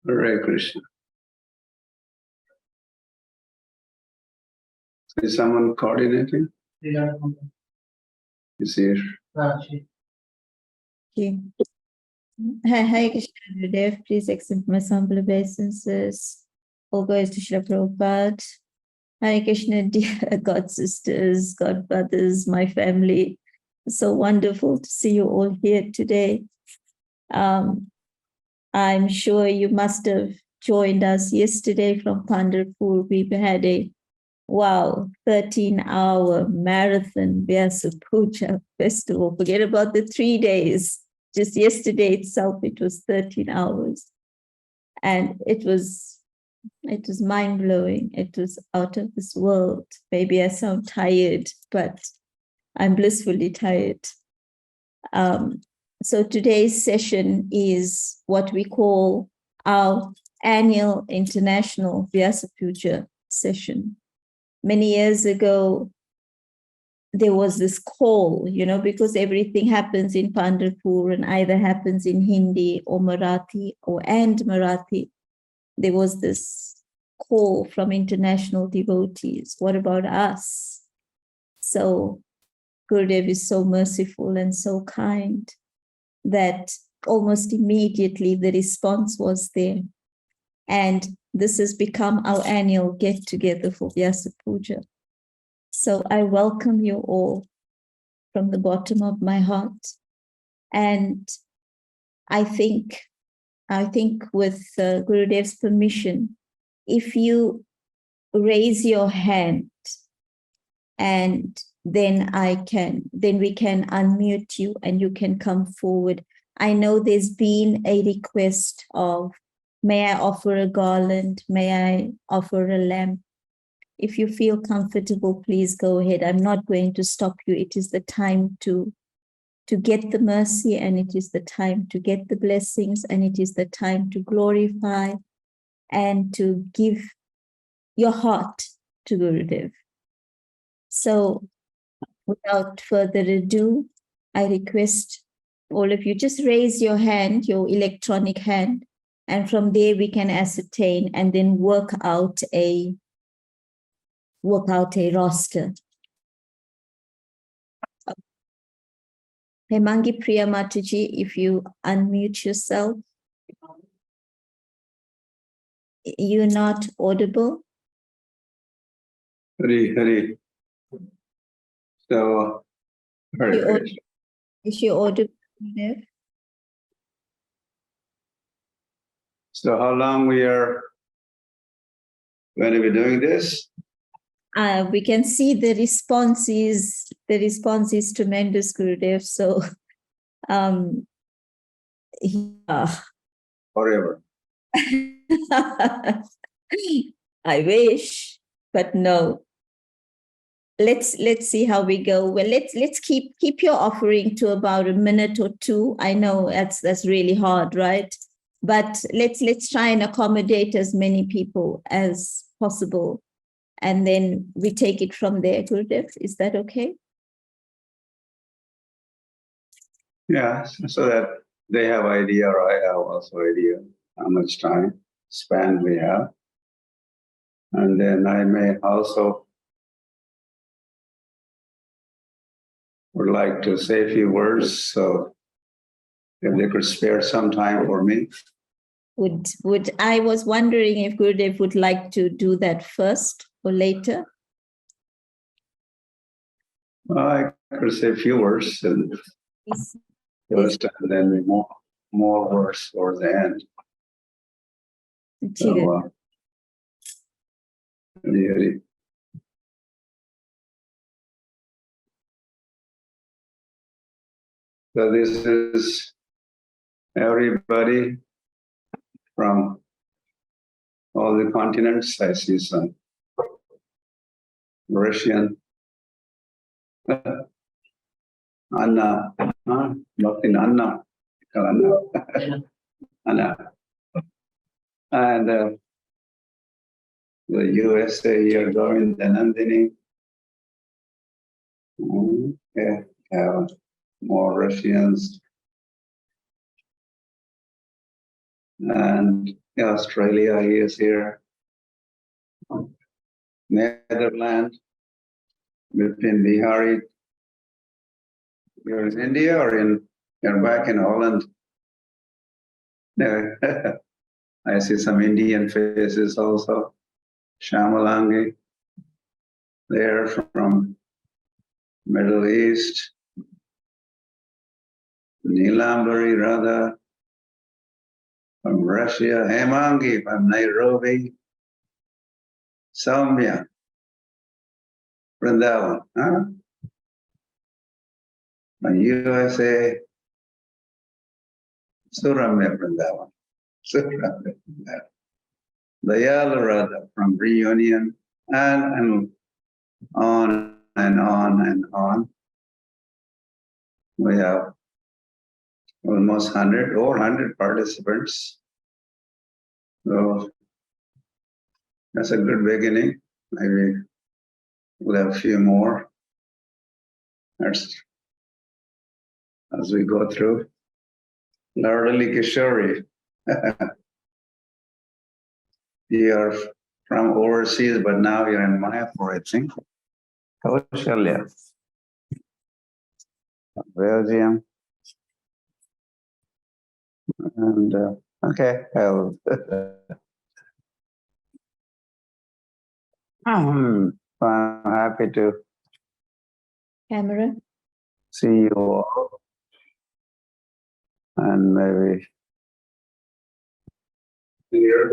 Hare Krishna. Is someone coordinating? Yeah. Is here? Okay. Hare Krishna, Gurudev. Please accept my humble obeisances. All glories to Srila Prabhupada. Hare Krishna, dear God sisters, God brothers, my family. So wonderful to see you all here today. I'm sure you must have joined us yesterday from Pandharpur. We had a 13-hour marathon Vyasa Puja festival. Forget about the 3 days. Just yesterday itself, it was 13 hours. And it was mind-blowing. It was out of this world. Maybe I sound tired, but I'm blissfully tired. So today's session is what we call our annual International Vyasa Puja session. Many years ago, there was this call, because everything happens in Pandharpur and either happens in Hindi or Marathi and Marathi. There was this call from international devotees. What about us? So Gurudev is so merciful and so kind that almost immediately the response was there. And this has become our annual get-together for Vyasa Puja. So I welcome you all from the bottom of my heart. And I think with Gurudev's permission, if you raise your hand and then we can unmute you and you can come forward. I know there's been a request of, may I offer a garland? May I offer a lamp? If you feel comfortable, please go ahead. I'm not going to stop you. It is the time to get the mercy, and it is the time to get the blessings, and it is the time to glorify and to give your heart to Gurudev. So without further ado, I request all of you, just raise your hand, your electronic hand, and from there we can ascertain and then work out a roster. Hemangi Priya Mataji, if you unmute yourself. You're not audible. Hari. So, Hare Krishna. Is she audible? So how long we are going to be doing this? We can see the response is tremendous, Gurudev. So, yeah. Forever. I wish, but no. Let's see how we go. Well, let's keep your offering to about a minute or two. I know that's really hard, right? But let's try and accommodate as many people as possible. And then we take it from there, Gurudev. Is that okay? Yeah, so that they have idea, or I have also idea how much time span we have. And then I may also would like to say a few words, so if they could spare some time for me. Would I was wondering if Gurudev would like to do that first or later? I could say a few words and first, and then more words towards the end. So, really. So this is everybody from all the continents. I see some Russian, Anna, nothing Anna, Anna, and the USA here going, the Nandini. Okay, have more Russians. And Australia, he is here. Netherlands, between Bihari. You're in India or you're back in Holland? No. I see some Indian faces also. Shamalangi, they're from Middle East. Nilambari Radha from Russia. Hemangi from Nairobi. Soumya, Vrindavan, huh? From USA, Suramya Vrindavan. Suramya Vrindavan. Dayalu Radha from Reunion, and on and on and on. We have almost 100 participants. So that's a good beginning. Maybe we'll have a few more as we go through. Larali Kishori, you're from overseas, but now you're in Mayapur, I think. Kaushalya, Belgium. And okay, I'm happy to Camera. see you all. And maybe hear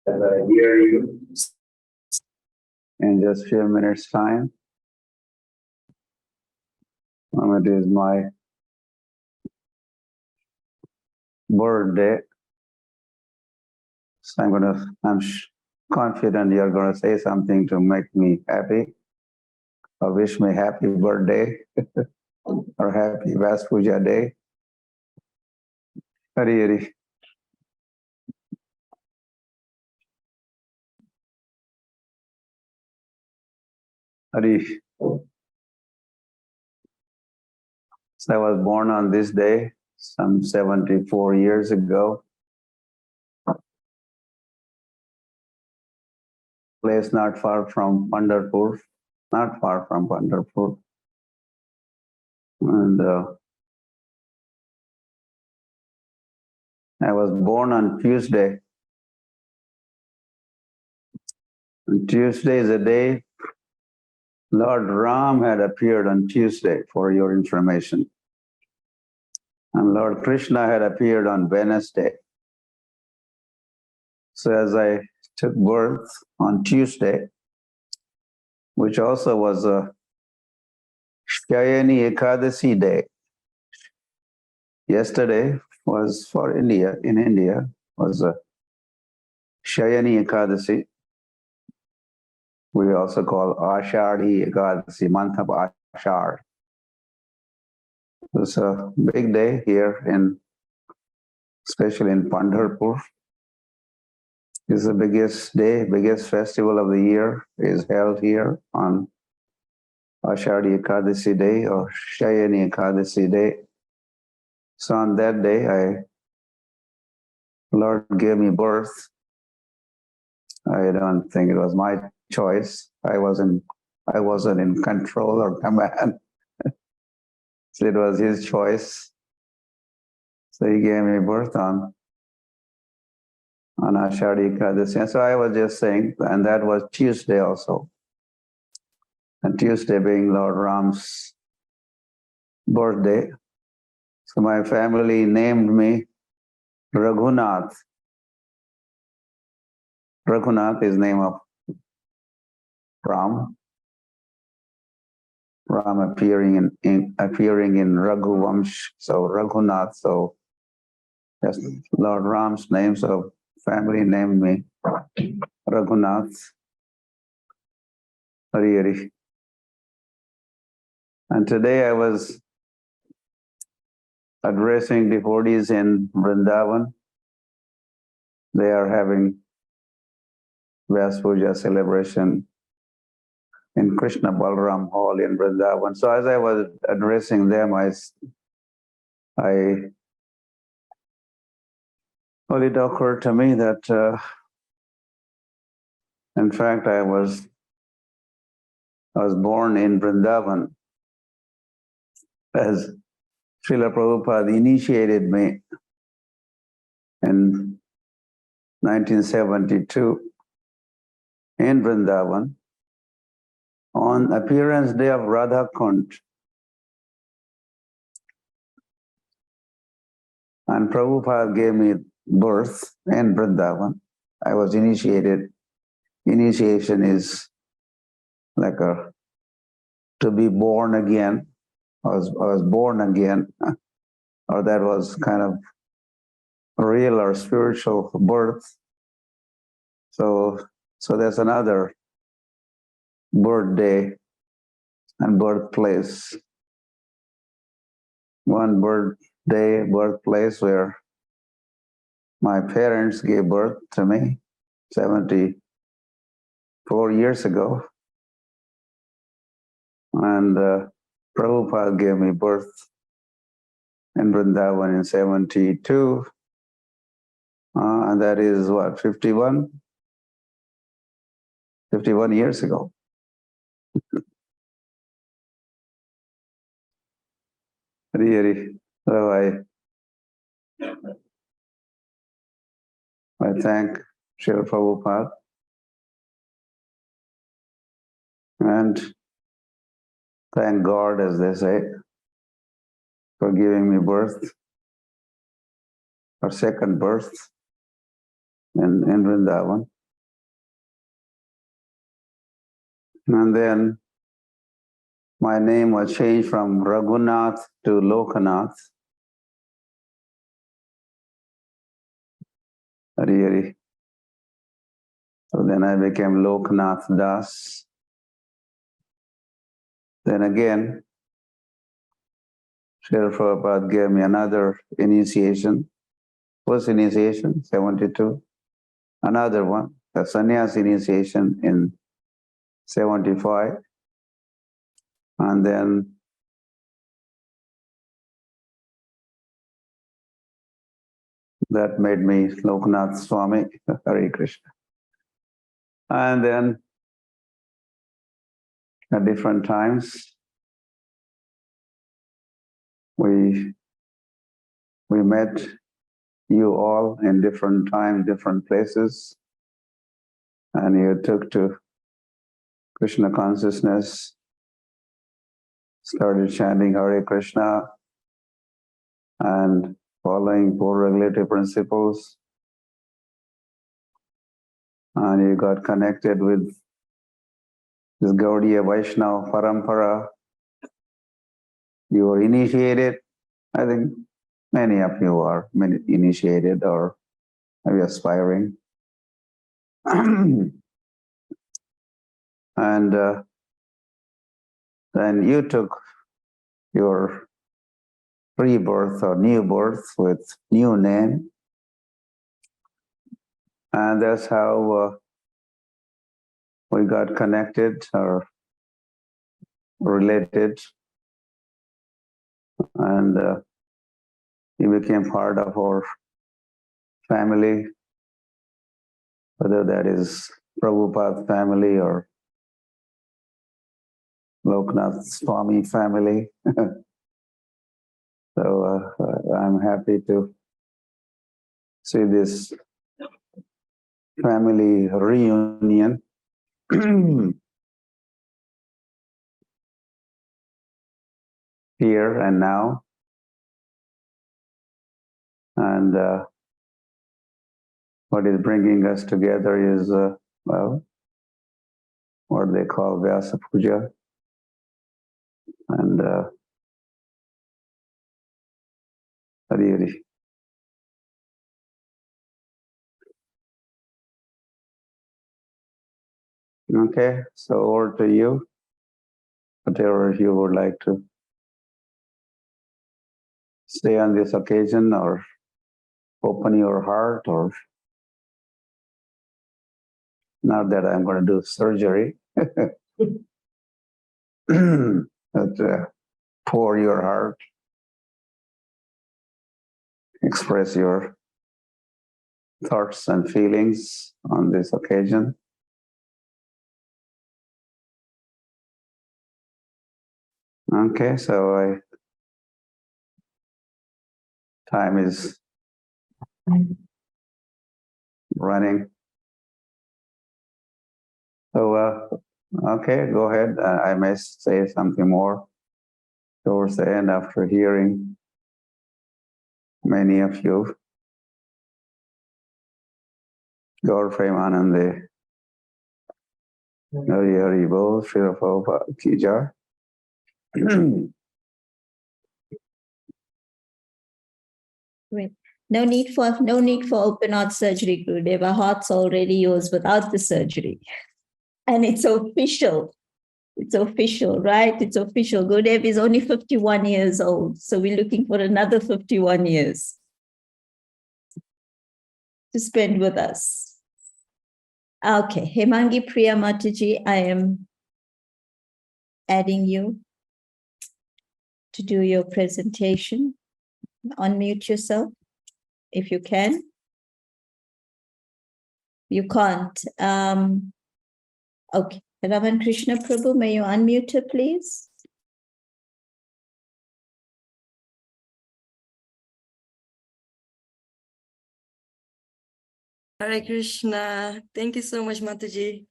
you in just a few minutes' time. It is my birthday. So I'm confident you're gonna say something to make me happy or wish me happy birthday or happy Vas Puja day. Hari Hari. Hari. So I was born on this day, some 74 years ago. Place not far from Pandharpur, not far from Pandharpur. And I was born on Tuesday. And Tuesday is a day Lord Ram had appeared on Tuesday, for your information. And Lord Krishna had appeared on Wednesday. So as I took birth on Tuesday, which also was a Shayani Ekadasi day. Yesterday was for India, in India, was a Shayani Ekadasi. We also call Ashadhi Ekadasi, month of Ashad. It's a big day here especially in Pandharpur. It's the biggest day, biggest festival of the year is held here on Ashadhi Ekadasi day or Shayani Ekadasi day. So on that day, Lord gave me birth. I don't think it was my choice. I wasn't in control or command. So it was his choice. So he gave me birth on Ashadhi Ekadasi. So I was just saying, and that was Tuesday also. And Tuesday being Lord Ram's birthday. So my family named me Raghunath. Raghunath is name of Ram. Ram appearing in Raghu Vamsh, so Raghunath. So that's Lord Ram's name. So family named me Raghunath. Hari Hari. And today I was addressing devotees in Vrindavan. They are having Vyas Puja celebration in Krishna Balram Hall in Vrindavan. So as I was addressing them, I Well, it occurred to me that, in fact, I was born in Vrindavan as Srila Prabhupada initiated me in 1972 in Vrindavan on appearance day of Radha Kund. And Prabhupada gave me birth in Vrindavan. I was initiated. Initiation is like to be born again. I was born again, or that was kind of real or spiritual birth. So there's another birthday and birthplace. One birthplace where my parents gave birth to me 74 years ago. And Prabhupada gave me birth in Vrindavan in 72. And that is what, 51 years ago. Really. So I thank Srila Prabhupada and thank God, as they say, for giving me birth, or second birth in Vrindavan. And then my name was changed from Raghunath to Lokanath. Really. So then I became Lokanath Das. Then again, Srila Prabhupada gave me another initiation. First initiation, 72. Another one, the sannyas initiation in 75. And then that made me Lokanath Swami, Hare Krishna. And then at different times, we met you all in different times, different places, and you took to Krishna consciousness, started chanting Hare Krishna and following four regulative principles, and you got connected with this Gaudiya Vaishnava Parampara. You were initiated. I think many of you are initiated or maybe aspiring. And then you took your rebirth or new birth with new name. And that's how we got connected or related. And you became part of our family, whether that is Prabhupada family or Lokanath Swami family. So I'm happy to see this family reunion. Here and now. And what is bringing us together is, well, what they call Vyasa Puja. And Hari. Okay, so over to you. Whatever you would like to say on this occasion, or open your heart, or not that I'm going to do surgery, but pour your heart, express your thoughts and feelings on this occasion? Okay, so time is running. So, okay, go ahead. I may say something more towards the end after hearing many of you. Gaur Premanande, Hari Hari Bol, Srila Prabhupada Ki Jai. Great. No need for open heart surgery, Gurudev. Our heart's already yours without the surgery. And it's official. It's official, right? It's official. Gurudev is only 51 years old. So we're looking for another 51 years to spend with us. Okay. Hemangi Priya Mataji, I am adding you to do your presentation. Unmute yourself if you can. You can't. Okay. Raman Krishna Prabhu, may you unmute her, please? Hare Krishna. Thank you so much, Mataji.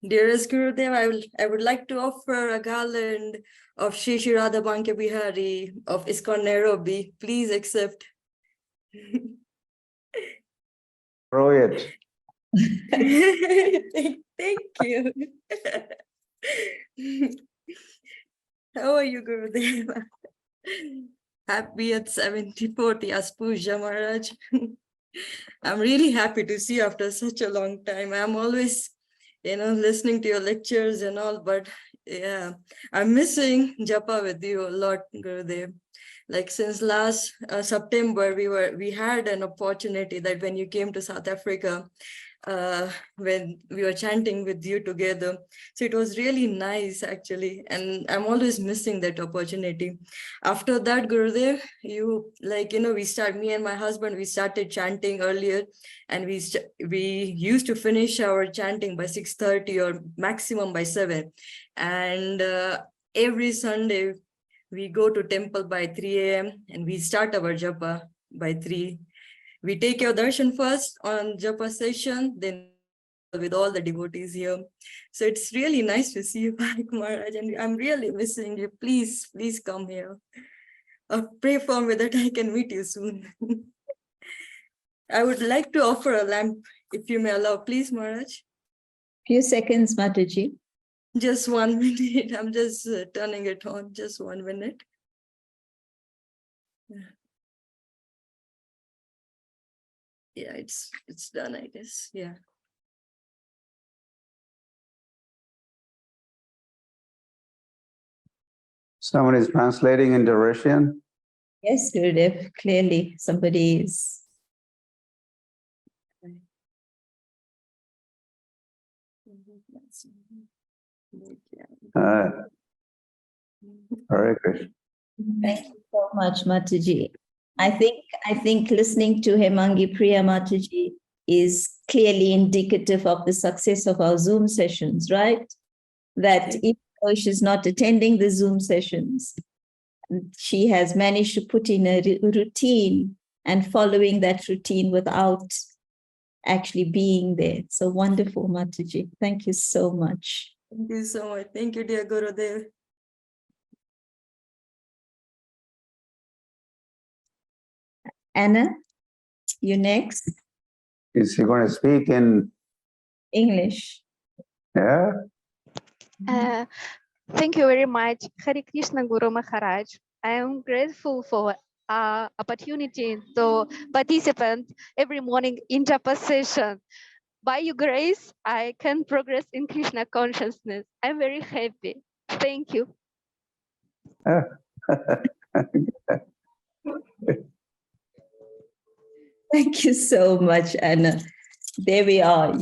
Dearest Gurudev, I would like to offer a garland of Shri Shri Radha Banke Bihari of ISKCON Nairobi. Please accept. Throw it. Thank you. How are you, Gurudev? Happy at 74th Aspuja Maharaj. I'm really happy to see you after such a long time. I'm always, listening to your lectures and all, but yeah, I'm missing japa with you a lot, Gurudev. Like since last September, we had an opportunity that when you came to South Africa, when we were chanting with you together. So it was really nice actually. And I'm always missing that opportunity. After that, Gurudev, me and my husband, we started chanting earlier, and we used to finish our chanting by 6:30 or maximum by 7. And every Sunday, we go to temple by 3 a.m. and we start our japa by 3. We take your darshan first on japa session, then with all the devotees here. So it's really nice to see you back, Maharaj, and I'm really missing you. Please, please come here. Pray for me that I can meet you soon. I would like to offer a lamp, if you may allow, please, Maharaj. Few seconds, Mataji. Just 1 minute. I'm just turning it on. Just 1 minute. Yeah, it's done, I guess. Yeah. Someone is translating into Russian. Yes, Gurudev, clearly somebody is. Hare Krishna. Thank you so much, Mataji. I think listening to Hemangi Priya Mataji is clearly indicative of the success of our Zoom sessions, right? That even though she's not attending the Zoom sessions, she has managed to put in a routine and following that routine without actually being there. So wonderful, Mataji. Thank you so much. Thank you so much. Thank you, dear Gurudev. Anna, you next. Is he going to speak in English? Yeah? Thank you very much, Hare Krishna Guru Maharaj. I am grateful for opportunity to participate every morning in Japa session. By your grace, I can progress in Krishna consciousness. I'm very happy. Thank you. Thank you so much, Anna. There we are,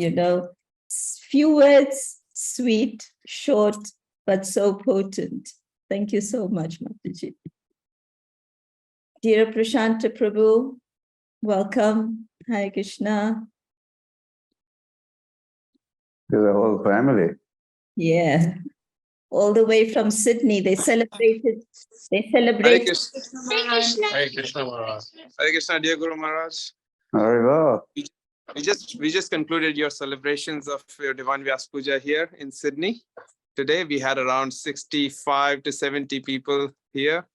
few words, sweet, short, but so potent. Thank you so much, Mataji. Dear Prashanta Prabhu, welcome. Hare Krishna. To the whole family. Yeah. All the way from Sydney, they celebrated. Hare Hare Krishna. Hare Krishna Maharaj. Hare Krishna, dear Guru Maharaj. Very well. We just concluded your celebrations of your Divine Vyas Puja here in Sydney. Today we had around 65 to 70 people here.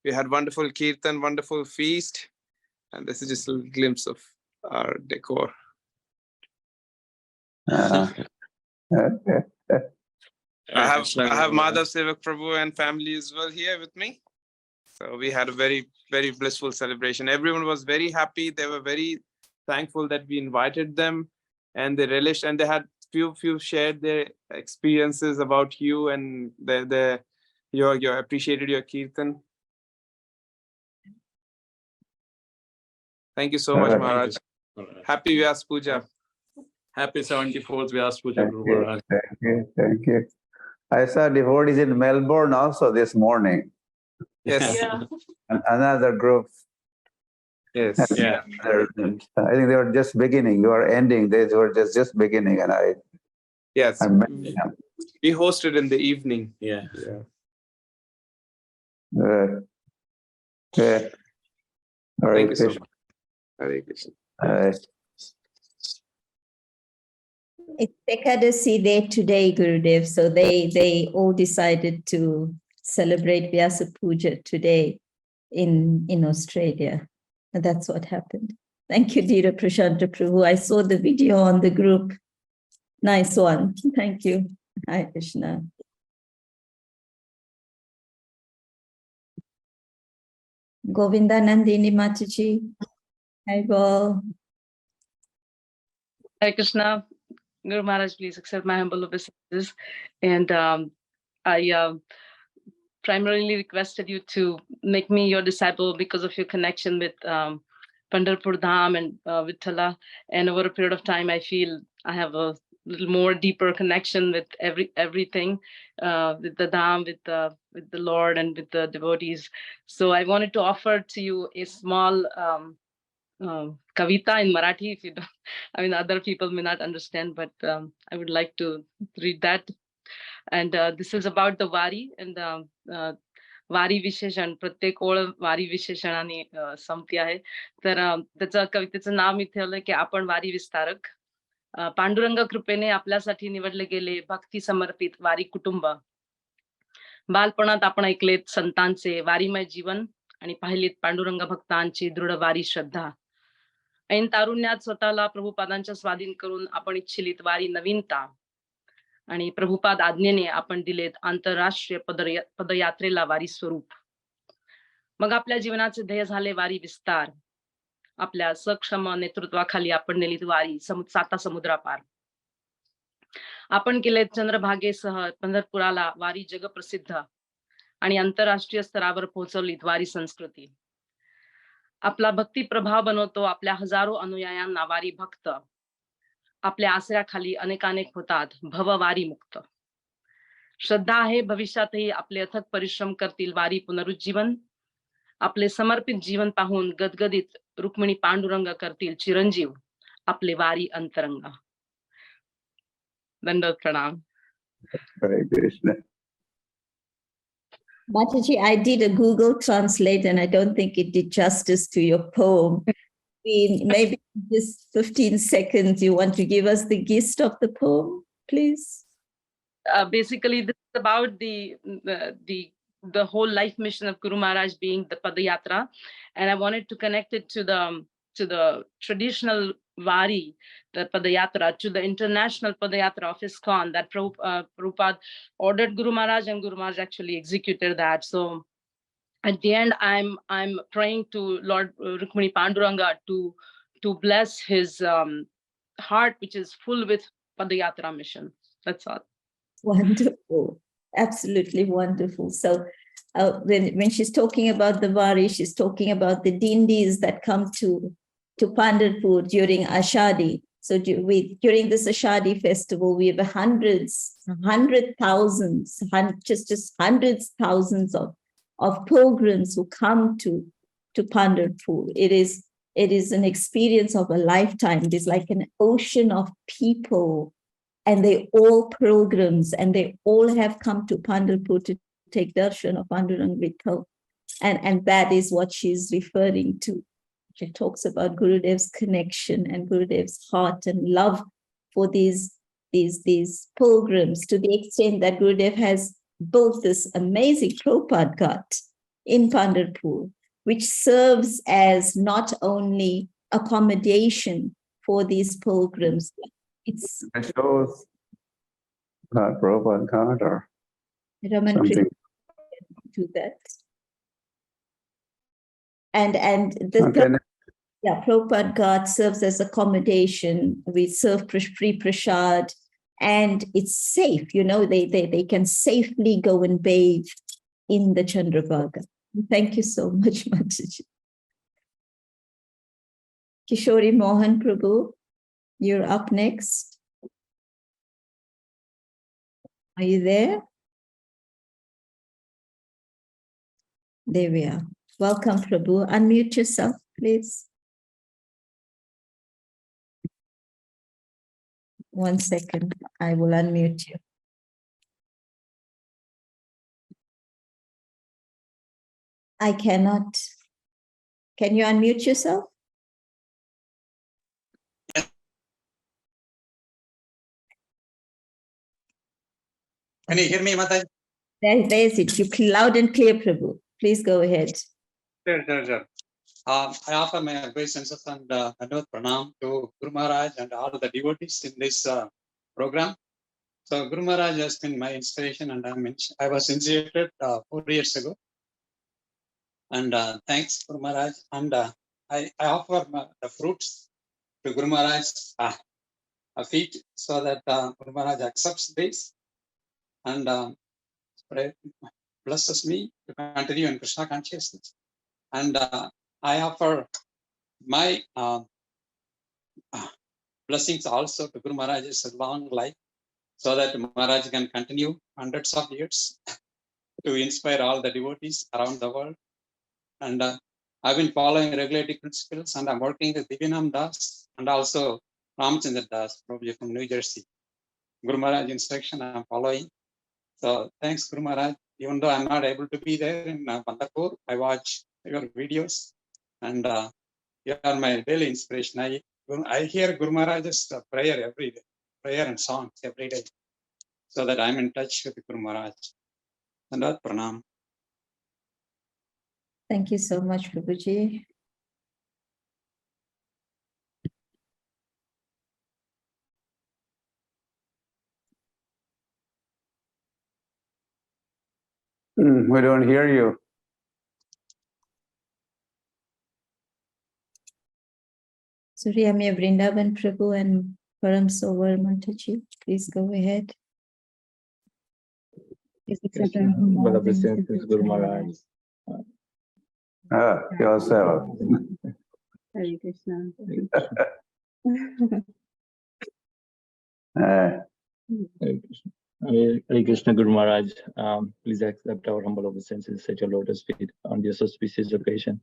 We had wonderful kirtan, wonderful feast, and this is just a little glimpse of our decor. Uh, I have Madhav Sevak Prabhu and family as well here with me. So we had a very, very blissful celebration. Everyone was very happy. They were very thankful that we invited them, and they relished, and they had few shared their experiences about you, and you appreciated your kirtan. Thank you so much, Maharaj. Happy Vyas Puja. Happy 74th Vyas Puja, Thank Guru you, Maharaj. thank you. I saw devotees in Melbourne also this morning. Yes. Yeah. Another group. Yes. Yeah. I think they were just beginning. You are ending. They were just beginning, and Yes. I met them. We hosted in the evening. Yeah. Good. Hare Thank you so Krishna. much. Hare Krishna. It's Ekadasi Day today, Gurudev. So they all decided to celebrate Vyasa Puja today in Australia. And that's what happened. Thank you, Dira Prashanta Prabhu. I saw the video on the group. Nice one. Thank you. Hare Krishna. Govinda Nandini Mataji. Hi, Bol. Hare Krishna. Guru Maharaj, please accept my humble obeisances. And I primarily requested you to make me your disciple because of your connection with Pandharpur Dham and Vithala. And over a period of time, I feel I have a little more deeper connection with everything, with the Dham, with the Lord, and with the devotees. So I wanted to offer to you a small kavita in Marathi. If you don't, I mean, other people may not understand, but I would like to read that. And this is about the Vari and वारी विशेषण प्रत्येक ओळ वारी विशेषणाने संपती आहे. तर त्याचं कवितेचं नाव मी ठेवलंय की आपण वारी विस्तारक. पांडुरंग कृपेने आपल्यासाठी निवडले गेले भक्ती समर्पित वारी कुटुंब. बालपणात आपण ऐकलेत संतांचे वारीमय जीवन आणि पाहिलीत पांडुरंग भक्तांची दृढ वारी श्रद्धा. ऐन तारुण्यात स्वतःला प्रभुपादांच्या स्वाधीन करून आपण इच्छिलीत वारी नवीनता आणि प्रभुपाद आज्ञेने आपण दिलेत आंतरराष्ट्रीय पदयात्रेला वारी स्वरूप. मग आपल्या जीवनाचे ध्येय झाले वारी विस्तार. आपल्या सक्षम नेतृत्वाखाली आपण नेलीत वारी 7 समुद्रापार. आपण केले चंद्रभागेसह पंढरपुराला वारी जगप्रसिद्ध आणि आंतरराष्ट्रीय स्तरावर पोहोचवलीत वारी संस्कृती. आपला भक्ती प्रभाव बनवतो आपल्या हजारो अनुयायांना वारी भक्त. आपल्या आसऱ्याखाली अनेकानेक होतात भववारी मुक्त. श्रद्धा आहे भविष्यातही आपले अथक परिश्रम करतील वारी पुनरुज्जीवन. आपले समर्पित जीवन पाहून गदगदित रुक्मिणी पांडुरंग करतील चिरंजीव आपले वारी अंतरंग. दंडवत प्रणाम. Hare Krishna. Mataji, I did a Google Translate and I don't think it did justice to your poem. Maybe just 15 seconds, you want to give us the gist of the poem, please? Basically, this is about the whole life mission of Guru Maharaj being the Padayatra, and I wanted to connect it to the traditional Vari, the Padayatra, to the international Padayatra of ISKCON that Prabhupada ordered Guru Maharaj, and Guru Maharaj actually executed that. So at the end, I'm praying to Lord Rukmini Panduranga to bless his heart, which is full with Padayatra mission. That's all. Wonderful. Absolutely wonderful. So when she's talking about the Vari, she's talking about the dindis that come to Pandharpur during Ashadi. So during this Ashadi festival, we have hundreds, thousands, just hundreds, thousands of pilgrims who come to Pandharpur. It it is an experience of a lifetime. There's like an ocean of people, and they all pilgrims, and they all have come to Pandharpur to take darshan of Pandurang Vitthal. And that is what she's referring to. She talks about Gurudev's connection and Gurudev's heart and love for these pilgrims, to the extent that Gurudev has built this amazing Prabhupada Ghat in Pandharpur, which serves as not only accommodation for these pilgrims. It's It shows that Prabhupada Ghat or Raman something. Krishna do that. And this Okay. Prabhupada Ghat serves as accommodation. We serve free prasad, and it's safe. They can safely go and bathe in the Chandrabhaga. Thank you so much, Mataji. Kishori Mohan Prabhu, you're up next. Are you there? There we are. Welcome, Prabhu. Unmute yourself, please. 1 second, I will unmute you. I cannot. Can you unmute yourself? Can you hear me, Mataji? There's it. You're loud and clear, Prabhu. Please go ahead. Sure. I offer my obeisances and Dandavat Pranam to Guru Maharaj and all the devotees in this program. So Guru Maharaj has been my inspiration, and I was initiated 4 years ago. And thanks, Guru Maharaj. And I offer the fruits to Guru Maharaj's feet, so that Guru Maharaj accepts this and blesses me to continue in Krishna consciousness. And I offer my blessings also to Guru Maharaj's long life, so that Maharaj can continue hundreds of years to inspire all the devotees around the world. And I've been following regulatory principles, and I'm working with Divyanam Das and also Ramchandra Das, probably from New Jersey. Guru Maharaj instruction I'm following. So thanks, Guru Maharaj. Even though I'm not able to be there in Pandharpur, I watch your videos, and you are my daily inspiration. I hear Guru Maharaj's prayer every day, prayer and songs every day, so that I'm in touch with Guru Maharaj. Dandavat Pranam. Thank you so much, Prabhuji. We don't hear you. Suryamya Vrindavan Prabhu and Param Sovar Mataji, please go ahead. Well, obeisances, Guru Maharaj. Yourself. Hare Krishna. Hare Krishna, Guru Maharaj. Please accept our humble obeisances at your lotus feet on this auspicious occasion.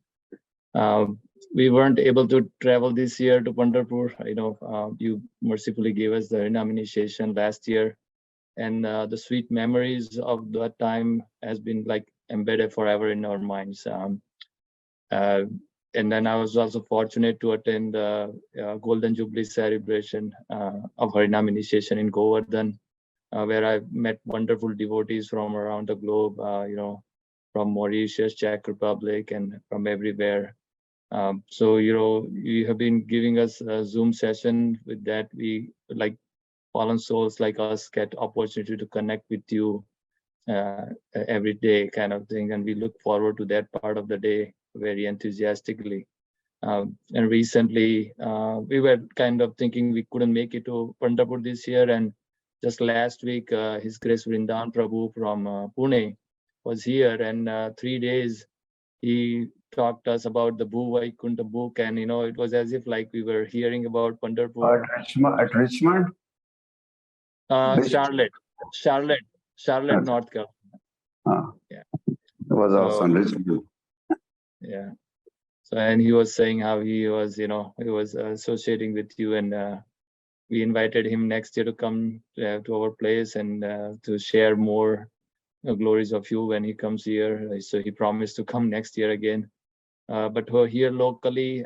We weren't able to travel this year to Pandharpur. You mercifully gave us the Harinam initiation last year, and the sweet memories of that time has been like embedded forever in our minds. And then I was also fortunate to attend the Golden Jubilee celebration of Harinam initiation in Govardhan, where I met wonderful devotees from around the globe, from Mauritius, Czech Republic, and from everywhere. So, you have been giving us a Zoom session. With that, we, like fallen souls like us, get opportunity to connect with you every day kind of thing. And we look forward to that part of the day very enthusiastically. And recently, we were kind of thinking we couldn't make it to Pandharpur this year. And just last week, His Grace Vrindavan Prabhu from Pune was here, and 3 days he talked to us about the Bhu Vaikunta book, and it was as if like we were hearing about Pandharpur. At Richmond? Charlotte, North Carolina. Yeah. It was awesome. Richmond. Yeah. So, and he was saying how he was, he was associating with you, and we invited him next year to come to our place and to share more glories of you when he comes here. So he promised to come next year again. But here locally,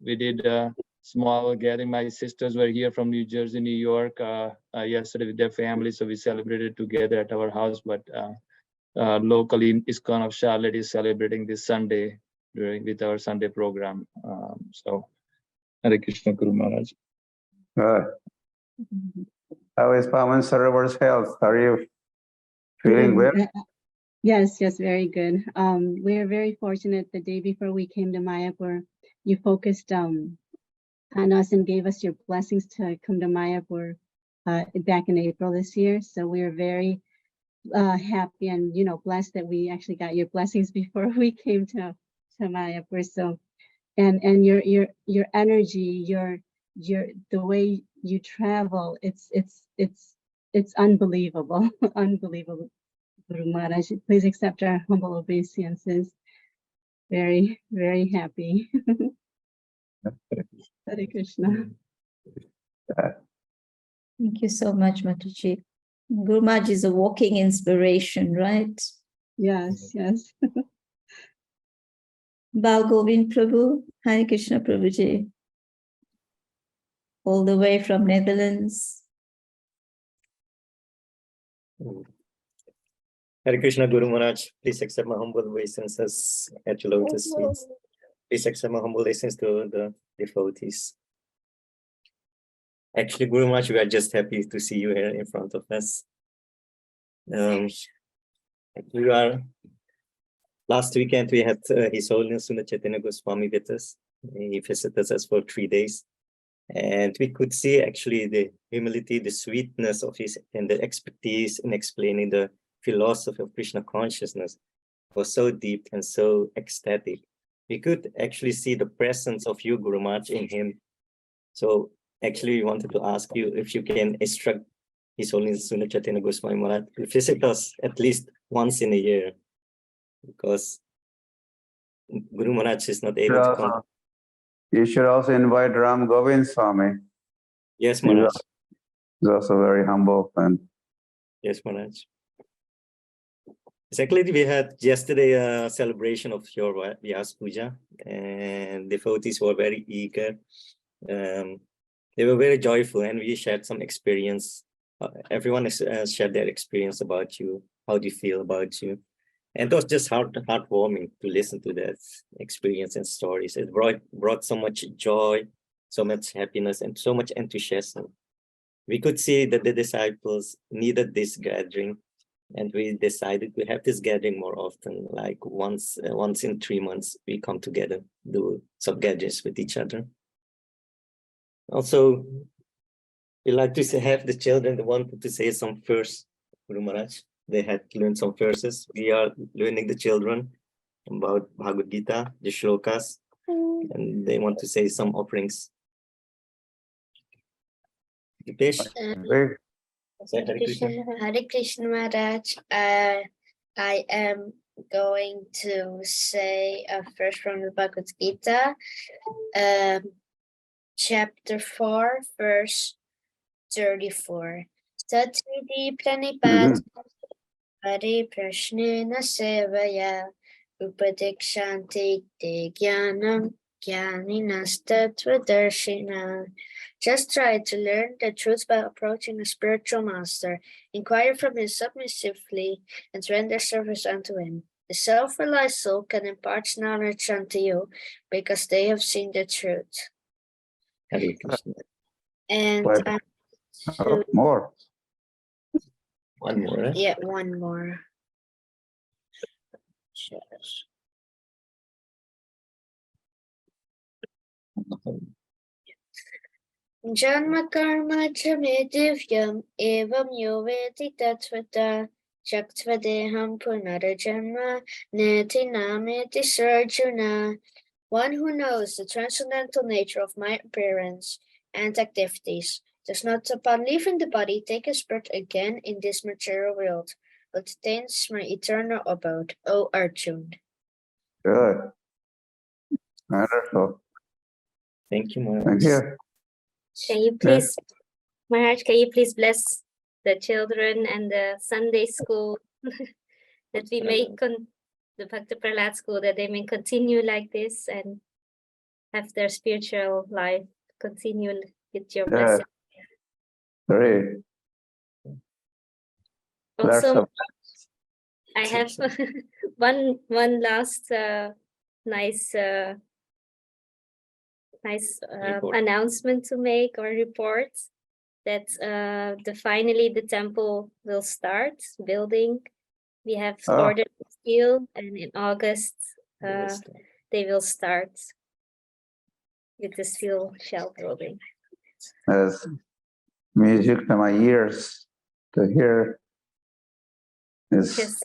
we did a small gathering. My sisters were here from New Jersey, New York yesterday with their family. So we celebrated together at our house. But locally, ISKCON of Charlotte is celebrating this Sunday with our Sunday program. So Hare Krishna Guru Maharaj. How is Pawan Sarovar's health? Are you feeling well? Yes, very good. We are very fortunate. The day before we came to Mayapur, you focused on us and gave us your blessings to come to Mayapur back in April this year. So we are very happy and blessed that we actually got your blessings before we came to Mayapur. So and your energy, the way you travel, it's unbelievable, unbelievable. Guru Maharaj, please accept our humble obeisances. Very, very happy. Hare Krishna. Thank you so much, Mataji. Guru Maharaj is a walking inspiration, right? Yes. Bal Govind Prabhu, Hare Krishna Prabhuji, all the way from Netherlands. Hare Krishna Guru Maharaj, please accept my humble obeisances at your lotus feet. Please accept my humble obeisances to the devotees. Actually, Guru Maharaj, we are just happy to see you here in front of us. Last weekend we had His Holiness Suna Chaitanya Goswami with us. He visited us for 3 days. And we could see actually the humility, the sweetness of his, and the expertise in explaining the philosophy of Krishna consciousness was so deep and so ecstatic. We could actually see the presence of you, Guru Maharaj, in him. So actually we wanted to ask you if you can instruct His Holiness Suna Chaitanya Goswami Maharaj to visit us at least once in a year, because Guru Maharaj is not able to come. You should also invite Ram Govind Swami. Yes, Maharaj. He's also very humble. And yes, Maharaj. Exactly, we had yesterday a celebration of your Vyas Puja, and devotees were very eager. They were very joyful, and we shared some experience. Everyone has shared their experience about you. How do you feel about you? And it was just heartwarming to listen to that experience and stories. It brought so much joy, so much happiness, and so much enthusiasm. We could see that the disciples needed this gathering, and we decided to have this gathering more often, like once in 3 months, we come together, do some gatherings with each other. Also, we like to have the children that wanted to say some verse, Guru Maharaj. They had learned some verses. We are learning the children about Bhagavad Gita, the shlokas, and they want to say some offerings. Dipesh? Hare Krishna Maharaj. I am going to say a verse from the Bhagavad Gita, chapter 4, verse 34. Tatvidi pranipat Hari Prashnena Sevaya Upadikshanti Te Jnanam Jnaninastatvadarshina. Just try to learn the truth by approaching a spiritual master. Inquire from him submissively and render service unto him. The self-realized soul can impart knowledge unto you because they have seen the truth. And more. One more. Eh? Yeah, one more. Janma karma chame divyam evam yoveti tatvata Shaktvadeham punarajanma neti nameti sarjuna. One who knows the transcendental nature of my appearance and activities does not, upon leaving the body, take his birth again in this material world, but attains my eternal abode, O Arjun. Good. Wonderful. Thank you, Maharaj. Thank you. Can you please, Maharaj, can you please bless the children and the Sunday school that we may, the Bhakti Prahlad school, that they may continue like this and have their spiritual life continue with your blessing. Great. Also, I have one last nice announcement to make, or report, that finally the temple will start building. We have ordered steel, and in August they will start with the steel shell building. As music to my ears to hear this Yes.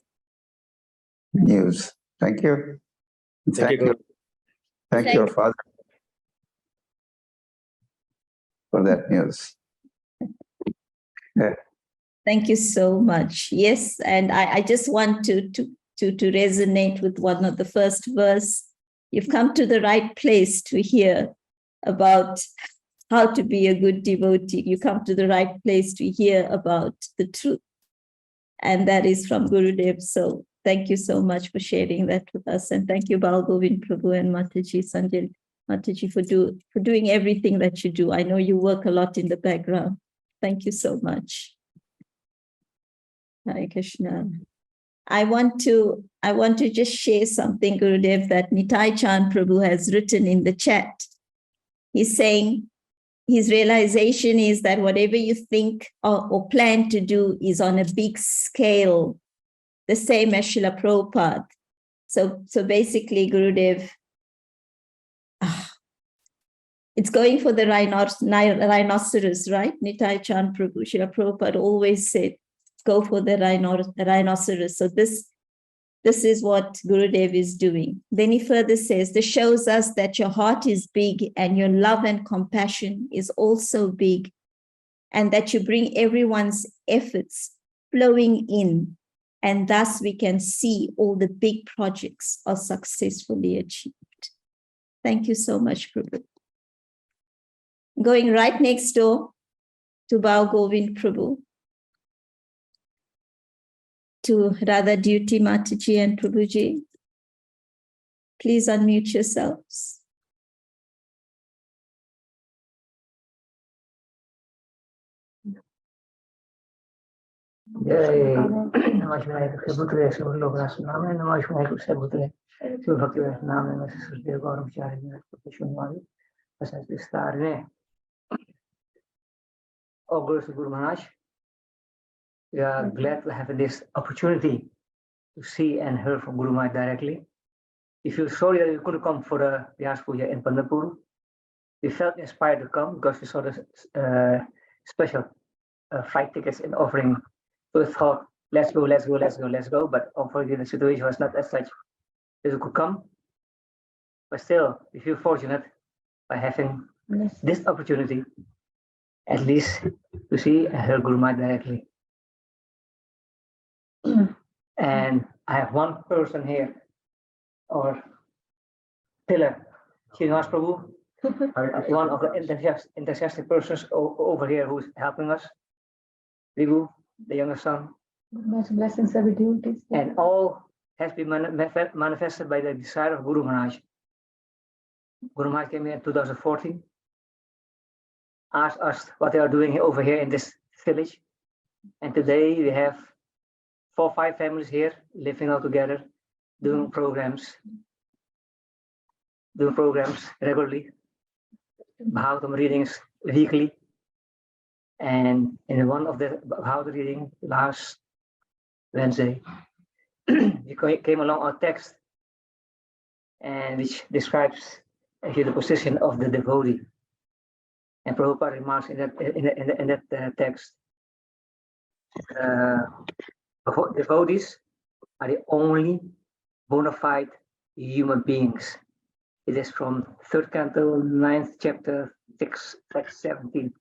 news. Thank you. Thank you. Thank your father for that news. Yeah. Thank you so much. Yes, and I just want to resonate with one of the first verse. You've come to the right place to hear about how to be a good devotee. You come to the right place to hear about the truth. And that is from Gurudev. So thank you so much for sharing that with us. And thank you, Bal Govind Prabhu and Mataji, Sanjay Mataji, for doing everything that you do. I know you work a lot in the background. Thank you so much. Hare Krishna. I want to just share something, Gurudev, that Nitai Chand Prabhu has written in the chat. He's saying his realization is that whatever you think or plan to do is on a big scale, the same as Srila Prabhupada. So basically, Gurudev, it's going for the rhinoceros, right? Nitai Chand Prabhu, Srila Prabhupada always said, go for the rhinoceros. So this is what Gurudev is doing. Then he further says, this shows us that your heart is big and your love and compassion is also big, and that you bring everyone's efforts flowing in, and thus we can see all the big projects are successfully achieved. Thank you so much, Prabhu. Going right next door to Bal Govind Prabhu, to Radha Duty Mataji and Prabhuji. Please unmute yourselves. नमस्कार सबूतरे सब लोग नाम है नमस्कार सबूतरे सब भक्ति नाम है सुखदेव गौरव चार्य सुनवाई ऐसा विस्तार में Guru Maharaj, we are glad to have this opportunity to see and hear from Guru Maharaj directly. We feel sorry that we couldn't come for the Vyas Puja in Pandharpur. We felt inspired to come because we saw the special flight tickets and offering. So we thought, let's go. But unfortunately, the situation was not as such that we could come. But still, we feel fortunate by having this opportunity, at least to see and hear Guru Maharaj directly. And I have one person here, our pillar, Srinivas Prabhu, one of the enthusiastic persons over here who's helping us. Vigu, the youngest son. Blessings of the devotees. And all has been manifested by the desire of Guru Maharaj. Guru Maharaj came here in 2014, asked us what they are doing over here in this village. And today we have 4 or 5 families here living all together, doing programs regularly, Bhagavatam readings weekly. And in one of the Bhagavatam reading last Wednesday, we came along our text, and which describes actually the position of the devotee. And Prabhupada remarks in that text, devotees are the only bona fide human beings. It is from 3rd Canto, 9th chapter, 6, text 17.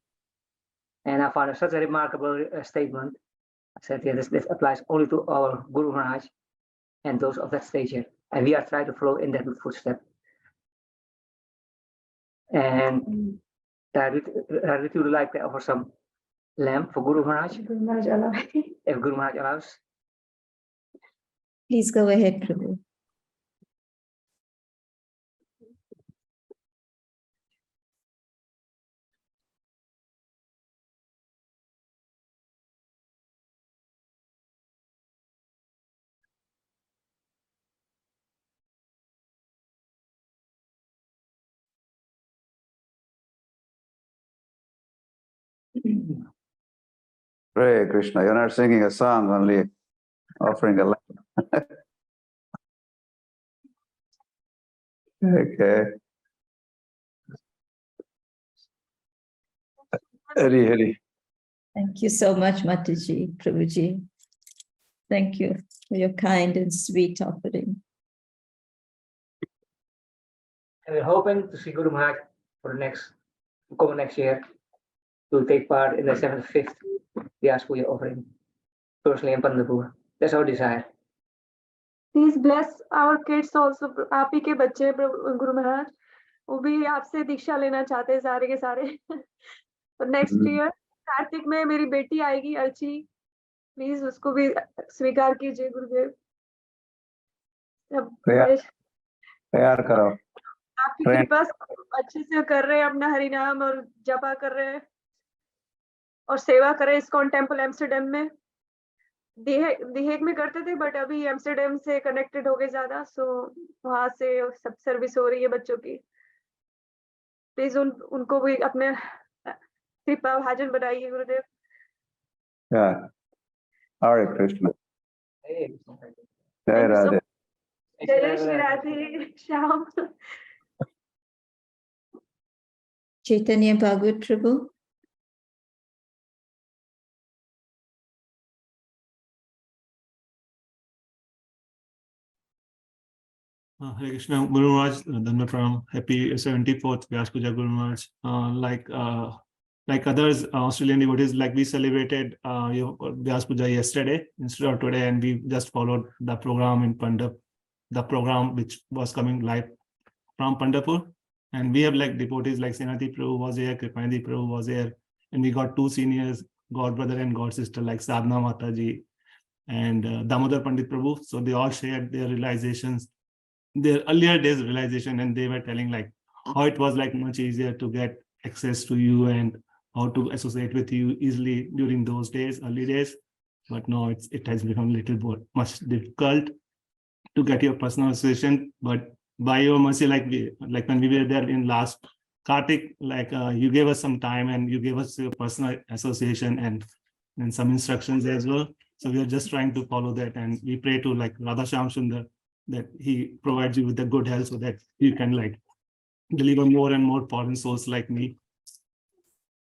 And I found such a remarkable statement. I said, yeah, this applies only to our Guru Maharaj and those of that stage here. And we are trying to follow in that footstep. And Radhit, would like to offer some lamp for Guru Maharaj? Guru Maharaj allow. If Guru Maharaj allows. Please go ahead, Prabhu. Hare Krishna. You're not singing a song, only offering a lamp. Okay. Hari Hari. Thank you so much, Mataji, Prabhuji. Thank you for your kind and sweet offering. And we're hoping to see Guru Maharaj for the next year to take part in the 75th Vyas Puja offering, personally in Pandharpur. That's our desire. Please bless our kids also. आप ही के बच्चे गुरु महाराज वो भी आपसे दीक्षा लेना चाहते हैं सारे के सारे. तो नेक्स्ट ईयर कार्तिक में मेरी बेटी आएगी अर्ची, प्लीज उसको भी स्वीकार कीजिए गुरुदेव. तैयार करो. आपकी कृपा अच्छे से कर रहे हैं अपना हरिनाम और जपा कर रहे हैं और सेवा कर रहे हैं इस्कॉन टेम्पल एम्स्टरडैम में. दिहेग में करते थे बट अभी एम्स्टरडैम से कनेक्टेड हो गए ज्यादा, सो वहां से सब सर्विस हो रही है बच्चों की. प्लीज उनको भी अपने कृपा भाजन बनाइए गुरुदेव. Hare Krishna. Jai Radhe. जय Shri Radhe Shyam. Chaitanya Bhagavat Prabhu. Hare Krishna, Guru Maharaj, Dhanma Pranam. Happy 74th Vyas Puja, Guru Maharaj. Like others Australian devotees, like we celebrated Vyas Puja yesterday instead of today, and we just followed the program in Pandharpur, the program which was coming live from Pandharpur. And we have like devotees like Senati Prabhu was here, Kripandi Prabhu was here, and we got two seniors, God brother and God sister like Sadhana Mataji and Damodar Pandit Prabhu. So they all shared their realizations, their earlier days realization, and they were telling like how it was like much easier to get access to you and how to associate with you easily during those days, early days. But now it has become a little more much difficult to get your personal association. But by your mercy, like when we were there in last Kartik, like you gave us some time and you gave us your personal association and some instructions as well. So we are just trying to follow that, and we pray to like Radha Shyam Sundar that he provides you with the good health so that you can like deliver more and more foreign souls like me.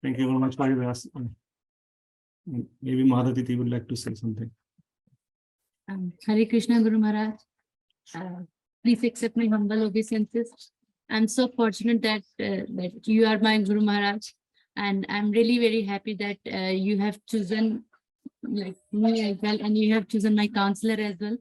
Thank you very much for your ask. Maybe Madhaviti would like to say something. Hare Krishna, Guru Maharaj. Please accept my humble obeisances. I'm so fortunate that that you are my Guru Maharaj, and I'm really very happy that you have chosen like me as well, and you have chosen my counselor as well.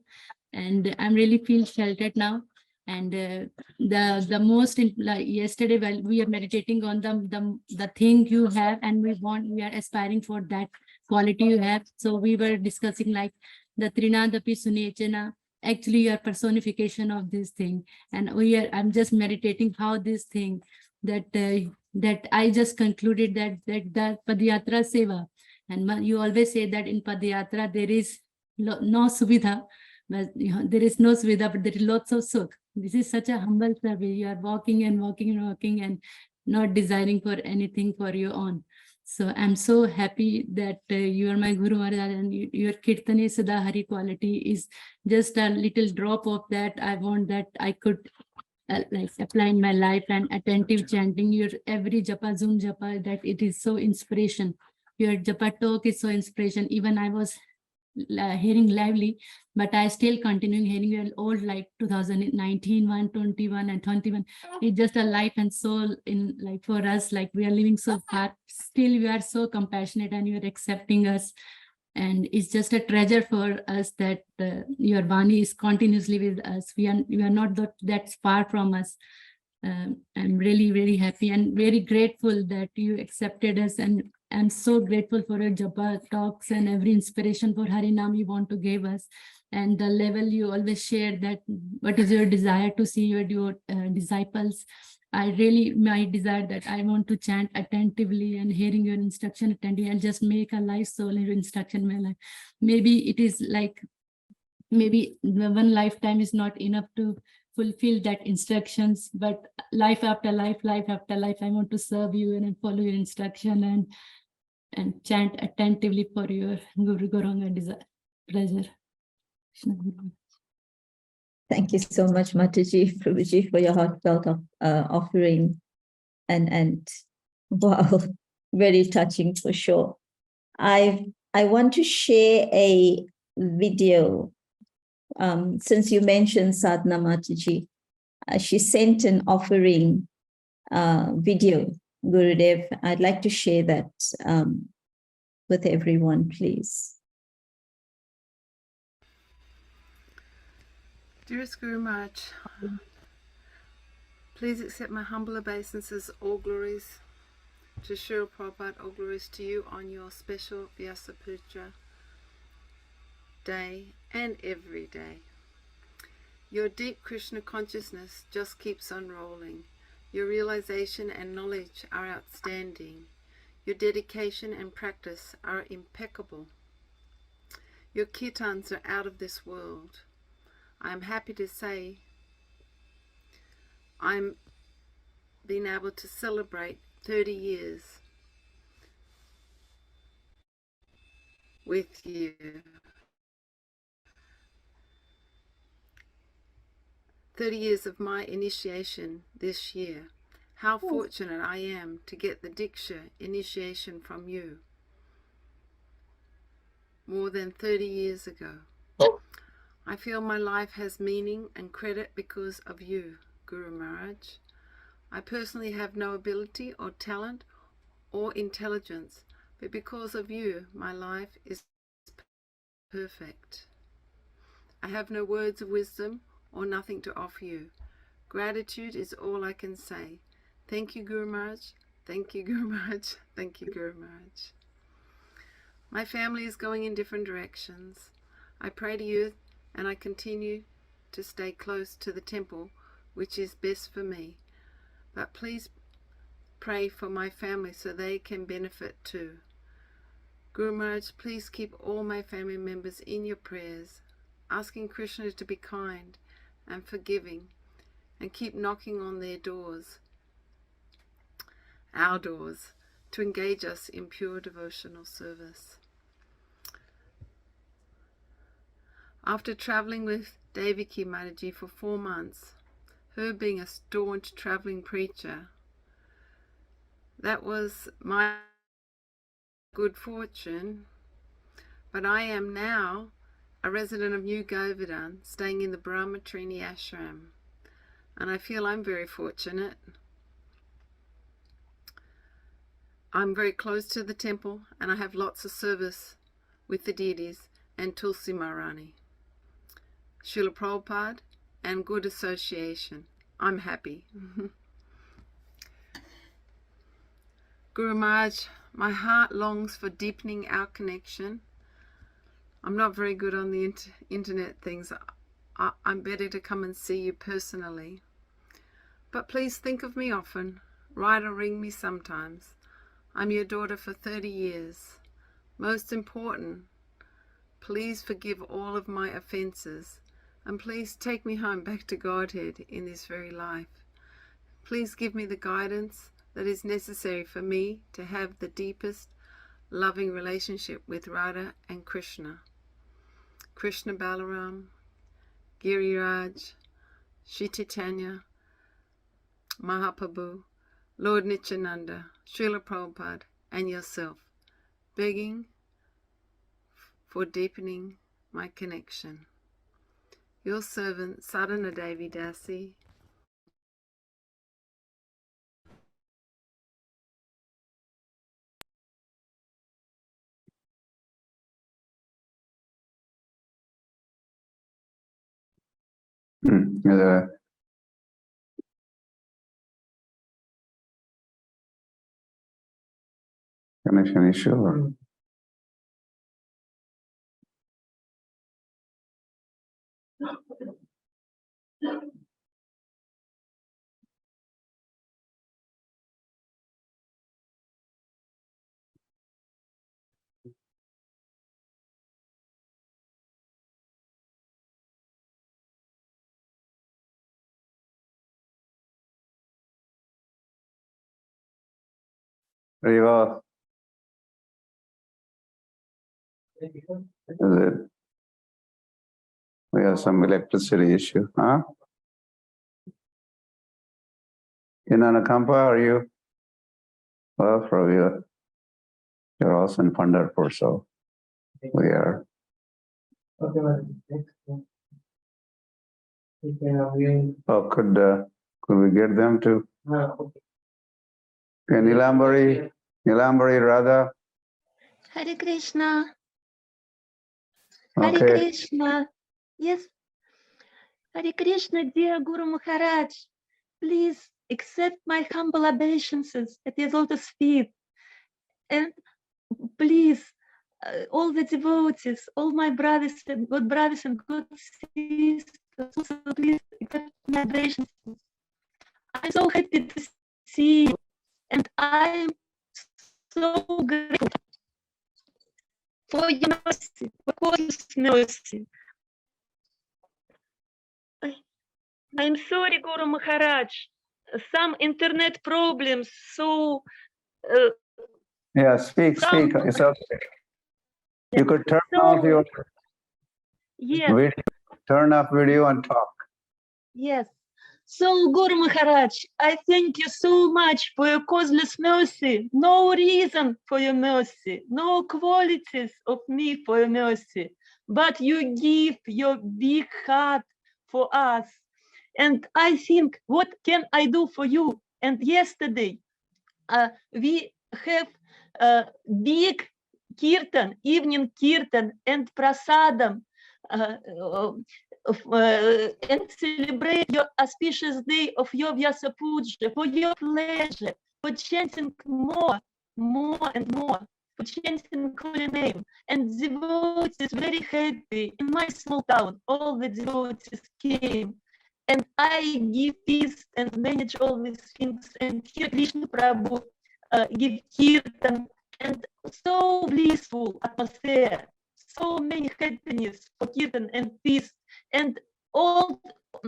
And I'm really feel sheltered now. And the most like yesterday while we are meditating on the thing you have, and we are aspiring for that quality you have. So we were discussing like the Trinadapi Sunechana. Actually, you are personification of this thing, and I'm just meditating how this thing that I just concluded that the Padayatra Seva, and you always say that in Padayatra there is no Suvidha, but there is no Suvidha, but there is lots of Sukh. This is such a humble service. You are walking and walking and walking and not desiring for anything for your own. So I'm so happy that you are my Guru Maharaj, and your Kirtane Sada Hari quality is just a little drop of that. I want that I could like apply in my life, and attentive chanting, your every japa, zoom japa, that it is so inspiration. Your japa talk is so inspiration. Even I was hearing lively, but I still continuing hearing your old like 2019, 121 and 21. It's just a life and soul in like for us, like we are living so far. Still, we are so compassionate and you are accepting us. And it's just a treasure for us that your Vani is continuously with us. You are not that far from us. I'm really, very happy and very grateful that you accepted us. And I'm so grateful for your japa talks and every inspiration for Harinam you want to give us. And the level you always share that what is your desire to see your disciples. I really, my desire that I want to chant attentively and hearing your instruction attentively and just make a life soul in your instruction in my life. Maybe it is like, maybe the one lifetime is not enough to fulfill that instructions, but life after life, I want to serve you and follow your instruction and chant attentively for your Guru Gauranga desire, pleasure. Thank you so much, Mataji, Prabhuji, for your heartfelt offering. And wow, very touching for sure. I want to share a video. Since you mentioned Sadhna Mataji, she sent an offering video, Gurudev. I'd like to share that with everyone, please. Dearest Guru Maharaj, please accept my humble obeisances, all glories to Srila Prabhupada, all glories to you on your special Vyasa Puja day and every day. Your deep Krishna consciousness just keeps on rolling. Your realization and knowledge are outstanding. Your dedication and practice are impeccable. Your kirtans are out of this world. I am happy to say I'm being able to celebrate 30 years with you. 30 years of my initiation this year. How fortunate I am to get the Diksha initiation from you more than 30 years ago. I feel my life has meaning and credit because of you, Guru Maharaj. I personally have no ability or talent or intelligence, but because of you, my life is perfect. I have no words of wisdom or nothing to offer you. Gratitude is all I can say. Thank you, Guru Maharaj. Thank you, Guru Maharaj. Thank you, Guru Maharaj. My family is going in different directions. I pray to you and I continue to stay close to the temple, which is best for me. But please pray for my family so they can benefit too. Guru Maharaj, please keep all my family members in your prayers, asking Krishna to be kind and forgiving, and keep knocking on their doors, our doors, to engage us in pure devotional service. After traveling with Devaki Mataji for 4 months, her being a staunch traveling preacher, that was my good fortune, but I am now a resident of New Govardhan, staying in the Brahmatrini ashram, and I feel I'm very fortunate. I'm very close to the temple and I have lots of service with the deities and Tulsi Maharani, Srila Prabhupada, and good association. I'm happy. Guru Maharaj, my heart longs for deepening our connection. I'm not very good on the internet things. I'm better to come and see you personally. But please think of me often. Write or ring me sometimes. I'm your daughter for 30 years. Most important, please forgive all of my offenses, and please take me home back to Godhead in this very life. Please give me the guidance that is necessary for me to have the deepest loving relationship with Radha and Krishna. Krishna Balaram, Giriraj, Shri Chaitanya, Mahaprabhu, Lord Nityananda, Srila Prabhupada, and yourself, begging for deepening my connection. Your servant, Sadhana Devi Dasi. Connection issue. Or... Riva. Is it? We have some electricity issue, huh? In Anakampa, are you? Well, for you, you're also in Pandharpur, so we are. Oh, could we get them to? Okay, Nilambari Radha. Hare Krishna. Hare Okay. Krishna. Yes. Hare Krishna, dear Guru Maharaj. Please accept my humble obeisances at your lotus feet. And please, all the devotees, all my brothers and good sisters, also please accept my obeisances. I'm so happy to see you, and I'm so grateful for your mercy, for God's mercy. I'm sorry, Guru Maharaj. Some internet problems, so. Yeah, speak. It's okay. You could turn off your video, turn off video and talk. Yes. So, Guru Maharaj, I thank you so much for your causeless mercy. No reason for your mercy, no qualities of me for your mercy, but you give your big heart for us. And I think, what can I do for you? And yesterday, we have big kirtan, evening kirtan and prasadam, and celebrate your auspicious day of your Vyasa Puja for your pleasure, for chanting more and more, for chanting holy name. And devotees very happy. In my small town, all the devotees came. And I give peace and manage all these things. And here Krishna Prabhu give kirtan, and so blissful atmosphere, so many happiness for kirtan and peace, and all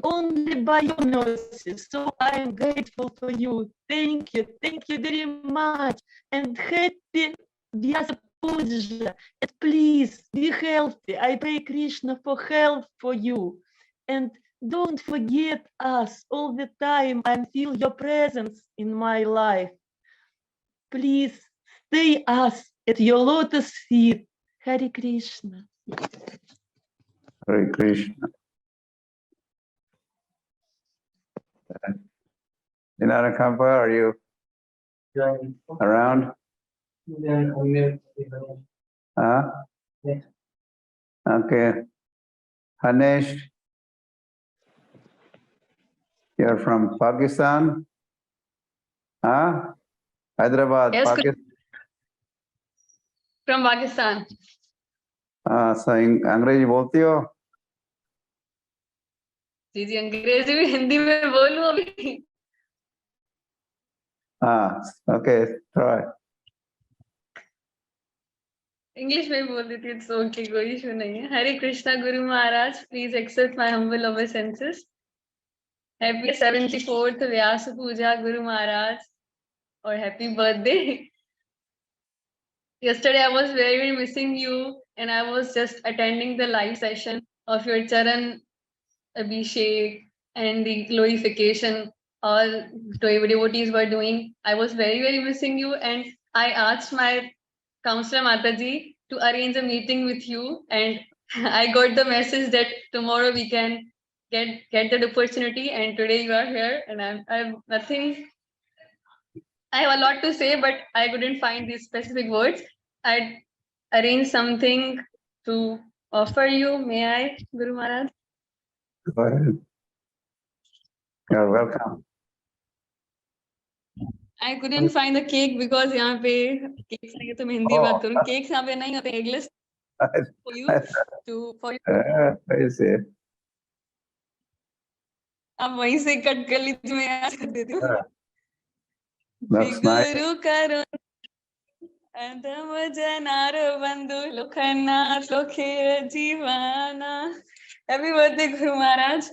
only by your mercy. So I am grateful for you. Thank you very much, and happy Vyasa Puja. And please be healthy. I pray Krishna for health for you, and don't forget us all the time. I feel your presence in my life. Please stay us at your lotus feet. Hare Krishna. Hare Krishna. In Anakampa, are you around? Huh? Okay. Hanesh, you're from Pakistan? Huh? Hyderabad, Yes, Pakistan. from Pakistan. So अंग्रेजी बोलती हो? जी जी अंग्रेजी में हिंदी में बोलूं अभी Okay, try. English में बोल देती हूँ तो ओके कोई इशू नहीं है Hare Krishna Guru Maharaj please accept my humble obeisances happy 74th Vyasa Puja Guru Maharaj और happy birthday yesterday I was very missing you and I was just attending the live session of your charan abhishek and the glorification all devotees were doing. I was very missing you and I asked my counselor Mataji to arrange a meeting with you and I got the message that tomorrow we can get that opportunity and today you are here and I'm nothing. I have a lot to say but I couldn't find these specific words. I'd arrange something to offer you. May I, Guru Maharaj? Go ahead. You're welcome. I couldn't find the cake because यहाँ पे cake चाहिए तो मैं हिंदी में बात करूँ. Cakes यहाँ पे नहीं होते. Eggless for you for you. I see. अब वहीं से कट कर लीजिए, मैं याद कर देती हूँ. That's nice. Guru Karun Adam Janar Bandhu Lokanath Lokhe Jivana. Happy birthday, Guru Maharaj.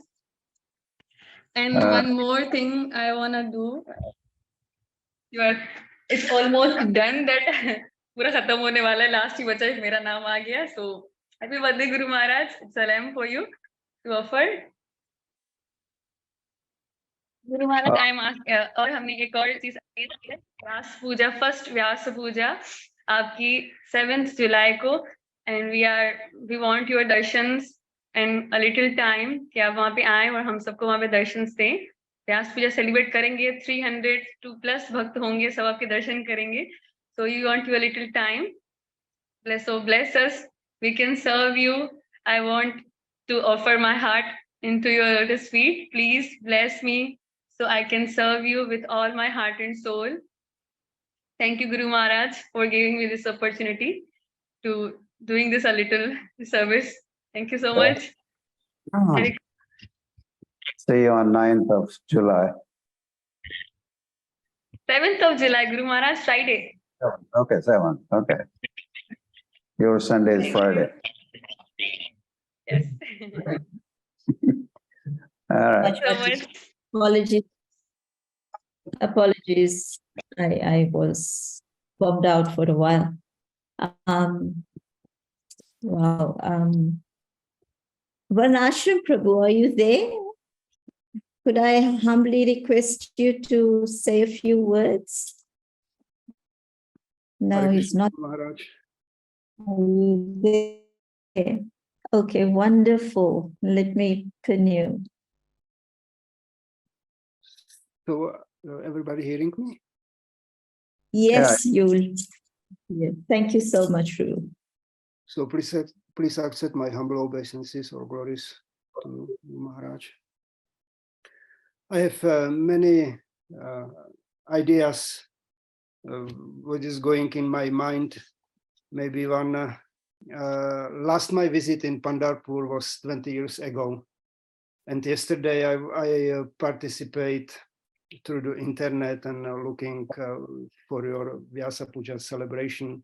And one more thing I wanna do. It's almost done. That पूरा खत्म होने वाला है. Last ही बचा है, मेरा नाम आ गया. So happy birthday, Guru Maharaj. It's a lamb for you to offer. Guru Maharaj, I'm asking, और हमने एक और चीज व्यास पूजा, फर्स्ट व्यास पूजा आपकी 7th जुलाई को, and we want your दर्शंस and a little time कि आप वहाँ पे आए और हम सबको वहाँ पे दर्शंस दें. व्यास पूजा सेलिब्रेट करेंगे, 302+ भक्त होंगे, सब आपके दर्शन करेंगे. So you want your little time. Bless us. We can serve you. I want to offer my heart into your lotus feet. Please bless me so I can serve you with all my heart and soul. Thank you, Guru Maharaj, for giving me this opportunity to doing this a little service. Thank you so much. See you on 9th of July. 7th of July, Guru Maharaj, Friday. Okay, 7th. Okay. Your Sunday is Friday. Yes. All right. Thank you so much. Apologies. I was bombed out for a while. Wow. Varnashram Prabhu, are you there? Could I humbly request you to say a few words? No, he's not. Maharaj. Okay. Okay, wonderful. Let me pin you. So, everybody hearing me? Yes, you'll. Yeah. Thank you so much, Ru. So please accept my humble obeisances or glories to Maharaj. I have many ideas what is going in my mind. Maybe one last my visit in Pandharpur was 20 years ago, and yesterday I participate through the internet and looking for your Vyasa Puja celebration.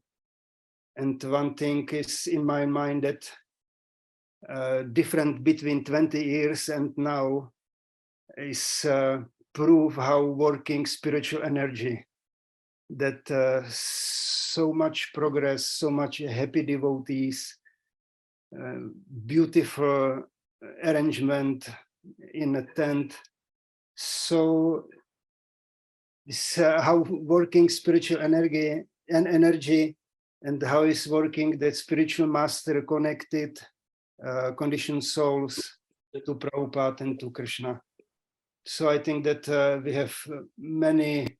And one thing is in my mind that different between 20 years and now is prove how working spiritual energy, that so much progress, so much happy devotees, beautiful arrangement in a tent. So this how working spiritual energy and how is working that spiritual master connected conditioned souls to Prabhupada and to Krishna. So I think that we have many,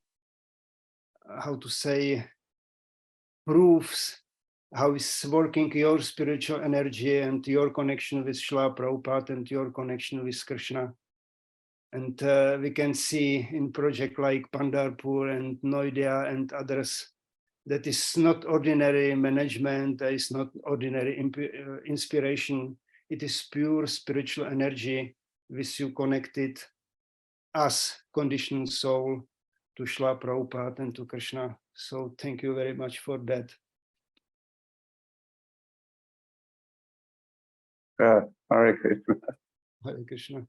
how to say, proofs how is working your spiritual energy and your connection with Srila Prabhupada and your connection with Krishna. And we can see in projects like Pandharpur and Noidia and others that is not ordinary management, that is not ordinary inspiration. It is pure spiritual energy with you connected as conditioned soul to Srila Prabhupada and to Krishna. So thank you very much for that. Hare Krishna. Hare Krishna.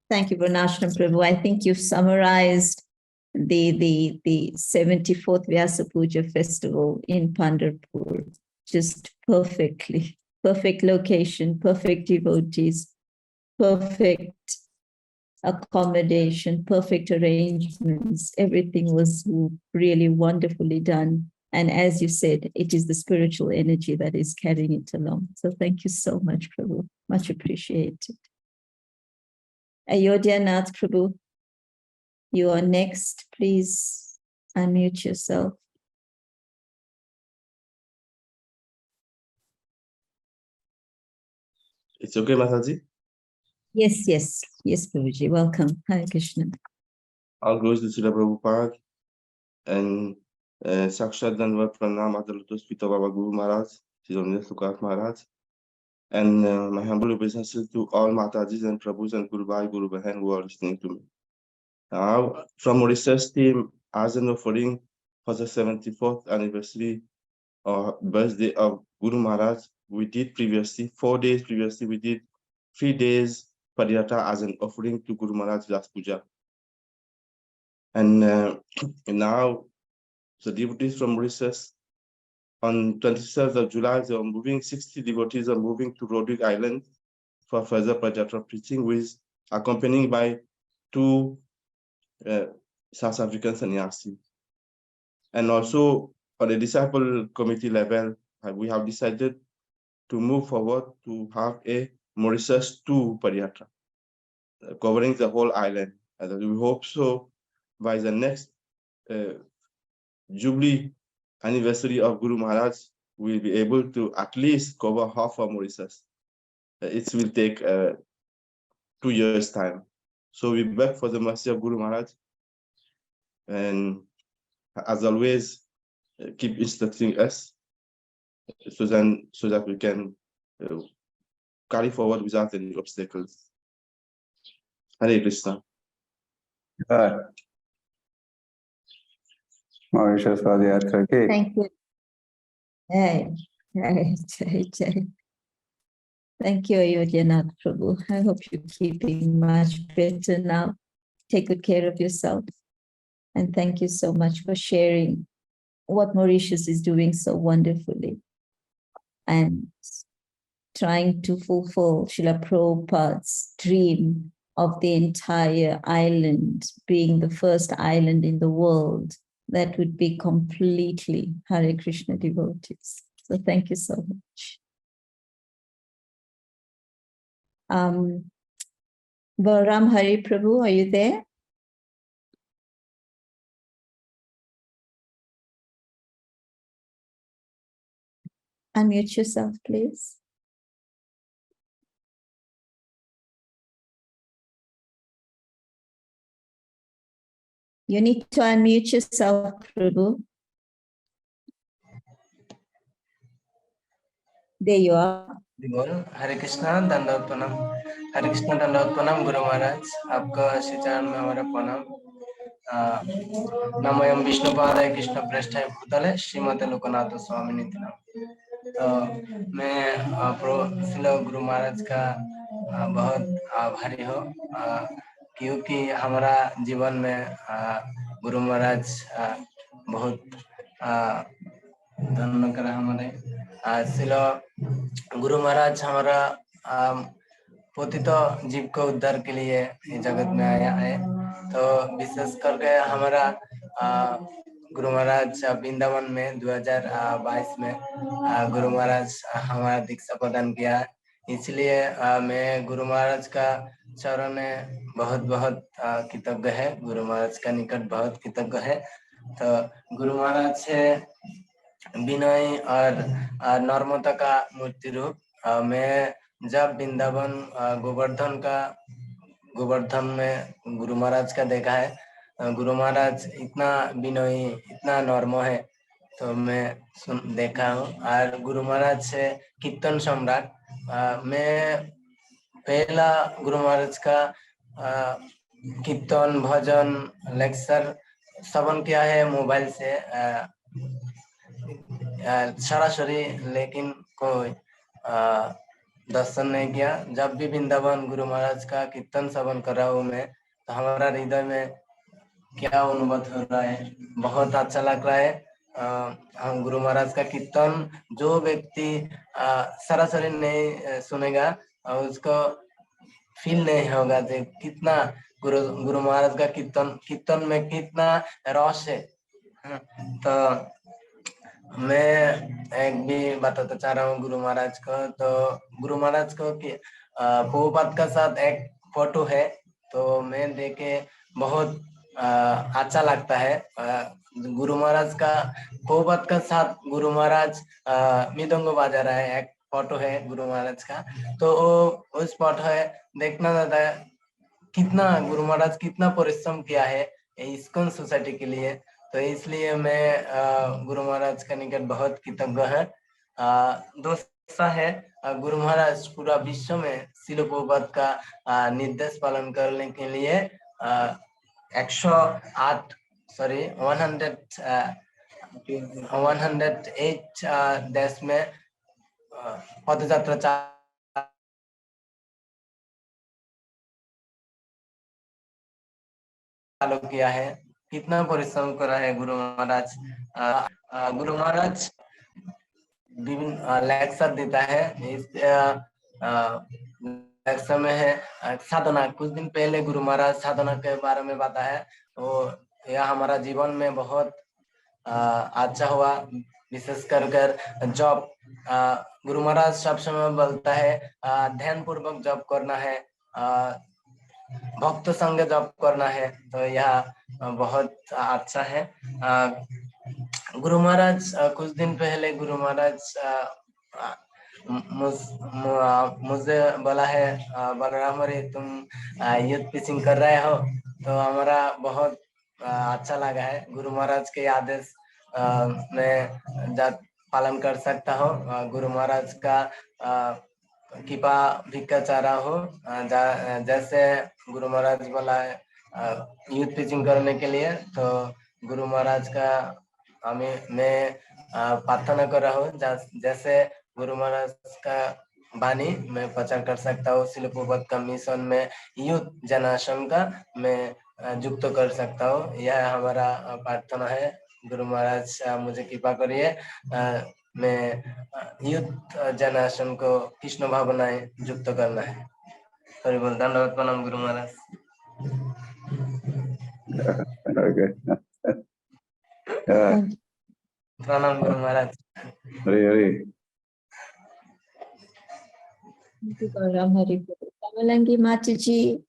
Thank you, Varnashram Prabhu. I think you've summarized the 74th Vyasa Puja festival in Pandharpur just perfectly. Perfect location, perfect devotees, perfect accommodation, perfect arrangements. Everything was really wonderfully done. And as you said, it is the spiritual energy that is carrying it along. So thank you so much, Prabhu. Much appreciated. Ayodhya Nath Prabhu, you are next. Please unmute yourself. It's okay, Mataji? Yes, Prabhuji. Welcome. Hare Krishna. All glories to Srila Prabhupada. And Sakshat Dandavat Pranam Adalutus Pita Baba Guru Maharaj, His Holiness Lokanath Maharaj. And my humble obeisances to all Matajis and Prabhus and Guru Bhai, Guru Bahan who are listening to me. Now, from Mauritius team, as an offering for the 74th anniversary or birthday of Guru Maharaj, we did previously, 4 days previously, we did 3 days Padiyatra as an offering to Guru Maharaj Vyas Puja. And now, the devotees from Mauritius, on 27th of July, they are moving, 60 devotees are moving to Rodrigue Island for further Padiyatra preaching, with accompanying by 2 South African sannyasi. And also on the disciple committee level, we have decided to move forward to have a Mauritius 2 Padiyatra, covering the whole island. And we hope so by the next Jubilee anniversary of Guru Maharaj, we'll be able to at least cover half of Mauritius. It will take 2 years' time. So we beg for the mercy of Guru Maharaj, and as always, keep instructing us so that we can carry forward without any obstacles. Hare Krishna. Mauritius Padiyatra ki. Thank you. Hey, hey, hey, hey. Thank you, Ayodhyanath Prabhu. I hope you're keeping much better now. Take good care of yourself. And thank you so much for sharing what Mauritius is doing so wonderfully and trying to fulfill Srila Prabhupada's dream of the entire island being the first island in the world that would be completely Hare Krishna devotees. So thank you so much. Balaram Hari Prabhu, are you there? Unmute yourself, please. You need to unmute yourself, Prabhu. There you are. हरे कृष्णा दंडवत प्रणाम हरे कृष्णा दंडवत प्रणाम गुरु महाराज आपका श्री चरण में हमारा प्रणाम नमोयम विष्णुपादाय कृष्ण प्रेष्ठाय भूतले श्रीमते लोकनाथ स्वामी निति नाम। तो मैं श्रील गुरु महाराज का बहुत आभारी हूँ क्योंकि हमारा जीवन में गुरु महाराज बहुत धन्य करा हमारे श्रील गुरु महाराज हमारा पतित जीव को उद्धार के लिए इस जगत में आया है। तो विशेष करके हमारा गुरु महाराज वृंदावन में 2022 में गुरु महाराज हमारा दीक्षा प्रदान किया। इसलिए मैं गुरु महाराज का चरण में बहुत बहुत कृतज्ञ है, गुरु महाराज का निकट बहुत कृतज्ञ है। तो गुरु महाराज से विनय और नर्मता का मूर्ति रूप मैं जब वृंदावन गोवर्धन में गुरु महाराज का देखा है, गुरु महाराज इतना विनयी इतना नर्म है, तो मैं देखा हूँ। और गुरु महाराज से कीर्तन सम्राट मैं पहला गुरु महाराज का कीर्तन भजन लेक्चर श्रवण किया है मोबाइल से सरासरी, लेकिन कोई दर्शन नहीं किया। जब भी वृंदावन गुरु महाराज का कीर्तन श्रवण कर रहा हूँ मैं, तो हमारा हृदय में क्या अनुभव हो रहा है, बहुत अच्छा लग रहा है। हम गुरु महाराज का कीर्तन जो व्यक्ति सरासरी नहीं सुनेगा उसको फील नहीं होगा कि कितना गुरु महाराज का कीर्तन में कितना रस है। तो मैं एक भी बताना चाह रहा हूँ गुरु महाराज को। तो गुरु महाराज को प्रभुपाद का साथ एक फोटो है, तो मैं देखे बहुत अच्छा लगता है। गुरु महाराज का प्रभुपाद का साथ गुरु महाराज मृदंग बजा रहा है, एक फोटो है गुरु महाराज का। तो उस फोटो है देखना चाहता है कितना गुरु महाराज कितना परिश्रम किया है इस्कॉन सोसाइटी के लिए। तो तो इसलिए मैं गुरु महाराज के निकट बहुत कृतज्ञ है। दूसरा है गुरु महाराज पूरा विश्व में शिल प्रभुपाद का निर्देश पालन करने के लिए 108 देश में पदयात्रा चालू किया है। कितना परिश्रम करा है गुरु महाराज। गुरु महाराज विभिन्न लेक्चर देता है। इस लेक्चर में है साधना। कुछ दिन पहले गुरु महाराज साधना के बारे में बताया, तो यह हमारा जीवन में बहुत अच्छा हुआ। विशेष कर जॉब गुरु महाराज सब समय बोलता है ध्यान पूर्वक जॉब करना है, भक्त संग जप करना है, तो यह बहुत अच्छा है। गुरु महाराज कुछ दिन पहले गुरु महाराज मुझे बोला है बलराम रे तुम यूथ पिचिंग कर रहे हो, तो हमारा बहुत अच्छा लगा है। गुरु महाराज के आदेश मैं पालन कर सकता हूँ। गुरु महाराज का कृपा भिक्षा चारा हो। जैसे गुरु महाराज बोला है यूथ पिचिंग करने के लिए, तो गुरु महाराज का मैं प्रार्थना कर रहा हूँ। जैसे गुरु महाराज का वाणी मैं प्रचार कर सकता हूँ। शिल प्रभुपाद का मिशन में यूथ जनरेशन का मैं युक्त कर सकता हूँ। यह हमारा प्रार्थना है। गुरु महाराज मुझे कृपा करिए, मैं यूथ जनरेशन को कृष्ण भावनाएं युक्त करना है। हरि बोल। धन्यवाद। प्रणाम गुरु महाराज। प्रणाम Guru Maharaj. Hare. Thank you, Garam Hari. Kamalangi Mataji,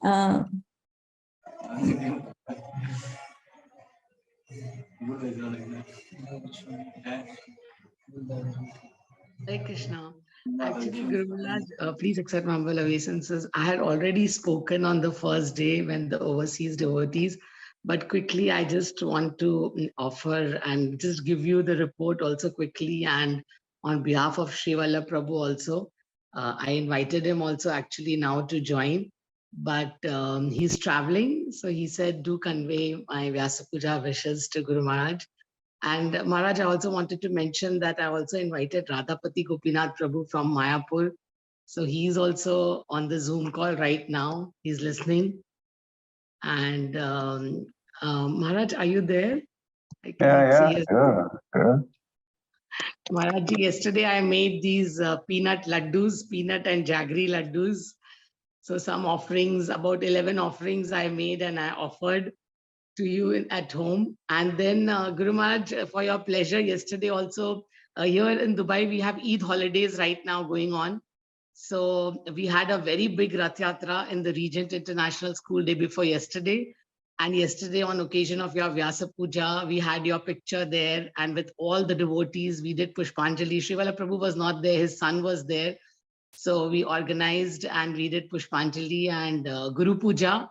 Hare Krishna. Actually, Guru Maharaj, please accept my humble obeisances. I had already spoken on the first day when the overseas devotees, but quickly I just want to offer and just give you the report also quickly, and on behalf of Sri Vallabh Prabhu also. I invited him also actually now to join, but he's traveling. So he said, do convey my Vyasa Puja wishes to Guru Maharaj. And Maharaj, I also wanted to mention that I also invited Radhapati Gopinath Prabhu from Mayapur. So he's also on the Zoom call right now. He's listening. And Maharaj, are you there? Yeah. Maharaj, yesterday I made these peanut laddus, peanut and jaggery laddus. So some offerings, about 11 offerings I made and I offered to you at home. And then Guru Maharaj, for your pleasure, yesterday also here in Dubai, we have Eid holidays right now going on. So we had a very big Rath Yatra in the Regent International School day before yesterday. And yesterday on occasion of your Vyasa Puja, we had your picture there, and with all the devotees, we did Pushpanjali. Sri Vallabh Prabhu was not there, his son was there. So we organized and we did Pushpanjali and Guru Puja.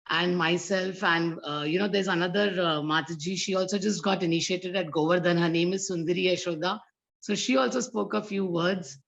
And myself and, there's another Mataji, she also just got initiated at Govardhan. Her name is Sundari Yashoda. So she also spoke a few words.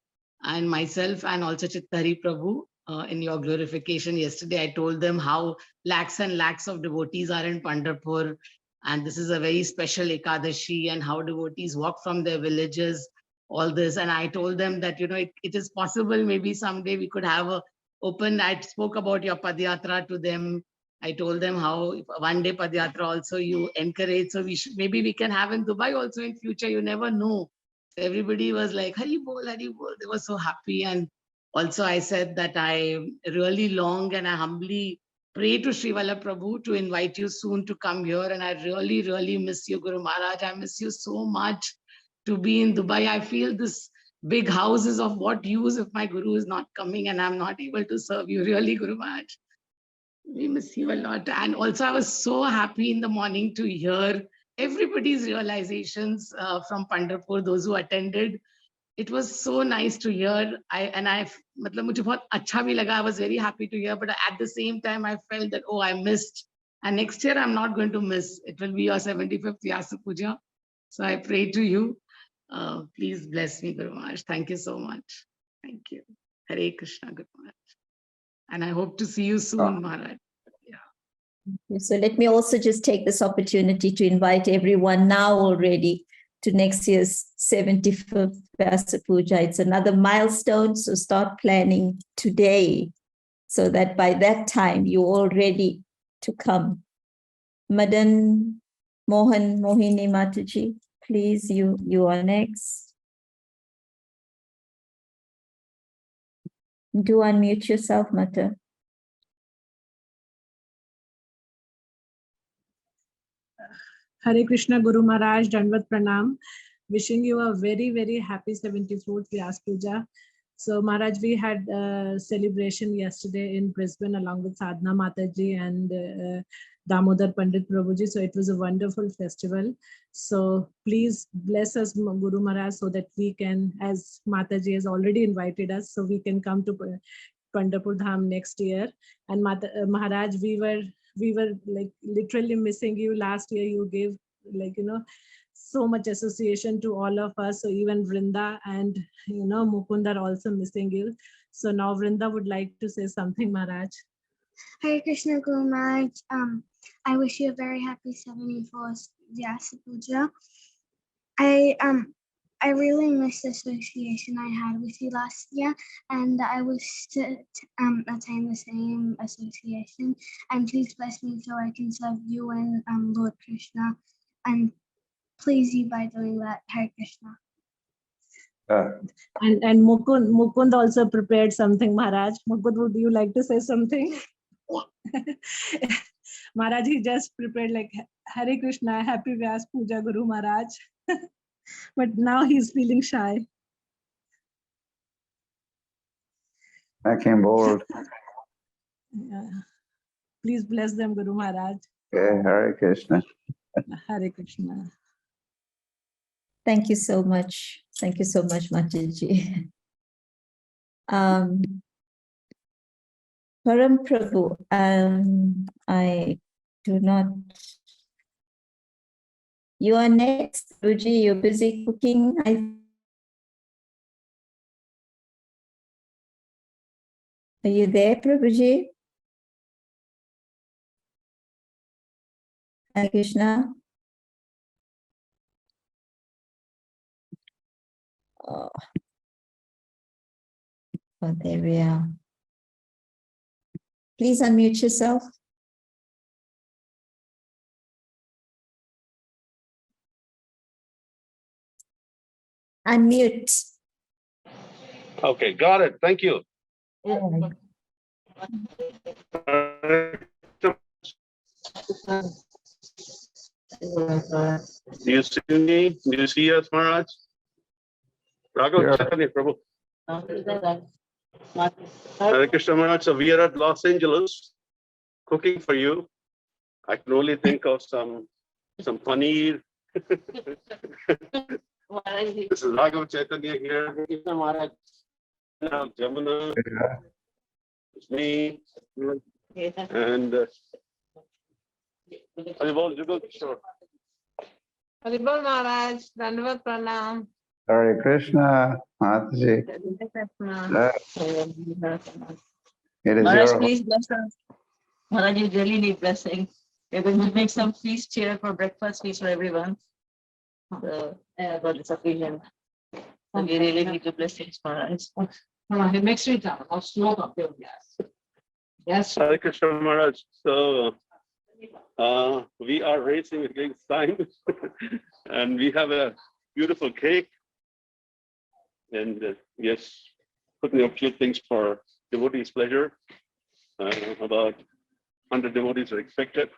And myself and also Chittari Prabhu, in your glorification yesterday, I told them how lakhs and lakhs of devotees are in Pandharpur. And this is a very special Ekadashi, and how devotees walk from their villages, all this. And I told them that, it is possible maybe someday we could have a open, I spoke about your Padyatra to them. I told them how one day Padyatra also you encourage. So maybe we can have in Dubai also in future, you never know. So everybody was like, Hari Bol, Hari Bol. They were so happy. And also I said that I really long and I humbly pray to Sri Vallabh Prabhu to invite you soon to come here. And I really, really miss you, Guru Maharaj. I miss you so much to be in Dubai. I feel this big house is of what use if my Guru is not coming and I'm not able to serve you. Really, Guru Maharaj. We miss you a lot. And also I was so happy in the morning to hear everybody's realizations from Pandharpur, those who attended. It was so nice to hear. मुझे बहुत अच्छा भी लगा. I was very happy to hear, but at the same time I felt that, I missed And next year, I'm not going to miss. It will be your 75th Vyasa Puja. So I pray to you. Please bless me, Guru Maharaj. Thank you so much. Thank you. Hare Krishna, Guru Maharaj. And I hope to see you soon, Maharaj. So let me also just take this opportunity to invite everyone now already to next year's 75th Vyasa Puja. It's another milestone, so start planning today so that by that time you're all ready to come. Madan Mohan Mohini Mataji, please, you are next. Do unmute yourself, Mata. Hare Krishna Guru Maharaj, Dandavat Pranam. Wishing you a very, very happy 74th Vyas Puja. So Maharaj, we had a celebration yesterday in Brisbane along with Sadhana Mataji and Damodar Pandit Prabhuji. So it was a wonderful festival. So please bless us, Guru Maharaj, so that we can, as Mataji has already invited us, so we can come to Pandharpur Dham next year. And Maharaj, we were like literally missing you. Last year you gave so much association to all of us. So even Vrinda and Mukund are also missing you. So now Vrinda would like to say something, Maharaj. Hare Krishna Guru Maharaj. I wish you a very happy 74th Vyasa Puja. I really miss the association I had with you last year, and I wish to attain the same association. And please bless me so I can serve you and Lord Krishna, and please you by doing that. Hare Krishna. And Mukund also prepared something, Maharaj. Mukund, would you like to say something? Maharaj, he just prepared like Hare Krishna, Happy Vyas Puja, Guru Maharaj. But now he's feeling shy. I came bold. Yeah. Please bless them, Guru Maharaj. Okay, Hare Krishna. Hare Krishna. Thank you so much. Thank you so much, Mataji. Param Prabhu, I do not. You are next, Prabhuji. You're busy cooking. Are you there, Prabhuji? Hare Krishna. Oh, there we are. Please unmute yourself. Unmute. Okay, got it. Thank you. Do you see me? Do you see us, Maharaj? Raghav Chaitanya Prabhu. Hare Krishna Maharaj. So we are at Los Angeles cooking for you. I can only think of some paneer. This is Raghav Chaitanya here. Jamuna. It's me. And Haribol Jugal Kishore. Haribol Maharaj, Dandavat Pranam. Hare Krishna, Mataji. It is Maharaj, your please bless us. Maharaj, you really need blessing. We're going to make some feast here for breakfast feast for everyone. So, God is sufficient. So we really need your blessings, Maharaj. Next week, I'll slow up there. Yes. Hare Krishna Maharaj. So we are racing against time and we have a beautiful cake. And yes, putting up few things for devotees' pleasure. About 100 devotees are expected.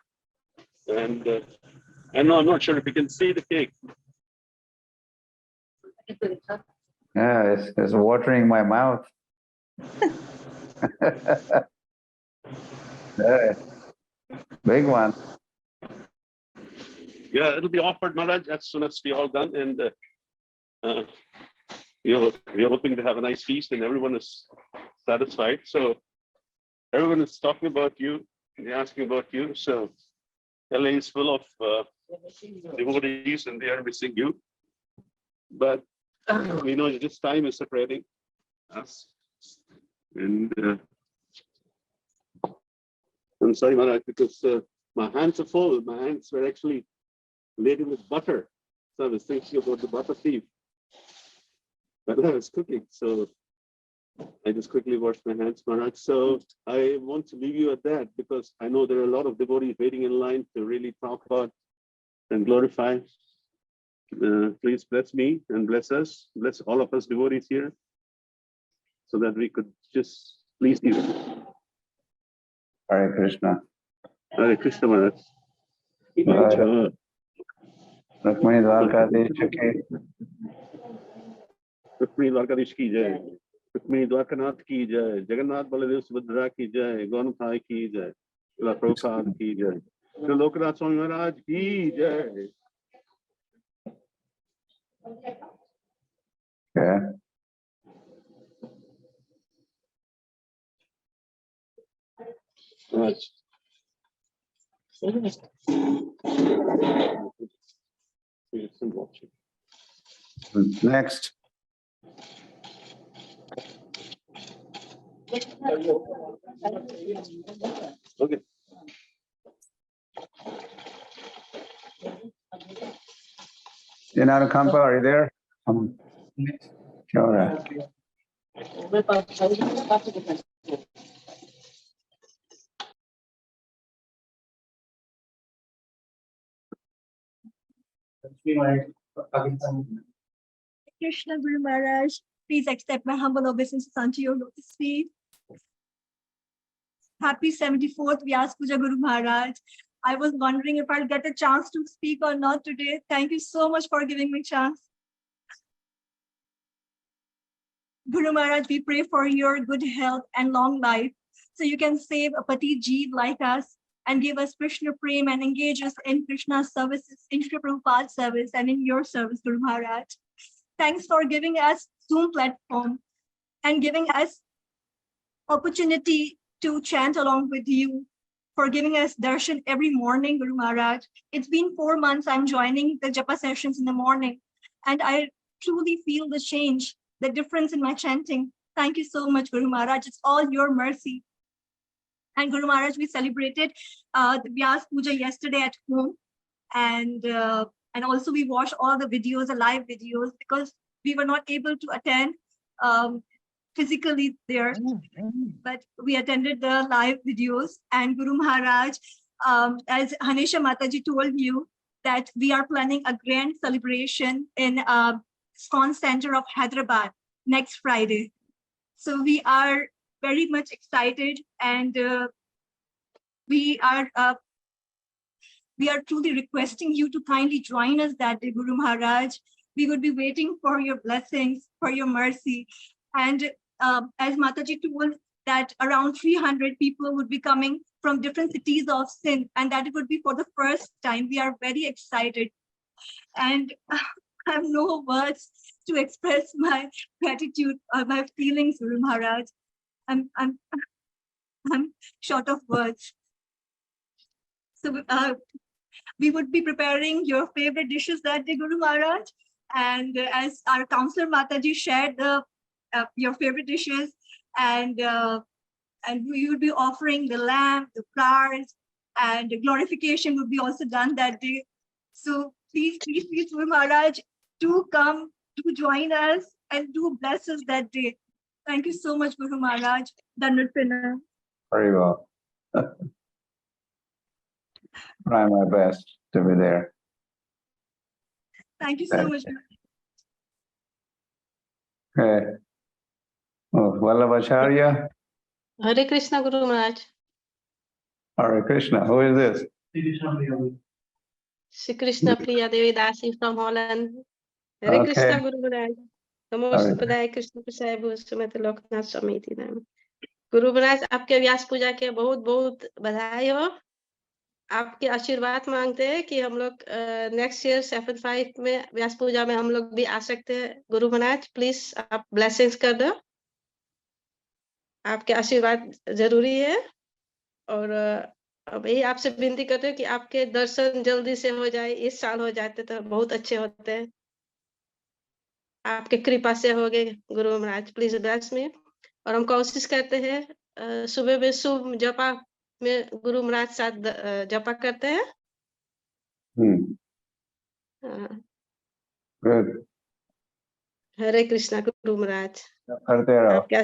And I'm not sure if you can see the cake. Yeah, it's watering my mouth. Yeah, big one. Yeah, it'll be offered, Maharaj, as soon as we're all done. And we're hoping to have a nice feast and everyone is satisfied. So everyone is talking about you, they're asking about you. So LA is full of devotees and they are missing you. But we know this time is separating us. And I'm sorry, Maharaj, because my hands are full. My hands were actually laden with butter. So I was thinking about the butter thief. But I was cooking. So I just quickly washed my hands, Maharaj. So I want to leave you at that because I know there are a lot of devotees waiting in line to really talk about and glorify. Please bless me and bless us, bless all of us devotees here, so that we could just please you. Hare Krishna. Hare Krishna, Maharaj. Lakshmi Dwarkadhish ki. Lakshmi Dwarkadhish ki jai. Lakshmi Dwarkanath ki jai. Jagannath Baladev Subhadra ki jai. Gauramatai ki jai. Srila Prabhupada ki jai. Srila Lokanath Swami Maharaj ki jai. Okay. Right. Next. Okay. Dinara Kampa, are you there? Sure. Krishna Guru Maharaj, please accept my humble obeisances unto your lotus feet. Happy 74th Vyas Puja Guru Maharaj. I was wondering if I'll get a chance to speak or not today. Thank you so much for giving me a chance. Guru Maharaj, we pray for your good health and long life so you can save a Pati Jeev like us and give us Krishna Prem and engage us in Krishna's services, in Shri Prabhupada's service and in your service, Guru Maharaj. Thanks for giving us Zoom platform and giving us opportunity to chant along with you, for giving us darshan every morning, Guru Maharaj. It's been 4 months I'm joining the japa sessions in the morning, and I truly feel the change, the difference in my chanting. Thank you so much, Guru Maharaj. It's all your mercy. And Guru Maharaj, we celebrated the Vyas Puja yesterday at home, and also we watched all the videos, the live videos, because we were not able to attend physically there, but we attended the live videos. And Guru Maharaj, as Hanesha Mataji told you, that we are planning a grand celebration in ISKCON Center of Hyderabad next Friday. So we are very much excited, and we are truly requesting you to kindly join us that day, Guru Maharaj. We would be waiting for your blessings, for your mercy. And as Mataji told, that around 300 people would be coming from different cities of Sindh, and that it would be for the first time. We are very excited. And I have no words to express my gratitude or my feelings, Guru Maharaj. I'm short of words. So we would be preparing your favorite dishes that day, Guru Maharaj. And as our counselor Mataji shared your favorite dishes, and we would be offering the lamb, the flowers, and the glorification would be also done that day. So please, Guru Maharaj, do come, do join us, and do bless us that day. Thank you so much, Guru Maharaj. Dandavat Pranam. Very well. Try my best to be there. Thank you so much. Okay. Oh, Vallabhacharya. Hare Krishna, Guru Maharaj. Hare Krishna. Who is this? Shri Krishna Priya Devi Dasi from Holland. Hare Okay. Krishna, Guru Maharaj. Namo Hare Padaya Krishna Prasaya Bhushamati Lokanath Swami ti naam. Guru Maharaj, आपके व्यास पूजा के बहुत बहुत बधाई हो। आपके आशीर्वाद मांगते हैं कि हम लोग नेक्स्ट ईयर 75 में व्यास पूजा में हम लोग भी आ सकते हैं। गुरु महाराज, प्लीज आप ब्लेसिंग्स कर दो। आपके आशीर्वाद जरूरी है। और अब यही आपसे विनती करते हैं कि आपके दर्शन जल्दी से हो जाए, इस साल हो जाते तो बहुत अच्छे होते हैं। आपके कृपा से हो गए गुरु महाराज, प्लीज ब्लेस मी। और हम कोशिश करते हैं सुबह में शुभ जपा में गुरु महाराज साथ जपा करते हैं। Good. हरे कृष्णा गुरु महाराज, करते रहो। आपके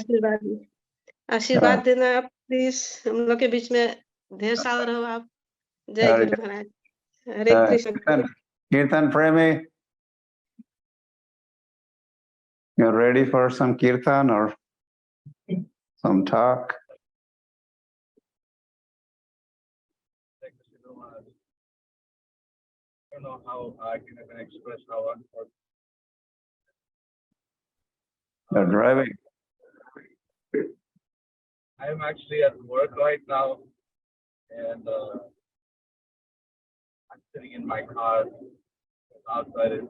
आशीर्वाद देना आप प्लीज, हम लोग के बीच में ढेर साल रहो आप। जय गुरु महाराज, हरे Krishna. Kirtan Premi, you're ready for some kirtan or some talk? I don't know how I can even express how unfortunate. You're driving. I am actually at work right now, and I'm sitting in my car outside it.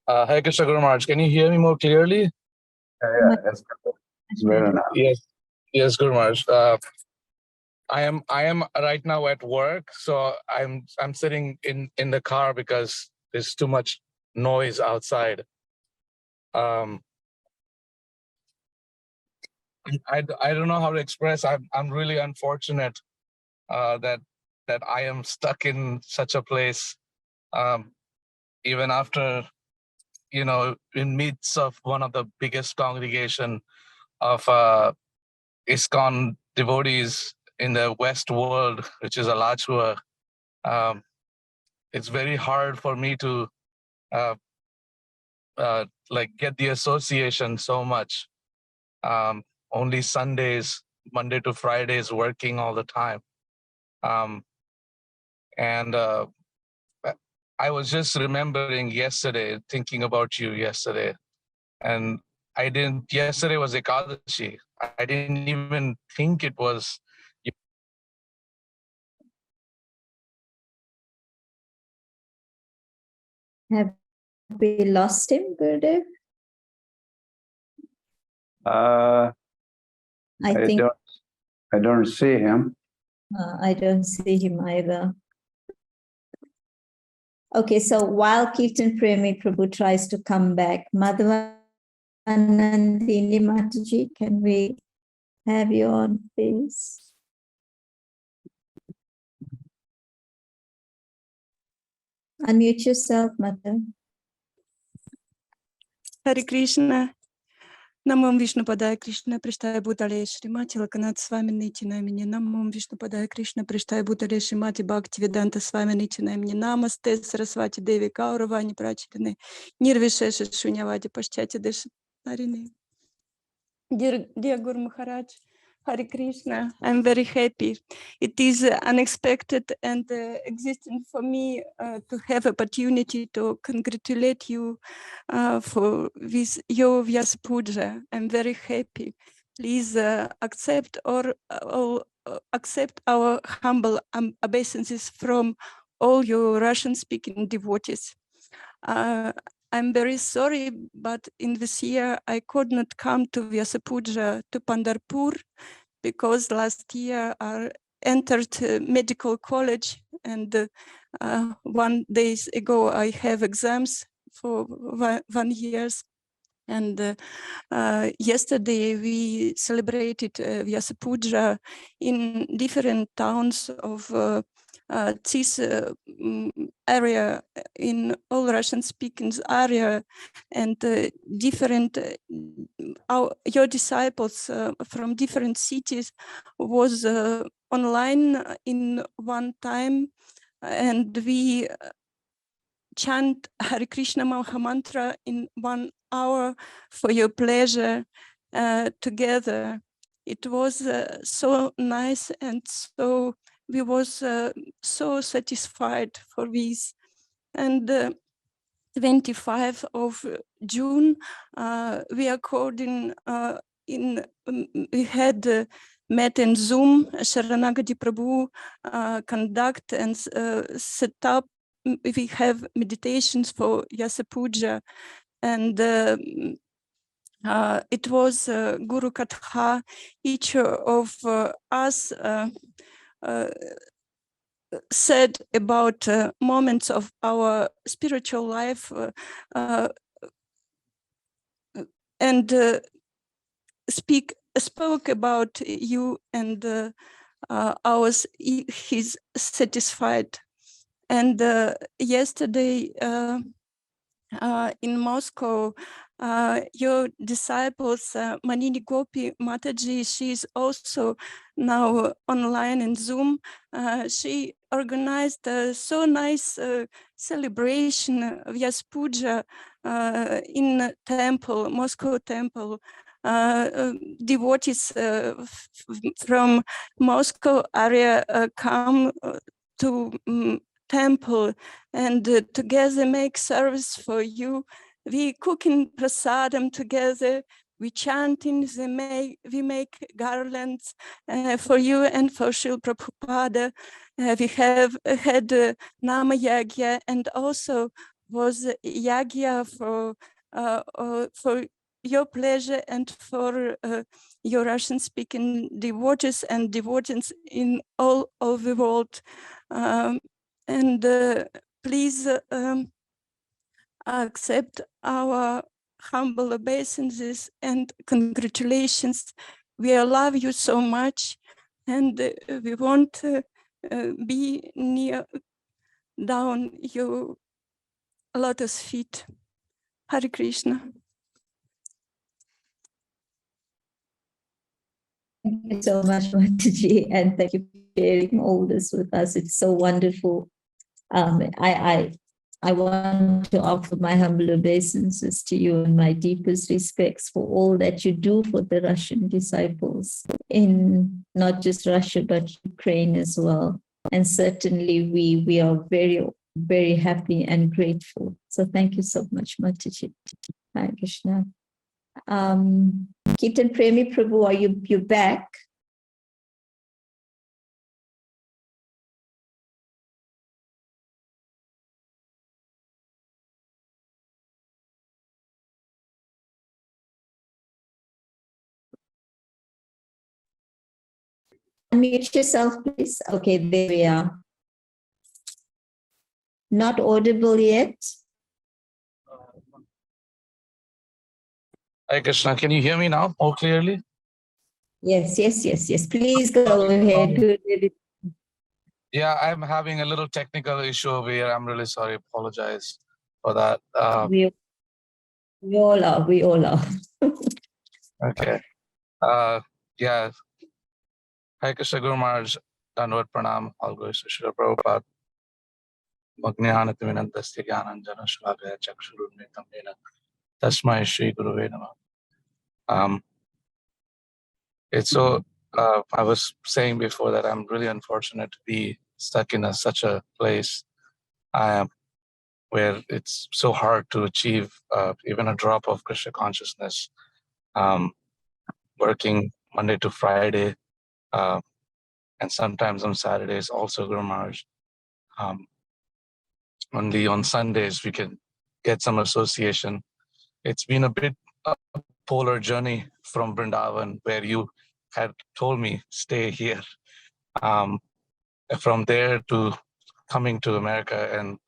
Hare Krishna Guru Maharaj, can you hear me more clearly? Yeah, it's better now. Yes, Guru Maharaj. I am right now at work, so I'm sitting in the car because there's too much noise outside. I don't know how to express. I'm really unfortunate that I am stuck in such a place, even after, in midst of one of the biggest congregation of ISKCON devotees in the West world, which is Alachua. It's very hard for me to get the association so much. Only Sundays, Monday to Fridays, working all the time. And I was just remembering yesterday, thinking about you yesterday. And yesterday was Ekadashi. I didn't even think it was. Have we lost him, Gurudev? I think I don't see him. I don't see him either. Okay, so while Kirtan Premi Prabhu tries to come back, Madhavanandini Mataji, can we have you on, please? Unmute yourself, Mother. Hare Krishna. Намом Вишну Падая Кришна, Прештая Бутале Шримати, Локанат Свами Нити Намини, Намом Вишну Падая Кришна, Прештая Бутале Шримати, Бхакти Веданта Свами Нити Намини, Намасте Сарасвати Деви Кауравани Прачитаны, Нирвишеши Шунявати Пашчати Деши Нарини. Dear Guru Maharaj, Hare Krishna, I'm very happy. It is unexpected and existing for me to have opportunity to congratulate you with your Vyasa Puja. I'm very happy. Please accept our humble obeisances from all your Russian-speaking devotees. I'm very sorry, but in this year I could not come to Vyasa Puja to Pandharpur because last year I entered medical college, and 1 day ago I have exams for 1 year. And yesterday we celebrated Vyasa Puja in different towns of this area, in all Russian-speaking area, and different your disciples from different cities was online in one time, and we chant Hare Krishna Maha Mantra in 1 hour for your pleasure together. It was so nice, and so we was so satisfied for this. And 25th of June, we according we had met in Zoom. Sharanagati Prabhu conduct and set up. We have meditations for Vyasa Puja, and it was Guru Katha. Each of us said about moments of our spiritual life and spoke about you, and ours he's satisfied. And yesterday in Moscow, your disciples, Manini Gopi Mataji, she's also now online in Zoom. She organized a so nice celebration, Vyas Puja, in temple, Moscow temple. Devotees from Moscow area come to temple and together make service for you. We cooking prasadam together, we chanting, we make garlands for you and for Srila Prabhupada. We have had Nama Yagya, and also was Yagya for your pleasure and for your Russian-speaking devotees and devotees in all over the world. And please accept our humble obeisances and congratulations. We love you so much, and we want to be near down your lotus feet. Hare Krishna. Thank you so much, Mataji, and thank you for sharing all this with us. It's so wonderful. I want to offer my humble obeisances to you and my deepest respects for all that you do for the Russian disciples in not just Russia, but Ukraine as well. And certainly we are very, very happy and grateful. So thank you so much, Mataji. Hare Krishna. Kirtan Premi Prabhu, are you back? Unmute yourself, please. Okay, there we are. Not audible yet. Hare Krishna, can you hear me now more clearly? Yes. Please go ahead. Good. Yeah, I'm having a little technical issue over here. I'm really sorry. Apologize for that. We all are. Okay. Yeah. Hare Krishna Guru Maharaj, Dandavat Pranam, all goes to Srila Prabhupada. Magnyana Timinantasya Gyananjana Shalakaya Chakshurunnitam Nena Tasmai Shri Guruve Namah. It's so, I was saying before that I'm really unfortunate to be stuck in such a place where it's so hard to achieve even a drop of Krishna consciousness. Working Monday to Friday, and sometimes on Saturdays also, Guru Maharaj. Only on Sundays we can get some association. It's been a bit a polar journey from Vrindavan, where you had told me stay here. From there to coming to America, and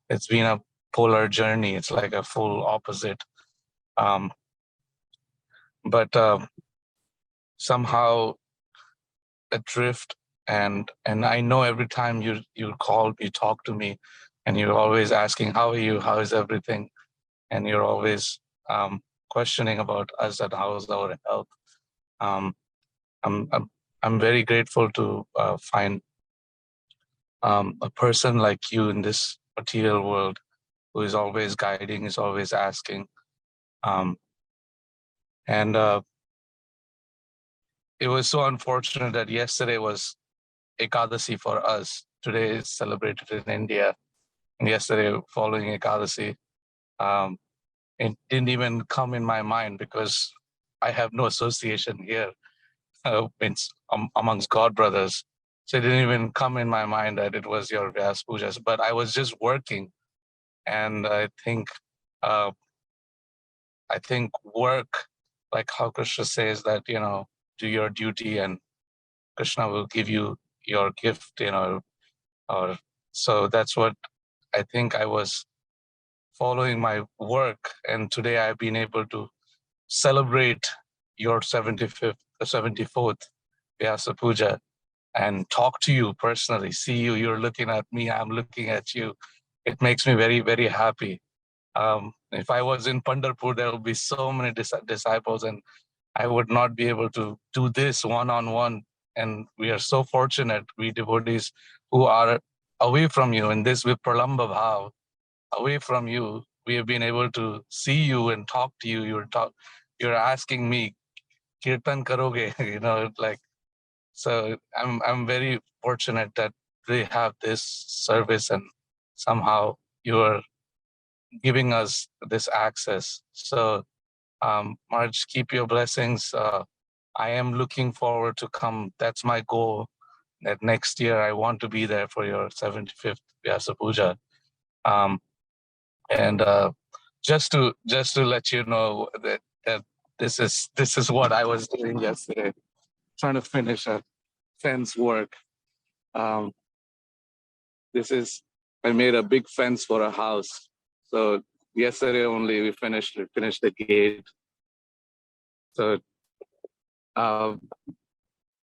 it's been a polar journey. It's like a full opposite. But somehow adrift, and I know every time you call, you talk to me, and you're always asking, how are you, how is everything, and you're always questioning about us and how's our health. I'm very grateful to find a person like you in this material world, who is always guiding, is always asking. And it was so unfortunate that yesterday was Ekadasi for us. Today is celebrated in India. And yesterday, following Ekadasi, it didn't even come in my mind because I have no association here amongst God brothers. So it didn't even come in my mind that it was your Vyas Pujas. But I was just working, and I think work like how Krishna says that, do your duty and Krishna will give you your gift, or so that's what I think I was following my work. And today I've been able to celebrate your 75th, 74th Vyasa Puja and talk to you personally, see you, you're looking at me, I'm looking at you. It makes me very, very happy. If I was in Pandharpur, there would be so many disciples and I would not be able to do this one-on-one. And we are so fortunate, we devotees who are away from you in this with Pralamba Bhav, away from you, we have been able to see you and talk to you. You're asking me, Kirtan karoge, like, so I'm very fortunate that they have this service and somehow you are giving us this access. So Marge, keep your blessings. I am looking forward to come. That's my goal. That next year I want to be there for your 75th Vyasa Puja. And just to let you know that this is what I was doing yesterday, trying to finish a fence work. I made a big fence for a house. So yesterday only we finished the gate. So I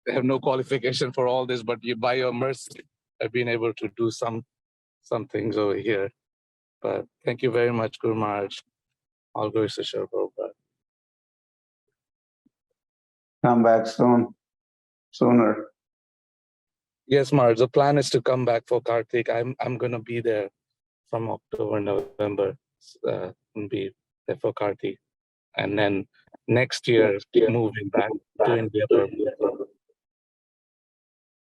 have no qualification for all this, but by your mercy, I've been able to do some things over here. But thank you very much, Guru Maharaj. All glories to Srila Prabhupada. Come back sooner. Yes, Maharaj. The plan is to come back for Kartik. I'm gonna be there from October, November, and be there for Kartik, and then next year moving back to India.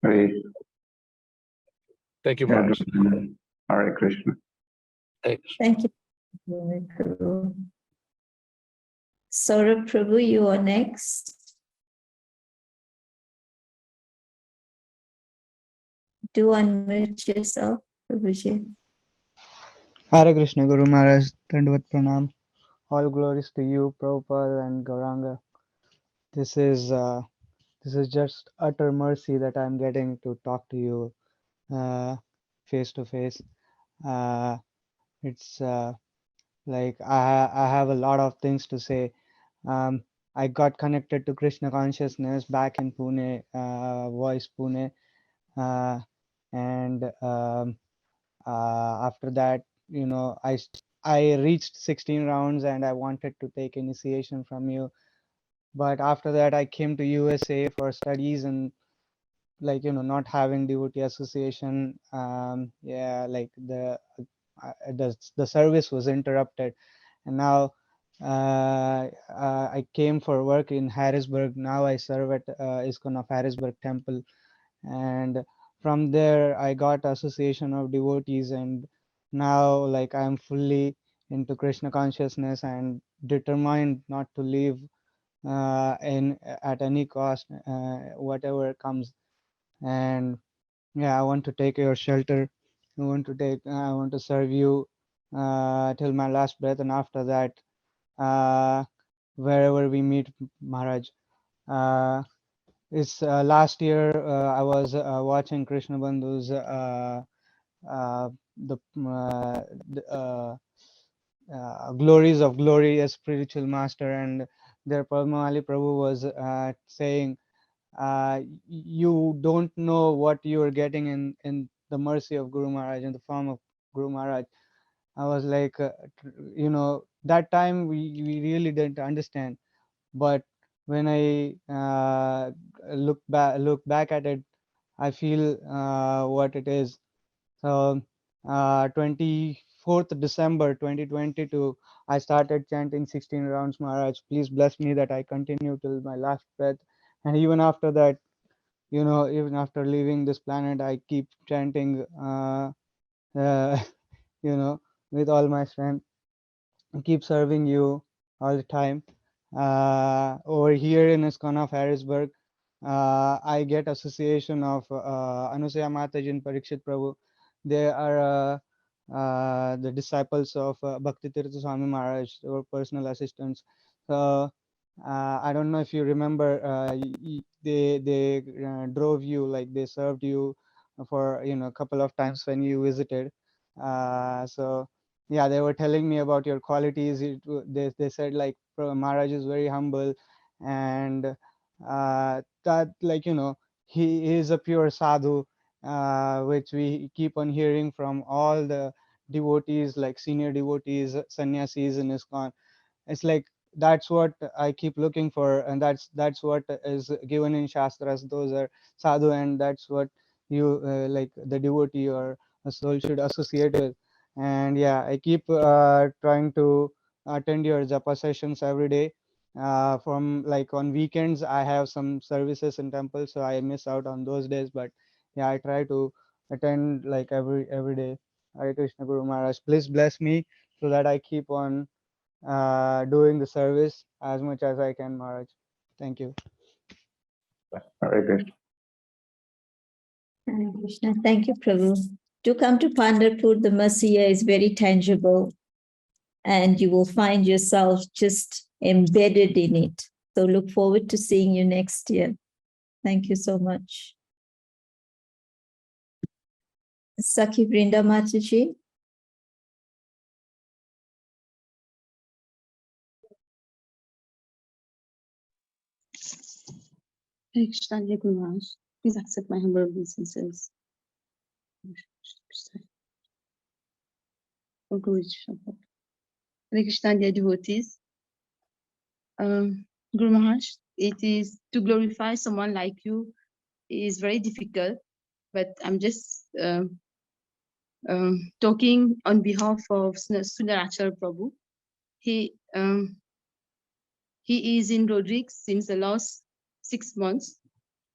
Great. Thank you, Maharaj. Hare Krishna. Thank you. Guru. Saurabh Prabhu, you are next. Do unmute yourself, Prabhuji. Hare Krishna, Guru Maharaj, Dandavat Pranam. All glories to you, Prabhupada and Gauranga. This is just utter mercy that I'm getting to talk to you face to face. It's like I have a lot of things to say. I got connected to Krishna consciousness back in Pune, Voice Pune, and after that, I reached 16 rounds and I wanted to take initiation from you, but after that I came to USA for studies and not having devotee association. The service was interrupted, and now I came for work in Harrisburg. Now I serve at ISKCON of Harrisburg Temple, and from there I got association of devotees, and now I'm fully into Krishna consciousness and determined not to leave at any cost, whatever comes. And yeah, I want to take your shelter. I want to serve you till my last breath, and after that, wherever we meet, Maharaj. It's last year I was watching Krishna Bandhu's Glories of Glory, a spiritual master, and there Padmali Prabhu was saying, you don't know what you are getting in the mercy of Guru Maharaj, in the form of Guru Maharaj. I was like, that time we really didn't understand, but when I look back at it, I feel what it is. So 24th December 2022, I started chanting 16 rounds, Maharaj, please bless me that I continue till my last breath. And even after that, even after leaving this planet, I keep chanting, with all my strength, keep serving you all the time. Over here in ISKCON of Harrisburg, I get association of Anusaya Mataji and Parikshit Prabhu. They are the disciples of Bhakti Tirtha Swami Maharaj, our personal assistants. So I don't know if you remember, they drove you, like they served you for a couple of times when you visited. So yeah, they were telling me about your qualities. They said like Maharaj is very humble, and that he is a pure sadhu, which we keep on hearing from all the devotees, like senior devotees, sannyasis in ISKCON. It's like that's what I keep looking for, and that's what is given in shastras. Those are sadhu, and that's what you like the devotee or a soul should associate with. And yeah, I keep trying to attend your japa sessions every day. From like on weekends I have some services in temple, so I miss out on those days, but yeah, I try to attend like every day. Hare Krishna. Guru Maharaj, please bless me so that I keep on doing the service as much as I can, Maharaj. Thank you. Hare Krishna. Hare Krishna. Thank you, Prabhu. To come to Pandharpur, the Messiah is very tangible, and you will find yourself just embedded in it. So look forward to seeing you next year. Thank you so much. Sakhi Brinda Mataji. Hare Krishna, dear Guru Maharaj. Please accept my humble obeisances. Oh, Guru Hare Krishna, dear devotees. Guru Maharaj, it is to glorify someone like you is very difficult, but I'm just talking on behalf of Sundarachar Prabhu. He is in Rodriguez since the last 6 months,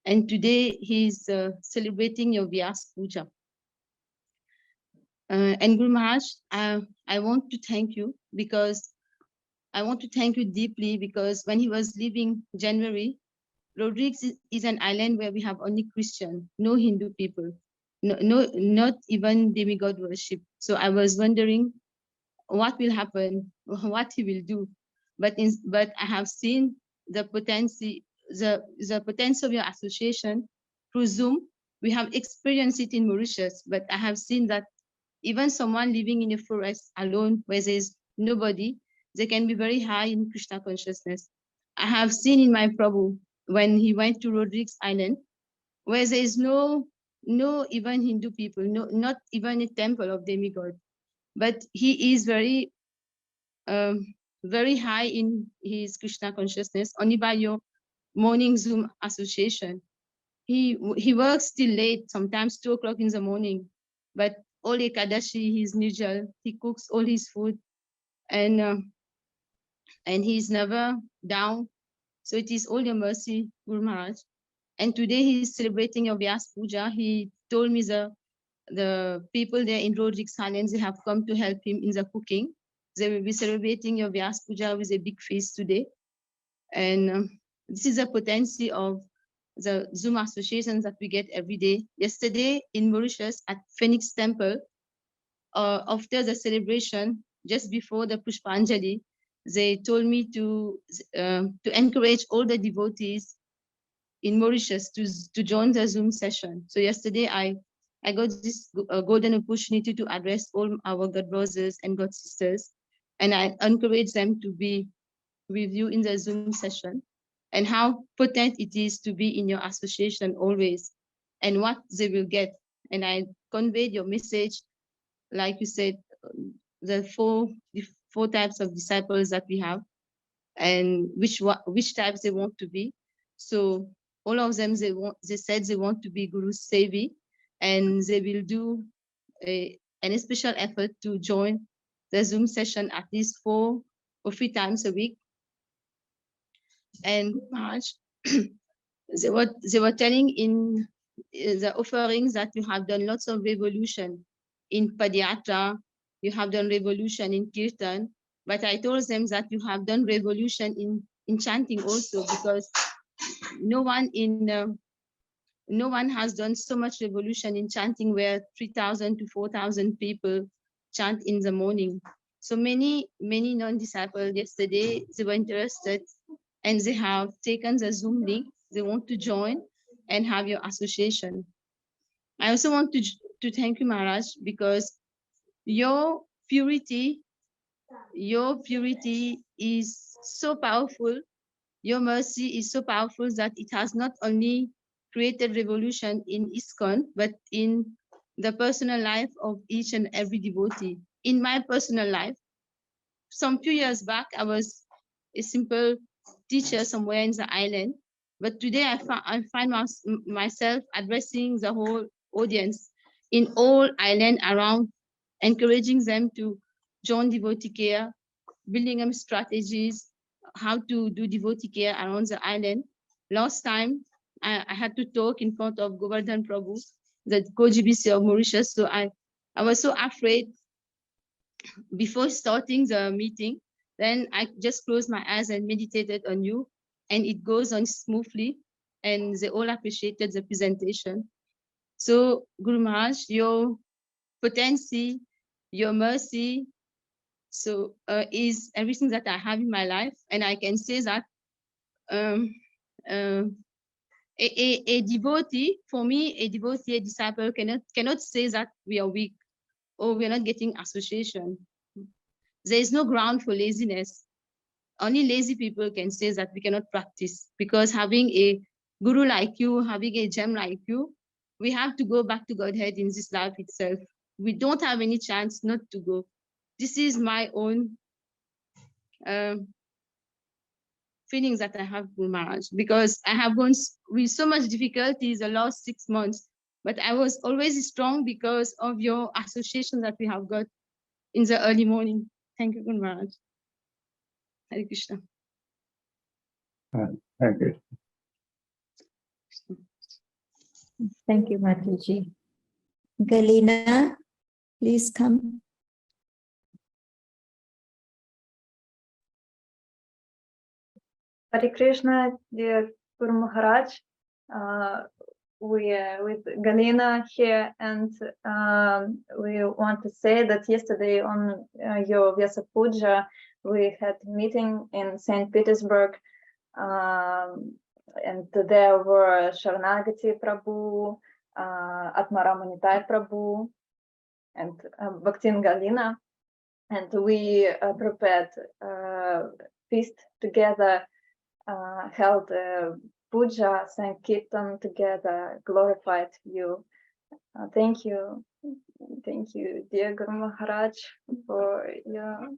and today he's celebrating your Vyas Puja. And Guru Maharaj, I want to thank you deeply, because when he was leaving January, Rodriguez is an island where we have only Christian, no Hindu people, not even demigod worship. So I was wondering what will happen, what he will do. But I have seen the potential of your association through Zoom. We have experienced it in Mauritius, but I have seen that even someone living in a forest alone where there's nobody, they can be very high in Krishna consciousness. I have seen in my Prabhu when he went to Rodriguez Island, where there is no even Hindu people, not even a temple of demigod, but he is very high in his Krishna consciousness only by your morning Zoom association. He works till late, sometimes 2 o'clock in the morning, but all Ekadashi, he's Nijal, he cooks all his food, and he's never down. So it is all your mercy, Guru Maharaj. And today he's celebrating your Vyas Puja. He told me the people there in Rodriguez Island, they have come to help him in the cooking. They will be celebrating your Vyas Puja with a big feast today. And this is a potency of the Zoom associations that we get every day. Yesterday in Mauritius at Phoenix Temple, after the celebration, just before the Pushpanjali, they told me to encourage all the devotees in Mauritius to join the Zoom session. So yesterday I got this golden opportunity to address all our God brothers and God sisters, and I encourage them to be with you in the Zoom session, and how potent it is to be in your association always, and what they will get. And I conveyed your message, like you said, the four types of disciples that we have, and which types they want to be. So all of them, they said they want to be Guru Sevi, and they will do an special effort to join the Zoom session at least 4 or 3 times a week. And March, they were telling in the offerings that you have done lots of revolution in Padiyatra, you have done revolution in Kirtan, but I told them that you have done revolution in chanting also, because no one has done so much revolution in chanting, where 3,000 to 4,000 people chant in the morning. So many non-disciples yesterday, they were interested and they have taken the Zoom link. They want to join and have your association. I also want to thank you, Maharaj, because your purity is so powerful. Your mercy is so powerful that it has not only created revolution in ISKCON, but in the personal life of each and every devotee. In my personal life, some few years back, I was a simple teacher somewhere in the island, but today I find myself addressing the whole audience in all island around, encouraging them to join devotee care, building them strategies, how to do devotee care around the island. Last time, I had to talk in front of Govardhan Prabhu, the co-GBC of Mauritius, so I was so afraid before starting the meeting. Then I just closed my eyes and meditated on you, and it goes on smoothly, and they all appreciated the presentation. So Guru Maharaj, your potency, your mercy, so is everything that I have in my life, and I can say that a devotee, for me, a devotee, a disciple cannot say that we are weak or we are not getting association. There is no ground for laziness. Only lazy people can say that we cannot practice, because having a guru like you, having a gem like you, we have to go back to Godhead in this life itself. We don't have any chance not to go. This is my own feelings that I have with Maharaj, because I have gone with so much difficulties the last 6 months, but I was always strong because of your association that we have got in the early morning. Thank you, Guru Maharaj. Hare Krishna. Thank you. Thank you, Mataji. Galina, please come. Hare Krishna, dear Guru Maharaj. We are with Galina here, and we want to say that yesterday on your Vyasa Puja, we had a meeting in St. Petersburg, and there were Sharanagati Prabhu, Atmaramanitai Prabhu, and Bhaktin Galina, and we prepared feast together, held puja, sang kirtan together, glorified you. Thank you, dear Guru Maharaj, for your.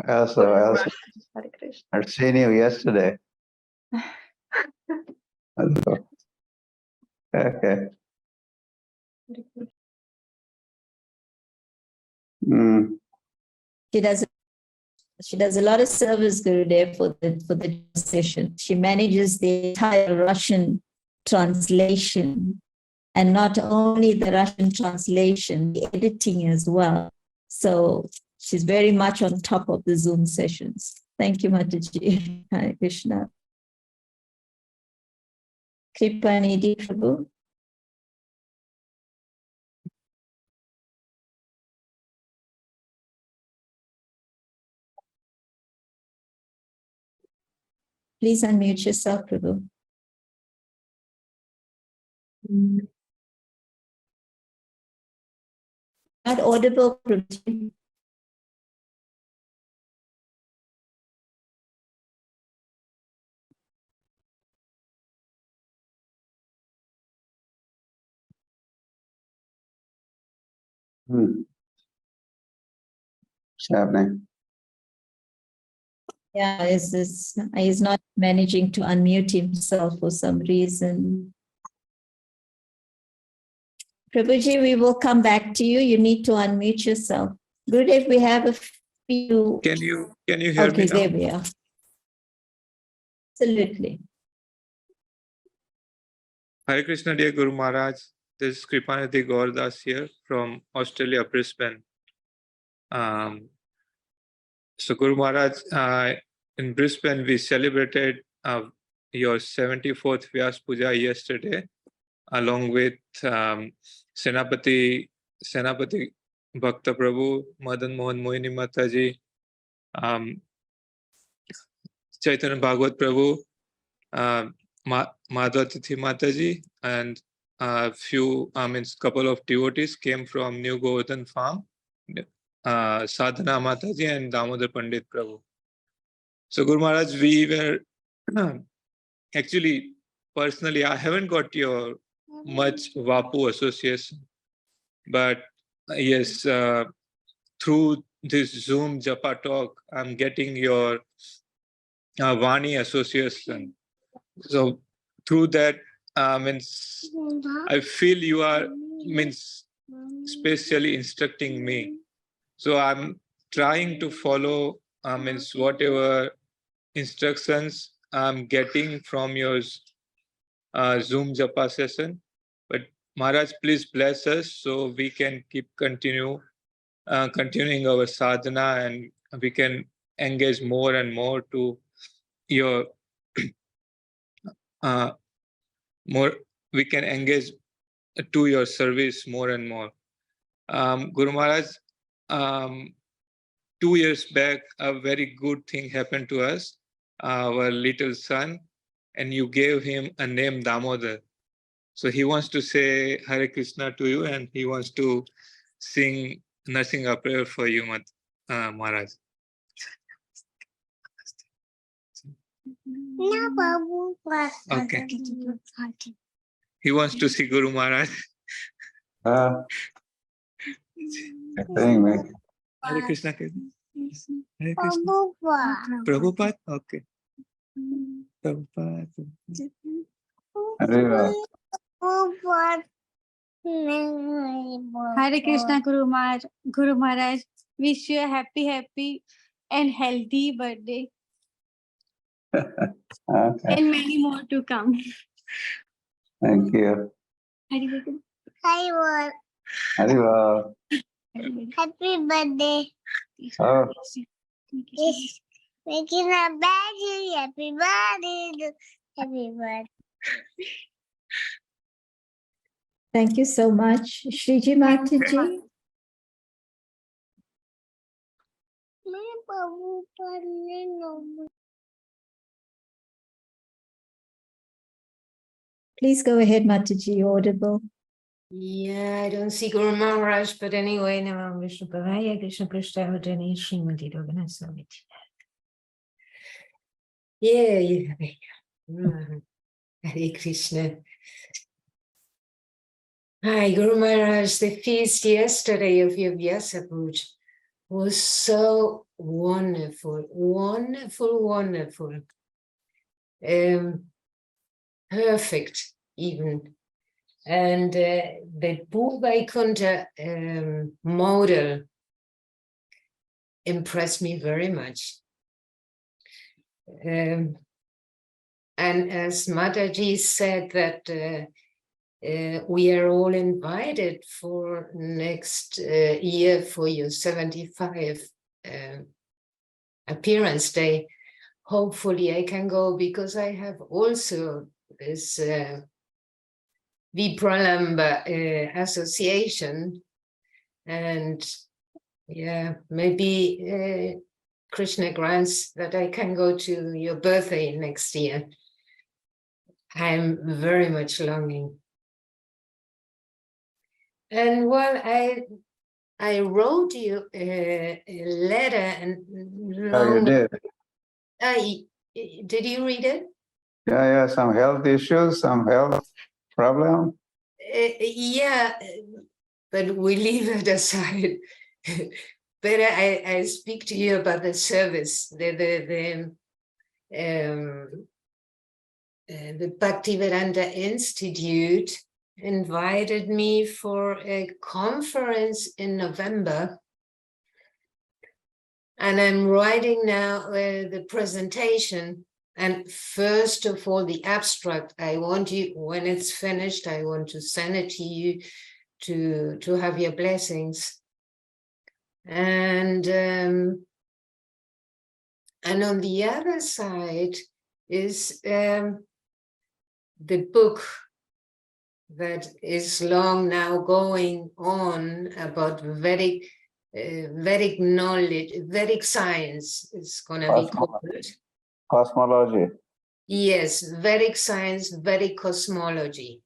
Also, I've seen you yesterday. Okay. She does a lot of service, Gurudev, for the session. She manages the entire Russian translation, and not only the Russian translation, the editing as well. So she's very much on top of the Zoom sessions. Thank you, Mataji. Hare Krishna. Kripanidhi Prabhu. Please unmute yourself, Prabhu. Not audible, Prabhu. What's happening? Yeah, he's not managing to unmute himself for some reason. Prabhuji, we will come back to you. You need to unmute yourself. Gurudev, we have a few. Can you hear me now? Okay, there we are. Absolutely. Hare Krishna, dear Guru Maharaj. This is Kripanidhi Gauradas here from Australia, Brisbane. So Guru Maharaj, in Brisbane, we celebrated your 74th Vyas Puja yesterday, along with Senapati Bhakta Prabhu, Madan Mohan Mohini Mataji, Chaitanya Bhagavat Prabhu, Madhvatithi Mataji, and a few, couple of devotees came from New Govardhan Farm, Sadhana Mataji and Damodar Pandit Prabhu. So Guru Maharaj, we were actually, personally, I haven't got your much Vapu association, but yes, through this Zoom Japa talk, I'm getting your Vani association. So through that, I feel you are specially instructing me. So I'm trying to follow whatever instructions I'm getting from your Zoom Japa session. But Maharaj, please bless us so we can keep continuing our sadhana, and we can engage more and more to your we can engage to your service more and more. Guru Maharaj, 2 years back, a very good thing happened to us, our little son, and you gave him a name Damodar. So he wants to say Hare Krishna to you, and he wants to sing Narsinga prayer for you, Maharaj. Okay. He wants to see Guru Maharaj. Hare Krishna. Hare Krishna. Prabhupada. Okay. Prabhupada. Hare Krishna, Guru Maharaj. Guru Maharaj, wish you a happy and healthy birthday. Okay. And many more to come. Thank you. Hari Hariva. Happy birthday. Oh, Making a birthday. Happy birthday. Happy birthday. Thank you so much. Shriji Mataji. Please go ahead, Mataji, audible. Yeah, I don't see Guru Maharaj, but anyway, Namam Vishnu Padaya, Krishna Prasthaya Vajani, Srimati Lokanath Swami. Yeah. Hare Krishna. Hi, Guru Maharaj, the feast yesterday of your Vyasa Puja was so wonderful. Perfect, even. And the Bhuvaikuntha model impressed me very much. And as Mataji said that we are all invited for next year for your 75 appearance day. Hopefully I can go because I have also this Vipralamba association, and yeah, maybe Krishna grants that I can go to your birthday next year. I'm very much longing. And well, I wrote you a letter and you did. Did you read it? Yeah, some health issues, some health problem. Yeah, but we leave it aside. But I speak to you about the service, the Bhaktivedanta Institute invited me for a conference in November, and I'm writing now the presentation. And first of all, the abstract, I want you, when it's finished, I want to send it to you to have your blessings. And on the other side is the book that is long now going on about Vedic knowledge, Vedic science is going to be called. Cosmology. Yes, Vedic science, Vedic cosmology.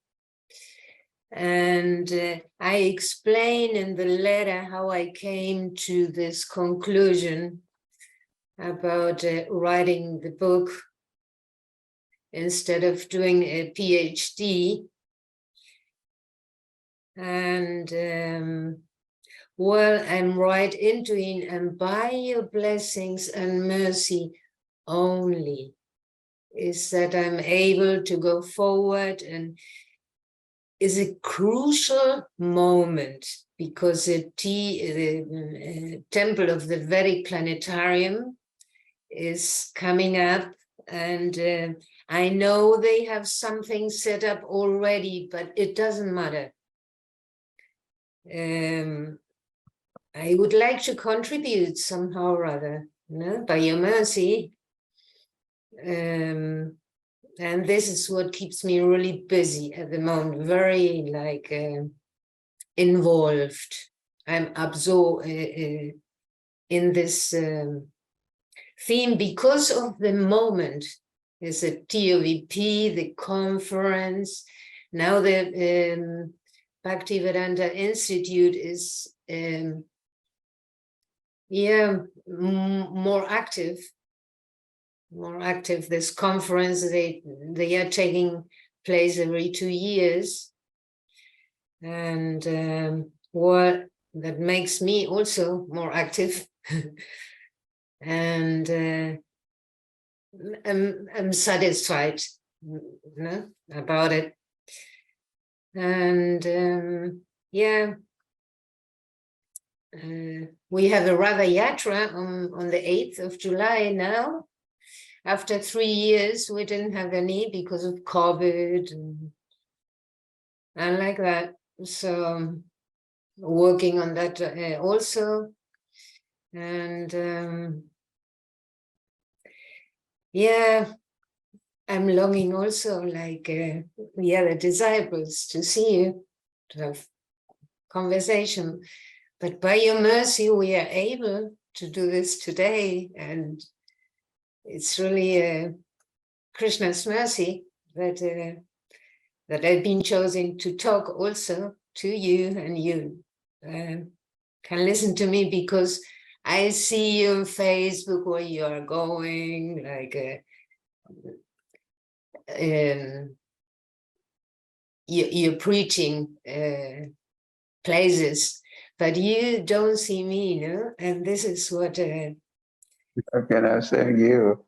And I explain in the letter how I came to this conclusion about writing the book instead of doing a PhD. And well, I'm right into it, and by your blessings and mercy only is that I'm able to go forward, and is a crucial moment because the temple of the Vedic planetarium is coming up, and I know they have something set up already, but it doesn't matter. I would like to contribute somehow or other, by your mercy. And this is what keeps me really busy at the moment, very involved. I'm absorbed in this theme because of the moment. There's a TOVP, the conference. Now the Bhaktivedanta Institute is more active. This conference, they are taking place every 2 years, and what that makes me also more active. And I'm satisfied about it. And we have a Ratha Yatra on the 8th of July now. After 3 years, we didn't have any because of COVID and like that. So working on that also. And I'm longing also the other disciples to see you, to have conversation. But by your mercy, we are able to do this today. And it's really Krishna's mercy that I've been chosen to talk also to you, and you can listen to me because I see you on Facebook where you are going, you're preaching places, but you don't see me, and this is what How can I say you?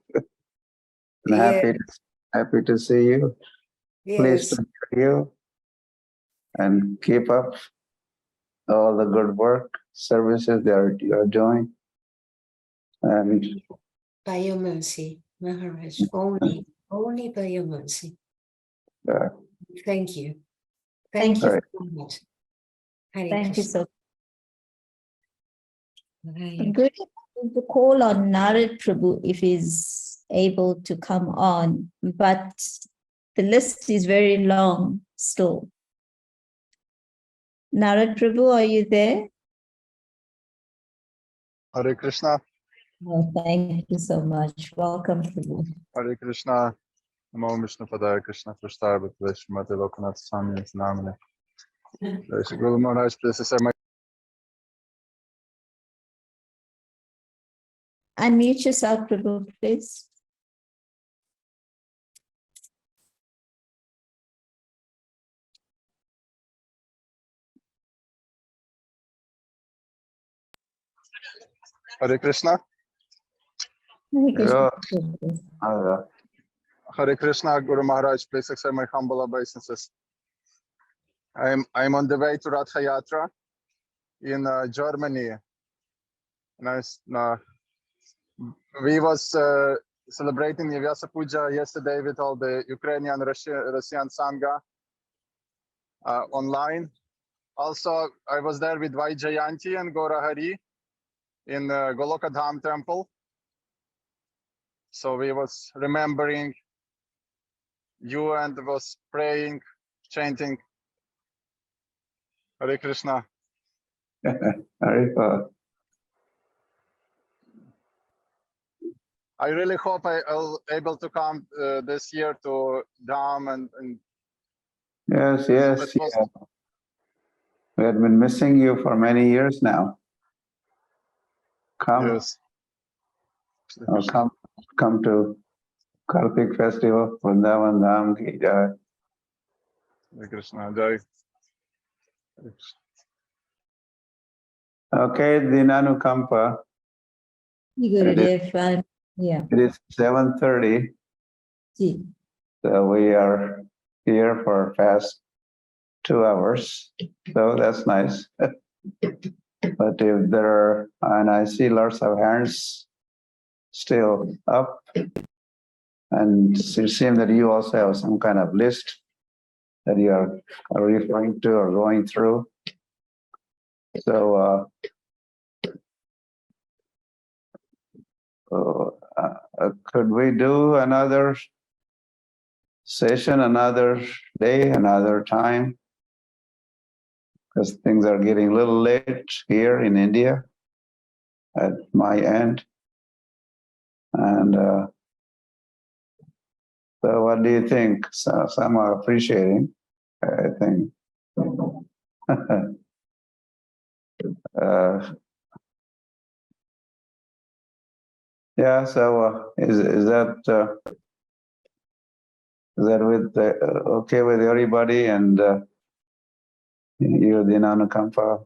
Happy to see you. Pleased to hear you, and keep up all the good work, services that you are doing. And by your mercy, Maharaj, only by your mercy. Thank you. Thank you so much. Thank you so much. I'm going to call on Narad Prabhu if he's able to come on, but the list is very long still. Narad Prabhu, are you there? Hare Krishna. Oh, thank you so much. Welcome, Prabhu. Hare Krishna. Namo Vishnu Padaya Krishna Prasthar Bhakti Srimati Lokanath Swami is Namane. Guru Maharaj, please accept my. Unmute yourself, Prabhu, please. Hare Krishna. Hare Krishna. Hare Krishna, Guru Maharaj, please accept my humble obeisances. I'm on the way to Ratha Yatra in Germany. And we was celebrating Vyasa Puja yesterday with all the Ukrainian, Russian Sangha online. Also, I was there with Vaijayanti and Gora Hari in Golokadham temple. So we was remembering you and was praying, chanting Hare Krishna. I really hope I'll able to come this year to Dham and Yes, yes, it was, yeah. We had been missing you for many years now. Come, yes. come to Kartik Festival, Vrindavan Dham ki jai. Hare Krishna, Jai. Okay, Dinanukampa. Gurudev, yeah. It is 7:30. Ji. So we are here for fast 2 hours. So that's nice. But if there are, and I see lots of hands still up, and it seems that you also have some kind of list that you are referring to or going through. So could we do another session, another day, another time? Because things are getting a little late here in India at my end. And so what do you think? So some are appreciating, I think. Yeah, so is that with okay with everybody? And you, Dinanukampa?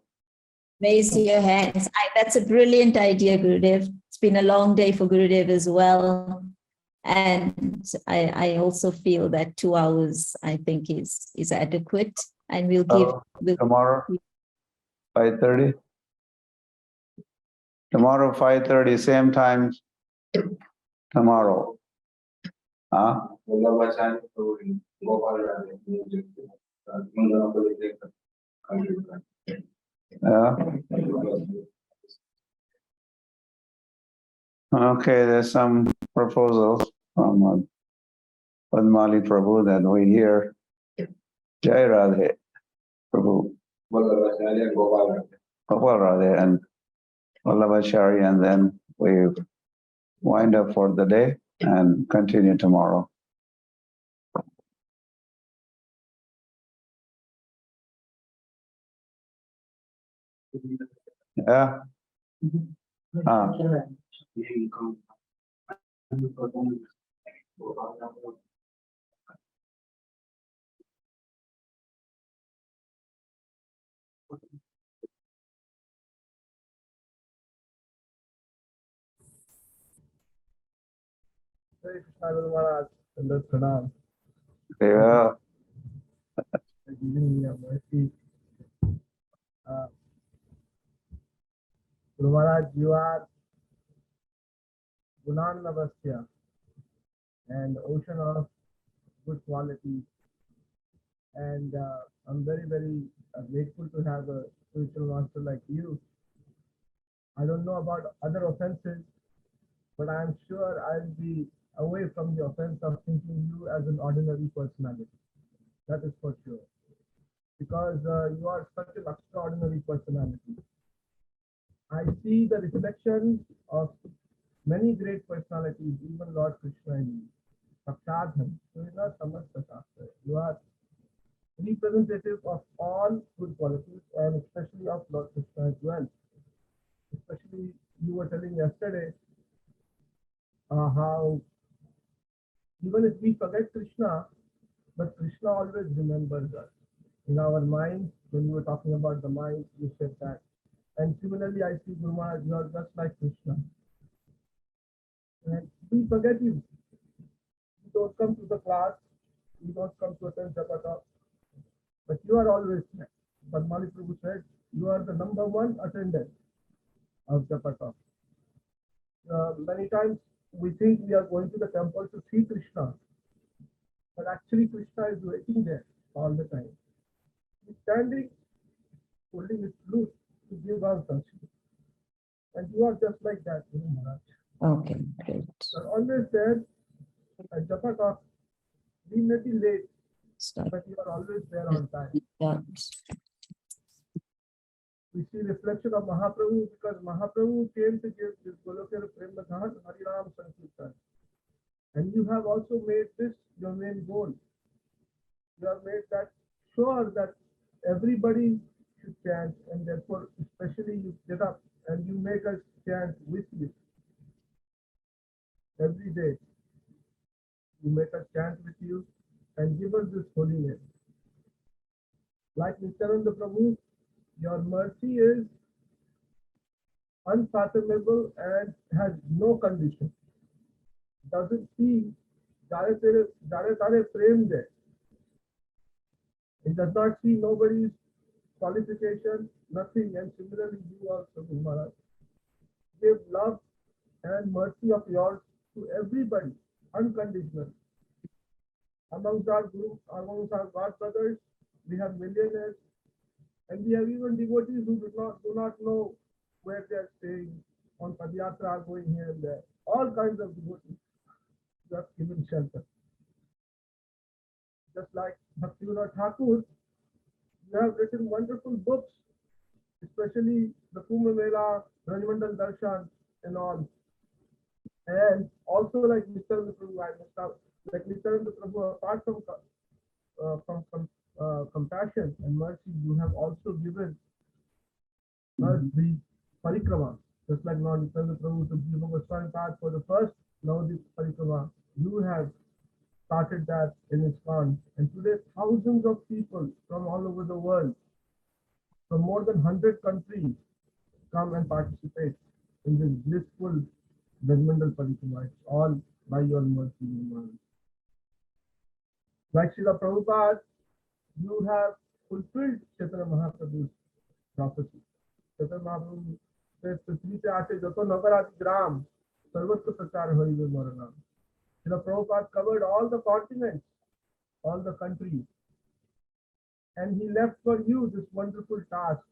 Raise your hands. That's a brilliant idea, Gurudev. It's been a long day for Gurudev as well. And I also feel that 2 hours, I think, is adequate. And we'll give... tomorrow, 5:30? Tomorrow, 5:30, same time tomorrow. Huh? Yeah. Okay, there's some proposals from Padmali Prabhu that we hear Jai Radhe Prabhu, Gopal Radhe and Vallabhacharya, and then we wind up for the day and continue tomorrow. Yeah. Hare Krishna Guru Maharaj, Dandavat Pranam. Yeah. Giving me a mercy. Guru Maharaj, you are Gunan Navasya and ocean of good qualities. And I'm very, very grateful to have a spiritual master like you. I don't know about other offenses, but I'm sure I'll be away from the offense of thinking you as an ordinary personality. That is for sure. Because you are such an extraordinary personality. I see the reflection of many great personalities, even Lord Krishna in you. Sakshadhan. So you are Samasta Shastra. You are representative of all good qualities and especially of Lord Krishna as well. Especially you were telling yesterday how even if we forget Krishna, but Krishna always remembers us. In our minds, when you were talking about the mind, you said that. And similarly, I see Guru Maharaj, you are just like Krishna. And we forget you. You don't come to the class, you don't come to attend Japa talk, but you are always there. But Mali Prabhu said, you are the #1 attendant of Japa talk. Many times we think we are going to the temple to see Krishna, but actually Krishna is waiting there all the time. He's standing, holding his flute to give us darshan. And you are just like that, Guru Maharaj. Okay, great. You are always there at Japa talk. We may be late, but you are always there on time. we see reflection of Mahaprabhu, because Mahaprabhu came to give this Golokera Prema Dharan Harinam Sankirtan. And you have also made this your main goal. You have made that sure that everybody should chant, and therefore especially you get up and you make us chant with you. Every day you make us chant with you and give us this holy name. Like Nityananda Prabhu, your mercy is unfathomable and has no condition. Doesn't see Dare frame there. It does not see nobody's qualification, nothing. And similarly, you also, Guru Maharaj, give love and mercy of yours to everybody, unconditional. Amongst our group, amongst our God brothers, we have millionaires, and we have even devotees who do not know where they are staying, on Padayatra, going here and there. All kinds of devotees who have given shelter. Just like Bhaktivinoda Thakur, you have written wonderful books, especially the Kumbh Mela, Rajmandal Darshan, and all. And also like Nityananda Prabhu, like Nityananda Prabhu, apart from compassion and mercy, you have also given us the parikrama. Just like now Nityananda Prabhu took Jiva Goswami path for the first Navadip parikrama, you have started that in ISKCON. And today thousands of people from all over the world, from more than 100 countries, come and participate in this blissful Brahmandal parikrama. It's all by your mercy. Like Srila Prabhupada, you have fulfilled Chaitanya Mahaprabhu's prophecy. Chaitanya Mahaprabhu says, "Prithvi pe aate jato nagarati gram, sarvatra prachar harive maranam." Srila Prabhupada covered all the continents, all the countries, and he left for you this wonderful task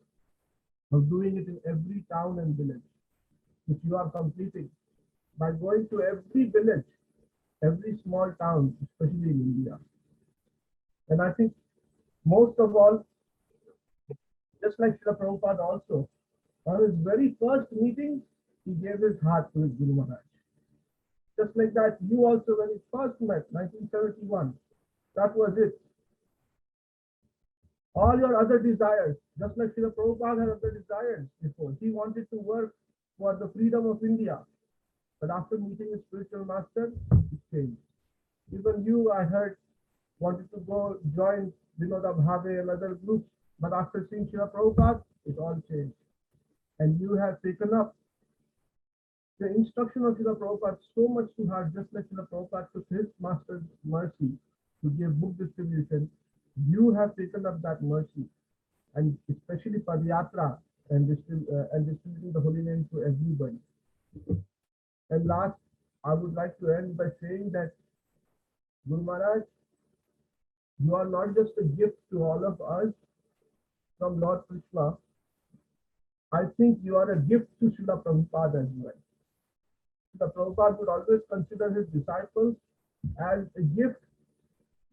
of doing it in every town and village, which you are completing by going to every village, every small town, especially in India. And I think most of all, just like Srila Prabhupada also, on his very first meeting, he gave his heart to his Guru Maharaj. Just like that, you also, when you first met, 1971, that was it. All your other desires, just like Srila Prabhupada had other desires before. He wanted to work for the freedom of India. But after meeting his spiritual master, it changed. Even you, I heard, wanted to go join Vinoda Bhave and other groups. But after seeing Srila Prabhupada, it all changed. And you have taken up the instruction of Srila Prabhupada so much to heart, just like Srila Prabhupada took his master's mercy to give book distribution. You have taken up that mercy, and especially Padayatra and distributing the holy name to everybody. And last, I would like to end by saying that Guru Maharaj, you are not just a gift to all of us from Lord Krishna. I think you are a gift to Srila Prabhupada as well. Srila Prabhupada would always consider his disciples as a gift,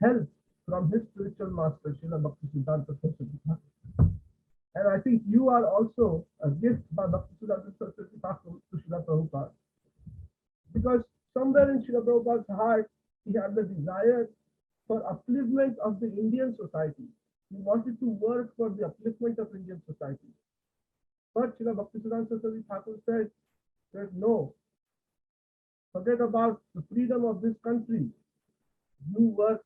help from his spiritual master, Srila Bhaktisiddhanta Saraswati Thakur. And I think you are also a gift by Bhaktisiddhanta Saraswati Thakur to Srila Prabhupada. Because somewhere in Srila Prabhupada's heart, he had the desire for upliftment of the Indian society. He wanted to work for the upliftment of Indian society. But Srila Bhaktisiddhanta Saraswati Thakur said that no, forget about the freedom of this country. You work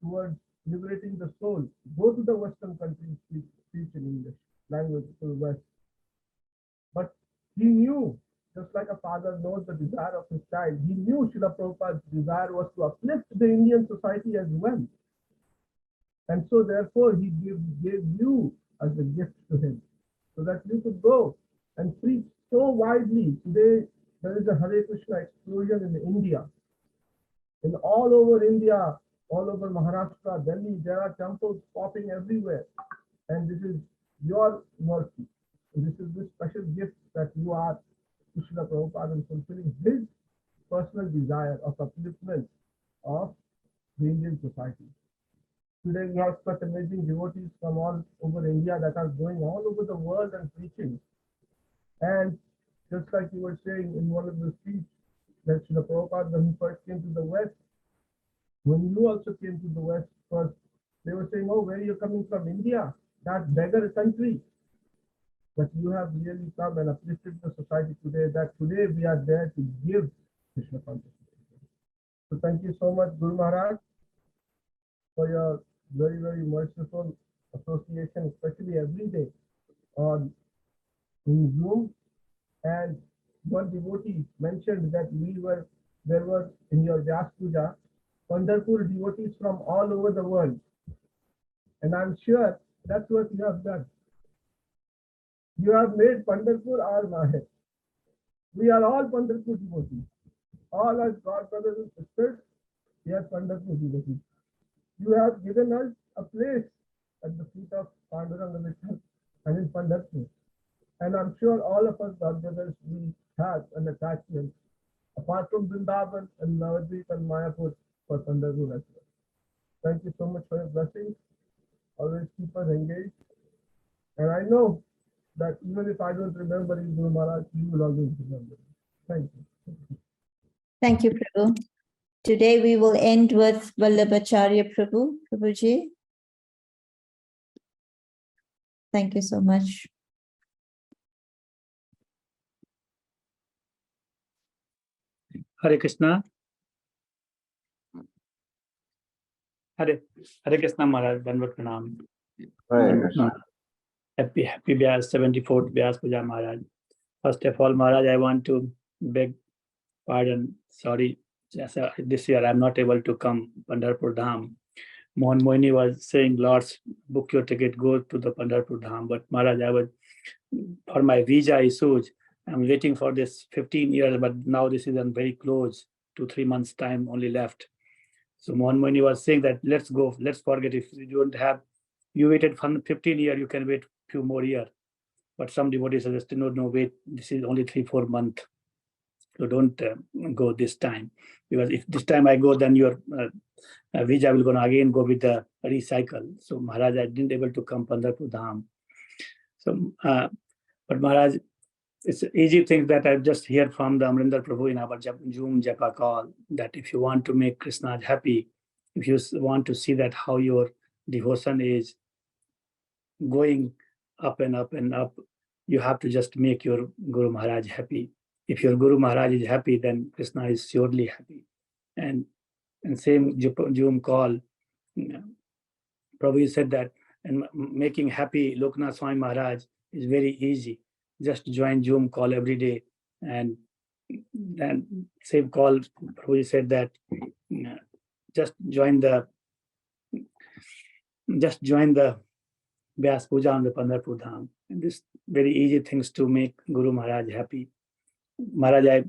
towards liberating the soul. Go to the Western countries, speak in English language to the West. But he knew, just like a father knows the desire of his child, he knew Srila Prabhupada's desire was to uplift the Indian society as well. And so therefore he gave you as a gift to him, so that you could go and preach so widely. Today there is a Hare Krishna explosion in India. In all over India, all over Maharashtra, Delhi, there are temples popping everywhere. And this is your mercy. And this is this special gift that you are to Srila Prabhupada in fulfilling his personal desire of upliftment of the Indian society. Today we have such amazing devotees from all over India that are going all over the world and preaching. And just like you were saying in one of the speeches, that Srila Prabhupada, when he first came to the West, when you also came to the West first, they were saying, oh, where are you coming from? India, that beggar country. But you have really come and uplifted the society today, that today we are there to give Krishna consciousness. So thank you so much, Guru Maharaj, for your very, very merciful association, especially every day on in Zoom. And one devotee mentioned that there were in your Vyas Puja, Pandharpur devotees from all over the world. And I'm sure that's what you have done. You have made Pandharpur our Mahe. We are all Pandharpur devotees. All as God brothers and sisters, we are Pandharpur devotees. You have given us a place at the feet of Panduranga Vishnu and in Pandharpur. And I'm sure all of us God brothers, we have an attachment, apart from Vrindavan and Navadvip and Mayapur, for Pandharpur as well. Thank you so much for your blessings. Always keep us engaged. And I know that even if I don't remember you, Guru Maharaj, you will always remember me. Thank you. Thank you, Prabhu. Today we will end with Vallabhacharya Prabhu. Prabhuji. Thank you so much. Hare Krishna. Hare Krishna Maharaj, Dandavat Pranam. Hare Krishna. Happy Vyas 74th Vyas Puja Maharaj. First of all, Maharaj, I want to beg pardon. Sorry, this year I'm not able to come Pandharpur Dham. Mohan Moini was saying, Lords, book your ticket, go to the Pandharpur Dham. But Maharaj, for my visa issues, I'm waiting for this 15 years, but now this is very close, 2-3 months time only left. So Mohan Moini was saying that let's go, let's forget if you don't have, you waited for 15 years, you can wait few more years. But some devotees suggested, no, wait, this is only 3-4 months. So don't go this time. Because if this time I go, then your visa will gonna again go with the recycle. So Maharaj, I didn't able to come Pandharpur Dham. So, but Maharaj, it's easy thing that I just heard from the Amrinder Prabhu in our Zoom Japa call, that if you want to make Krishna happy, if you want to see that how your devotion is going up and up and up, you have to just make your Guru Maharaj happy. If your Guru Maharaj is happy, then Krishna is surely happy. And same Zoom call, Prabhu said that, and making happy Lokanath Swami Maharaj is very easy. Just join Zoom call every day, and then same call, Prabhu said that just join the Vyas Puja on the Pandharpur Dham. And this very easy things to make Guru Maharaj happy. Maharaj,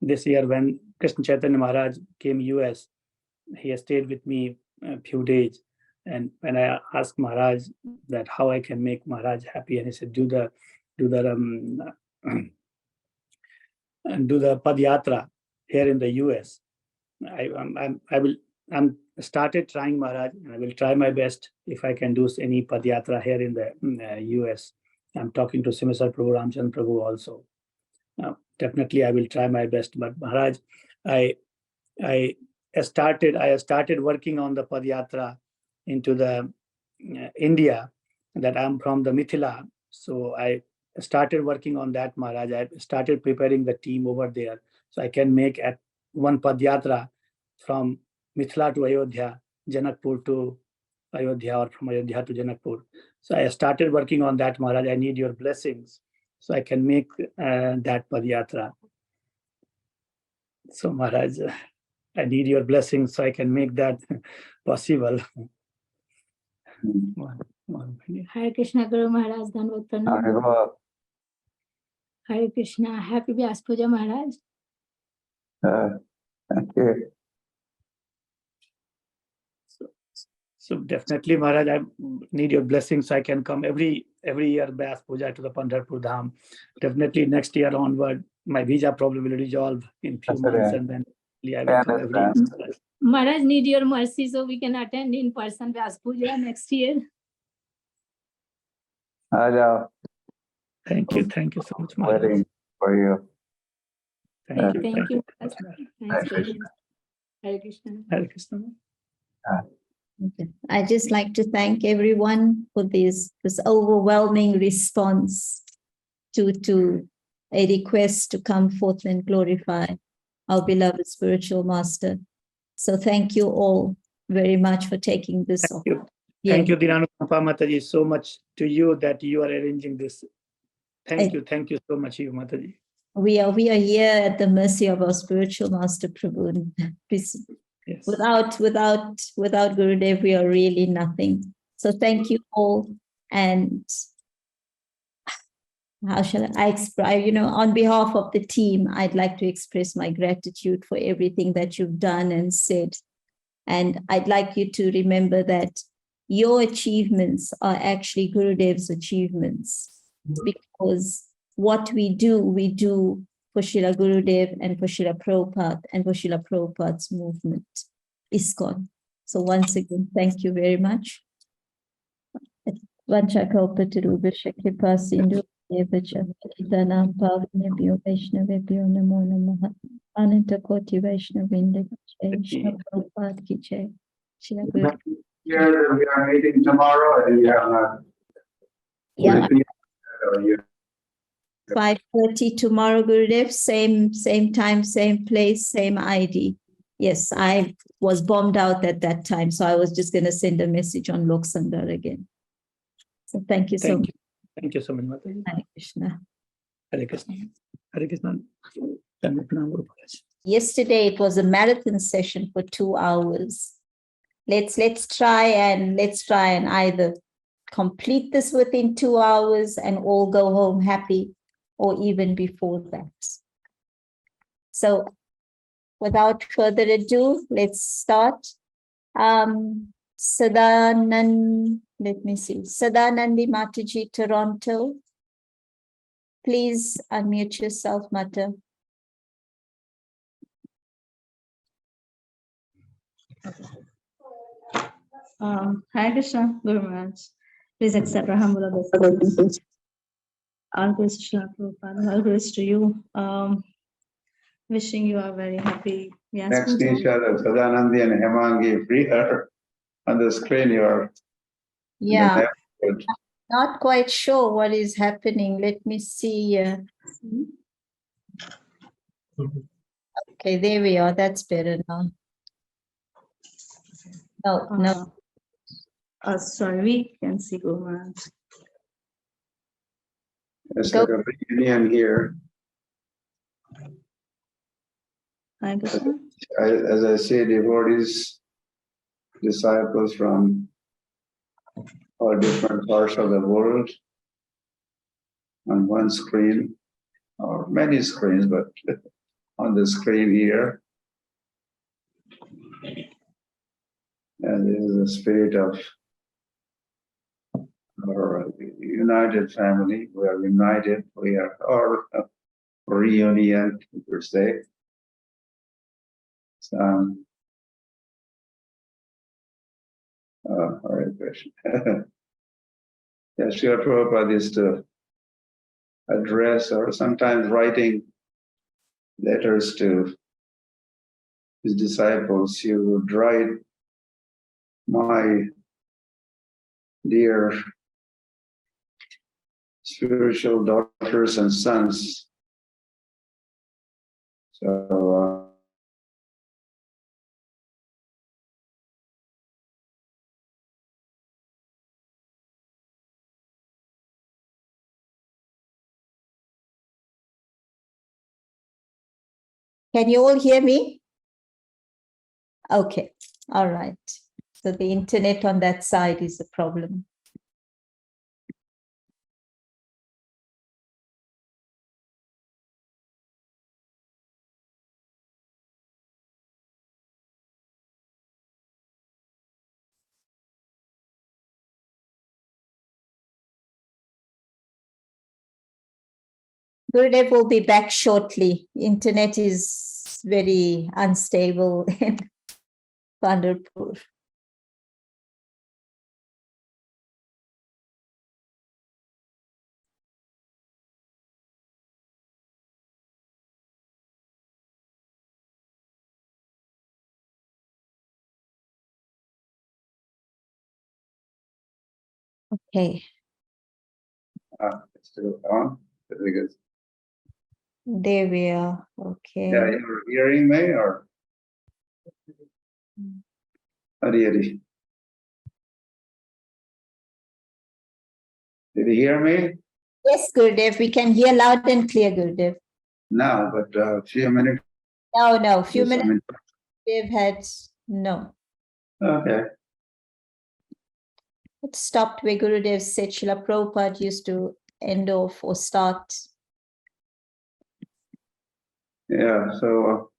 this year when Krishna Chaitanya Maharaj came US, he stayed with me a few days. And when I asked Maharaj that how I can make Maharaj happy, and he said, do the Padyatra here in the US. I'm started trying, Maharaj, and I will try my best if I can do any Padyatra here in the US. I'm talking to Simisar Prabhu, Ramchandra Prabhu also. Definitely I will try my best. But Maharaj, I started working on the Padyatra into the India, that I'm from the Mithila. So I started working on that, Maharaj. I started preparing the team over there, so I can make at one Padyatra from Mithila to Ayodhya, Janakpur to Ayodhya, or from Ayodhya to Janakpur. So I started working on that, Maharaj. I need your blessings so I can make that Padyatra. So Maharaj, I need your blessings so I can make that possible. Hare Krishna Guru Maharaj, Dandavat Pranam. Hare Krishna, happy Vyas Puja Maharaj. Thank you. So definitely, Maharaj, I need your blessings so I can come every year Vyas Puja to the Pandharpur Dham. Definitely next year onward, my visa problem will resolve in few months, and then I will come every understand. Maharaj, need your mercy so we can attend in person Vyas Puja next year. Aja, Thank you so much, Maharaj. waiting for you. Thank you. Thank you. Thank you. Thanks very much. Hare Krishna. Hare Krishna. Okay. I just like to thank everyone for this overwhelming response to a request to come forth and glorify our beloved spiritual master. So thank you all very much for taking this Thank you. Yeah. Thank you, Dhinanupama Mataji, so much to you that you are arranging this. Thank you so much, you Mataji. We are here at the mercy of our spiritual master Prabhu. Yes. Without Gurudev, we are really nothing. So thank you all. And how shall I express, on behalf of the team, I'd like to express my gratitude for everything that you've done and said. And I'd like you to remember that your achievements are actually Gurudev's achievements, because what we do for Srila Gurudev and for Srila Prabhupada and for Srila Prabhupada's movement, ISKCON. So once again, thank you very much. Vanchakalpatarubhasya kripa sindhu devacha patanam pavanebhyo vaishnavebhyo namo namaha ananta koti vaishnavinda jai Srila Prabhupada ki jai. Srila Gurudev. Here that we are meeting tomorrow, and you have not. Yeah. 5:30 tomorrow, Gurudev. Same time, same place, same ID. Yes, I was bombed out at that time, so I was just going to send a message on Lok Sangar again. So thank you so much. Thank you so much, Mataji. Hare Krishna. Hare Krishna. Hare Krishna. Yesterday it was a marathon session for 2 hours. Let's try and either complete this within 2 hours and all go home happy, or even before that. So without further ado, let's start. Sadanandi Mataji, Toronto. Please unmute yourself, Mata. Hare Krishna, Guru Maharaj. Please accept our humble obeisances. All grace to Srila Prabhupada, all grace to you. Wishing you a very happy Vyas Next to Puja. each other, Sadanandi and Hemangi, free her on the screen. You are. Yeah, not quite sure what is happening. Let me see. Okay, there we are. That's better now. No. Sorry, we can see Guru Maharaj. It's like a reunion here. As I say, devotees, disciples from all different parts of the world on one screen, or many screens, but on the screen here. And this is the spirit of our united family. We are united. We are our reunion, per se. Hare Krishna. Yes, Srila Prabhupada is to address, or sometimes writing letters to his disciples. He would write, "My dear spiritual daughters and sons." So Can you all hear me? Okay, all right. So the internet on that side is the problem. Gurudev will be back shortly. Internet is very unstable in Pandharpur. Okay, It's still on because there we are. Okay. yeah, you're hearing me or Hari Hari. Did you hear me? Yes, Gurudev, we can hear loud and clear, Gurudev. No, but a few minutes. No, few Yes, I minutes mean- we've had no. Okay. It stopped where Gurudev said Srila Prabhupada used to end off or start. Yeah, so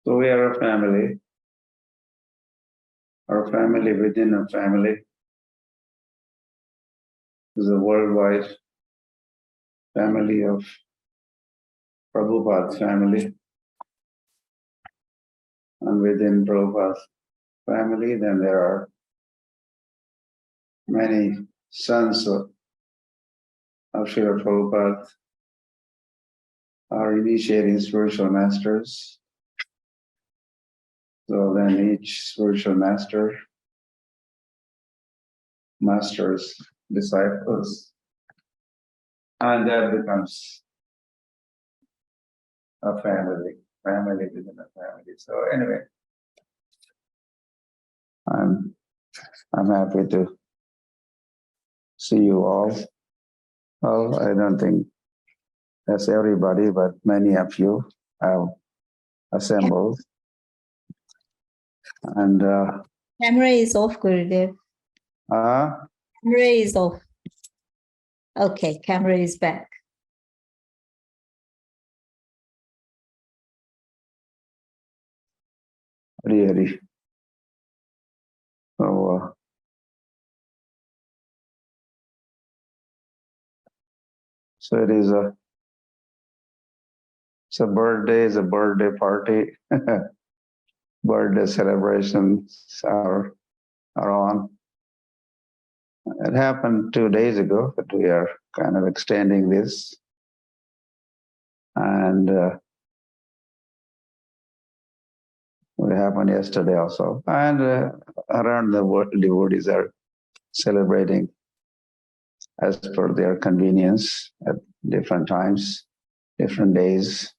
we are a family. Our family within a family is a worldwide family of Prabhupada's family. And within Prabhupada's family, then there are many sons of Srila Prabhupada are initiating spiritual masters. So then each spiritual masters disciples, and that becomes a family within a family. So anyway, I'm happy to see you all. Well, I don't think that's everybody, but many of you have assembled. And Camera is off, Gurudev. Camera is off. Okay, camera is back. Hari. So it is it's a birthday party. Birthday celebrations are on. It happened 2 days ago, but we are kind of extending this. And it happened yesterday also. And around the world, devotees are celebrating as per their convenience at different times, different days.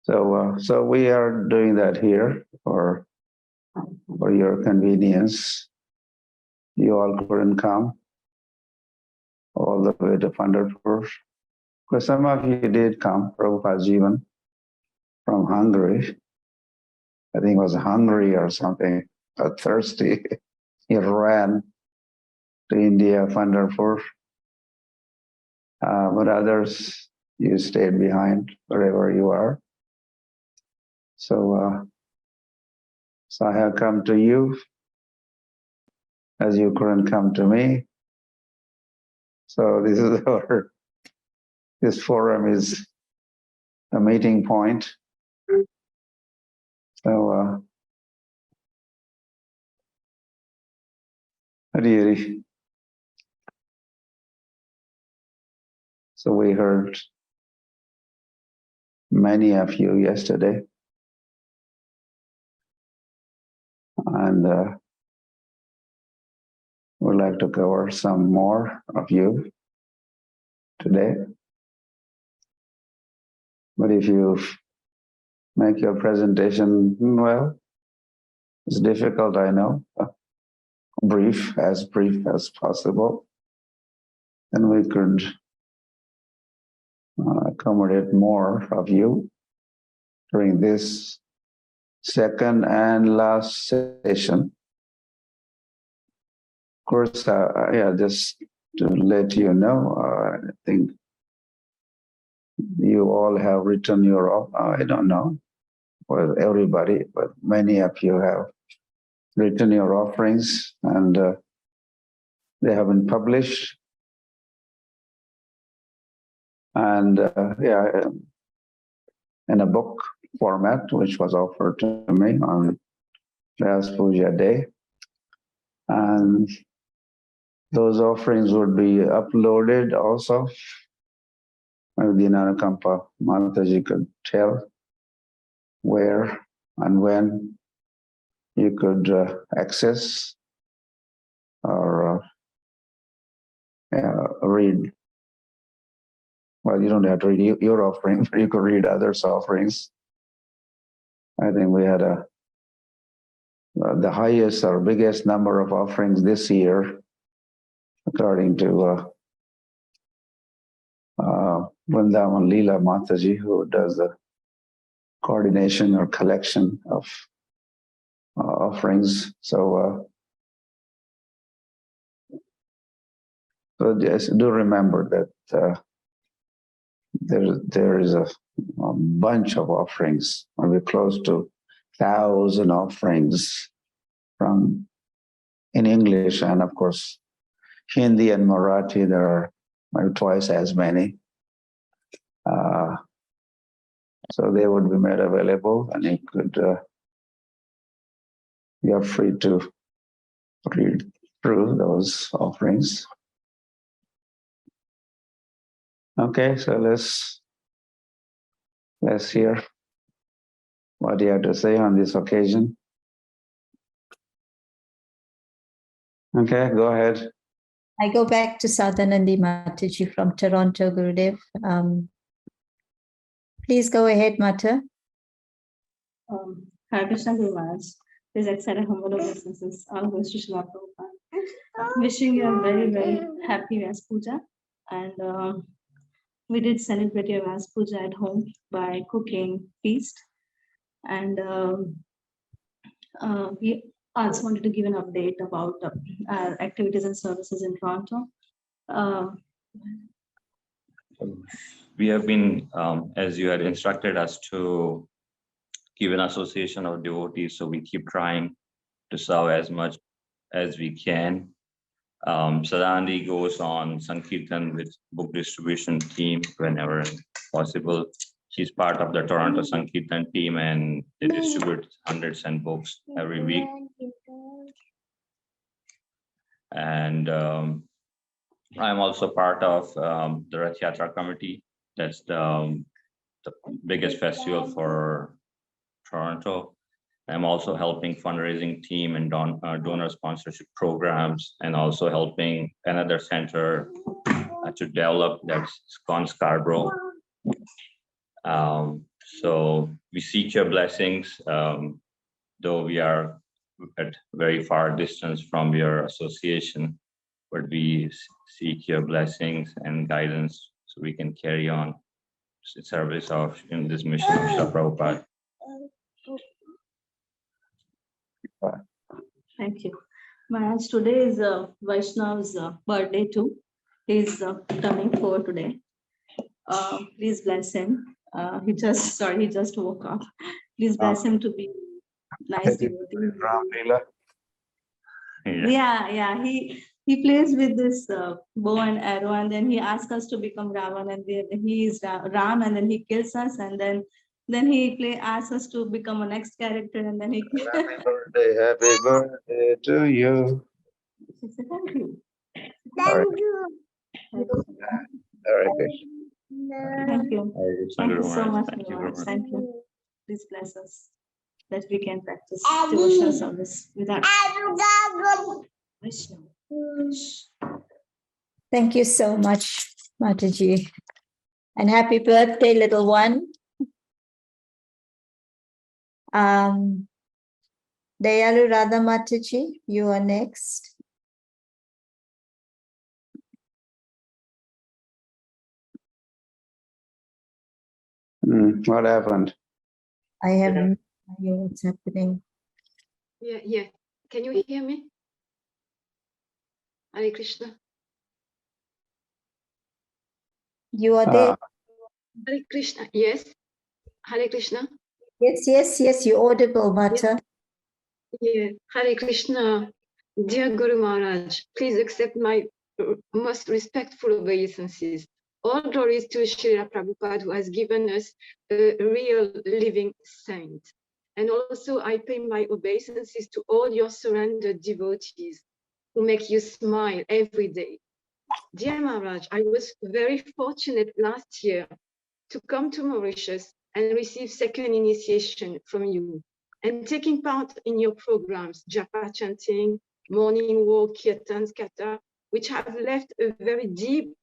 So we are doing that here for your convenience. You all couldn't come all the way to Pandharpur. Because some of you did come, Prabhupada Jivan from Hungary. I think it was Hungary or something, thirsty. He ran to India, Pandharpur. But others, you stayed behind wherever you are. So I have come to you as you couldn't come to me. So this is this forum is a meeting point. So Hari Hari. So we heard many of you yesterday. And we'd like to cover some more of you today. But if you make your presentation, well, it's difficult, I know, brief as possible, then we could accommodate more of you during this second and last session. Of course, just to let you know, I think you all have written your, I don't know, well, everybody, but many of you have written your offerings, and They have been published. And in a book format, which was offered to me on Vyas Puja Day. And those offerings would be uploaded also. Maybe Narakampa Mataji could tell where and when you could access or read. Well, you don't have to read your offering, but you could read others' offerings. I think we had the highest or biggest number of offerings this year, according to Vrindavan Leela Mataji, who does the coordination or collection of offerings. So just do remember that there is a bunch of offerings, maybe close to 1,000 offerings from in English, and of course Hindi and Marathi. There are maybe twice as many. So they would be made available, and you could you're free to read through those offerings. Okay, so let's hear what you have to say on this occasion. Okay, go ahead. I go back to Sadhanandi Mataji from Toronto, Gurudev. Please go ahead, Mata. Hare Krishna Guru Maharaj. Please accept a humble obeisances. All goes to Srila Prabhupada. Wishing you a very, very happy Vyas Puja. And we did celebrate your Vyas Puja at home by cooking feast. And we also wanted to give an update about our activities and services in Toronto. We have been, as you had instructed us, to keep an association of devotees, so we keep trying to serve as much as we can. Sadhandi goes on Sankirtan with book distribution team whenever possible. She's part of the Toronto Sankirtan team, and they distribute hundreds and books every week. And I'm also part of the Rath Yatra committee. That's the biggest festival for Toronto. I'm also helping fundraising team and donor sponsorship programs, and also helping another center to develop, that's ISKCON Scarborough. So we seek your blessings, though we are at very far distance from your association, but we seek your blessings and guidance so we can carry on in service of in this mission of Srila Prabhupada. Thank you. Maharaj, today is Vaishnav's birthday too. He's turning 4 today. Please bless him. He just woke up. Please bless him to be nice devotee. Yeah. He plays with this bow and arrow, and then he asks us to become Ravan, and he is Ram, and then he kills us, and then he asks us to become a next character, and then he Happy birthday to you. Thank you. Thank you. Hare Krishna. Thank you. Thank you so much. Thank you. Please bless us that we can practice devotional service without. Thank you so much, Mataji. And happy birthday, little one. Dayalu Radha Mataji, you are next. What happened? I have no idea what's happening. Yeah. Can you hear me? Hare Krishna. You are there? Hare Krishna. Yes. Hare Krishna. Yes, you're audible, Mata. Yeah. Hare Krishna. Dear Guru Maharaj, please accept my most respectful obeisances. All glories to Srila Prabhupada, who has given us a real living saint. And also I pay my obeisances to all your surrendered devotees who make you smile every day. Dear Maharaj, I was very fortunate last year to come to Mauritius and receive second initiation from you, and taking part in your programs, japa chanting, morning walk, kirtans, kata, which have left a very deep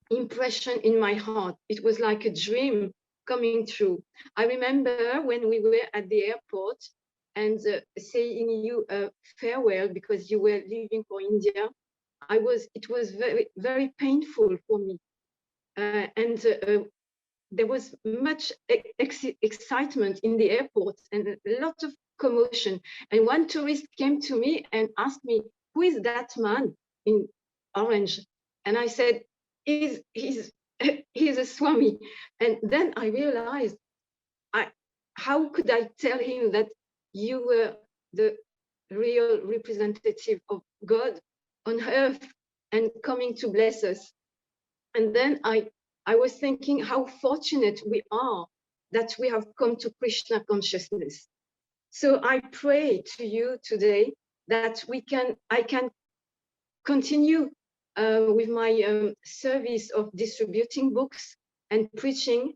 impression in my heart. It was like a dream coming true. I remember when we were at the airport and saying you farewell because you were leaving for India. It was very, very painful for me. There was much excitement in the airport and a lot of commotion. And one tourist came to me and asked me, who is that man in orange? And I said, he's a Swami. And then I realized, how could I tell him that you were the real representative of God on earth and coming to bless us? And then I was thinking how fortunate we are that we have come to Krishna consciousness. So I pray to you today that I can continue with my service of distributing books and preaching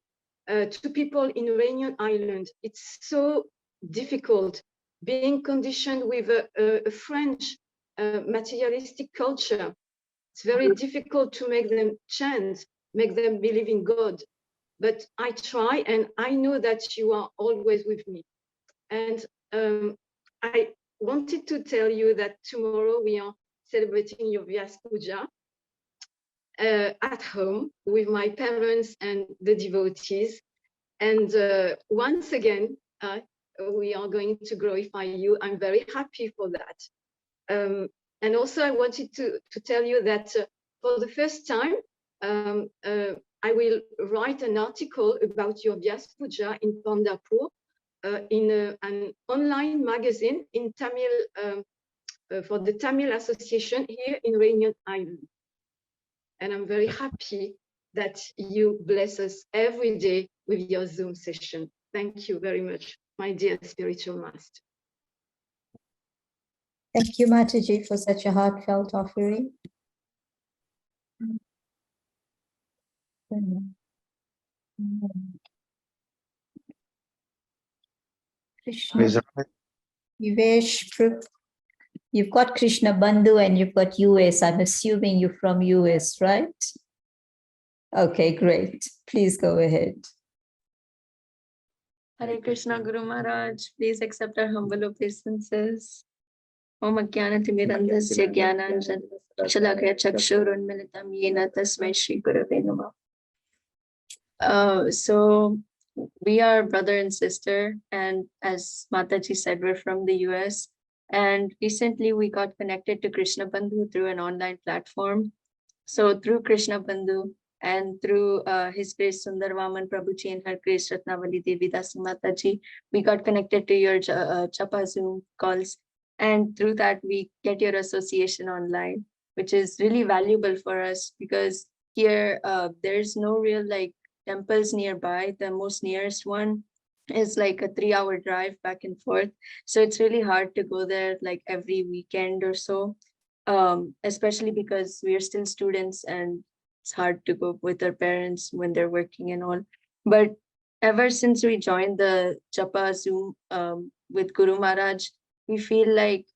to people in Réunion Island. It's so difficult being conditioned with a French materialistic culture. It's very difficult to make them chant, make them believe in God. But I try, and I know that you are always with me. And I wanted to tell you that tomorrow we are celebrating your Vyas Puja at home with my parents and the devotees. And once again, we are going to glorify you. I'm very happy for that. And also I wanted to tell you that for the first time, I will write an article about your Vyas Puja in Pandharpur in an online magazine in Tamil, for the Tamil Association here in Réunion Island. And I'm very happy that you bless us every day with your Zoom session. Thank you very much, my dear spiritual master. Thank you, Mataji, for such a heartfelt offering. Krishna. You've got Krishna Bandhu and you've got US. I'm assuming you're from US, right? Okay, great. Please go ahead. Hare Krishna Guru Maharaj, please accept our humble obeisances. Om Ajnanatimirandhasya Jnananjana Shalakaya Chakshurunmilitam Yena Tasmai Shri Gurave Namah. So we are brother and sister, and as Mataji said, we're from the US. And recently we got connected to Krishna Bandhu through an online platform. So through Krishna Bandhu and through His Grace Sundar Vaman Prabhuji and Her Grace Ratnavali Devi Dasi Mataji, we got connected to your Chapa Zoom calls. And through that, we get your association online, which is really valuable for us because here there's no real temples nearby. The most nearest one is like a 3-hour drive back and forth. So it's really hard to go there every weekend or so, especially because we're still students and it's hard to go with our parents when they're working and all. But ever since we joined the Japa Zoom with Guru Maharaj, we feel like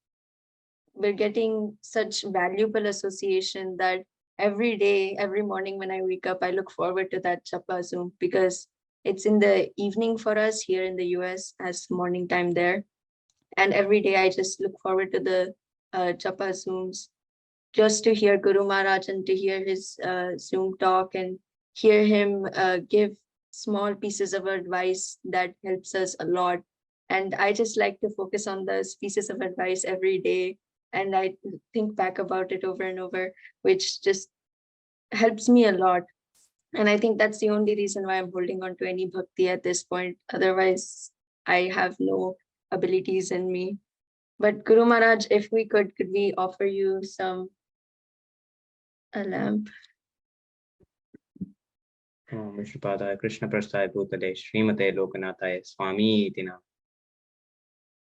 we're getting such valuable association that every day, every morning when I wake up, I look forward to that Japa Zoom because it's in the evening for us here in the US as morning time there. And every day I just look forward to the Japa Zooms just to hear Guru Maharaj and to hear his Zoom talk and hear him give small pieces of advice that helps us a lot. And I just like to focus on those pieces of advice every day. And I think back about it over and over, which just helps me a lot. And I think that's the only reason why I'm holding on to any bhakti at this point. Otherwise, I have no abilities in me. But Guru Maharaj, if we could we offer you a lamp? Vishnupadaya Krishna Prasthaya Bhutale Srimate Lokanathaya Swami iti nama.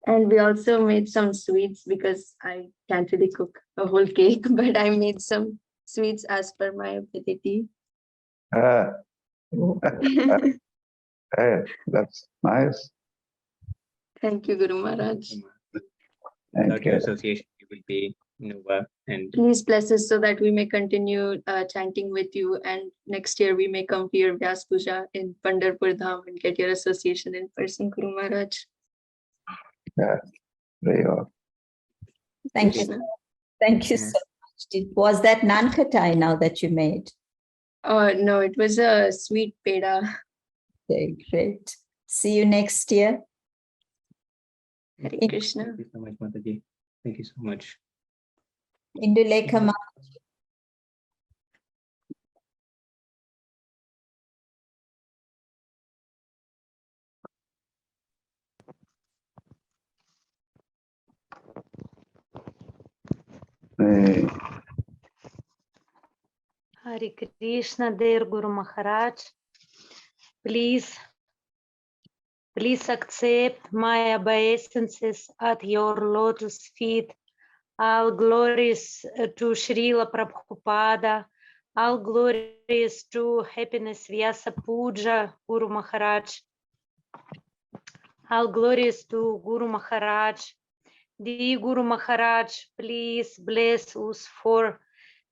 And we also made some sweets because I can't really cook a whole cake, but I made some sweets as per my ability. Hey, that's nice. Thank you, Guru Maharaj. Without your association, you will be nowhere. And Please bless us so that we may continue chanting with you, and next year we may come to your Vyas Puja in Pandharpur Dham and get your association in person, Guru Maharaj. Yeah, there you are. Thank you. Thank you so much. Was that naan khatai now that you made? No, it was a sweet peda. Okay, great. See you next year. Hare Krishna. thank you so much, Mataji. Thank you so much. Indulekha Ma. Hey. Hare Krishna, dear Guru Maharaj. Please accept my obeisances at your lotus feet. All glories to Srila Prabhupada. All glories to happiness Vyasa Puja, Guru Maharaj. All glories to Guru Maharaj. Dear Guru Maharaj, please bless us for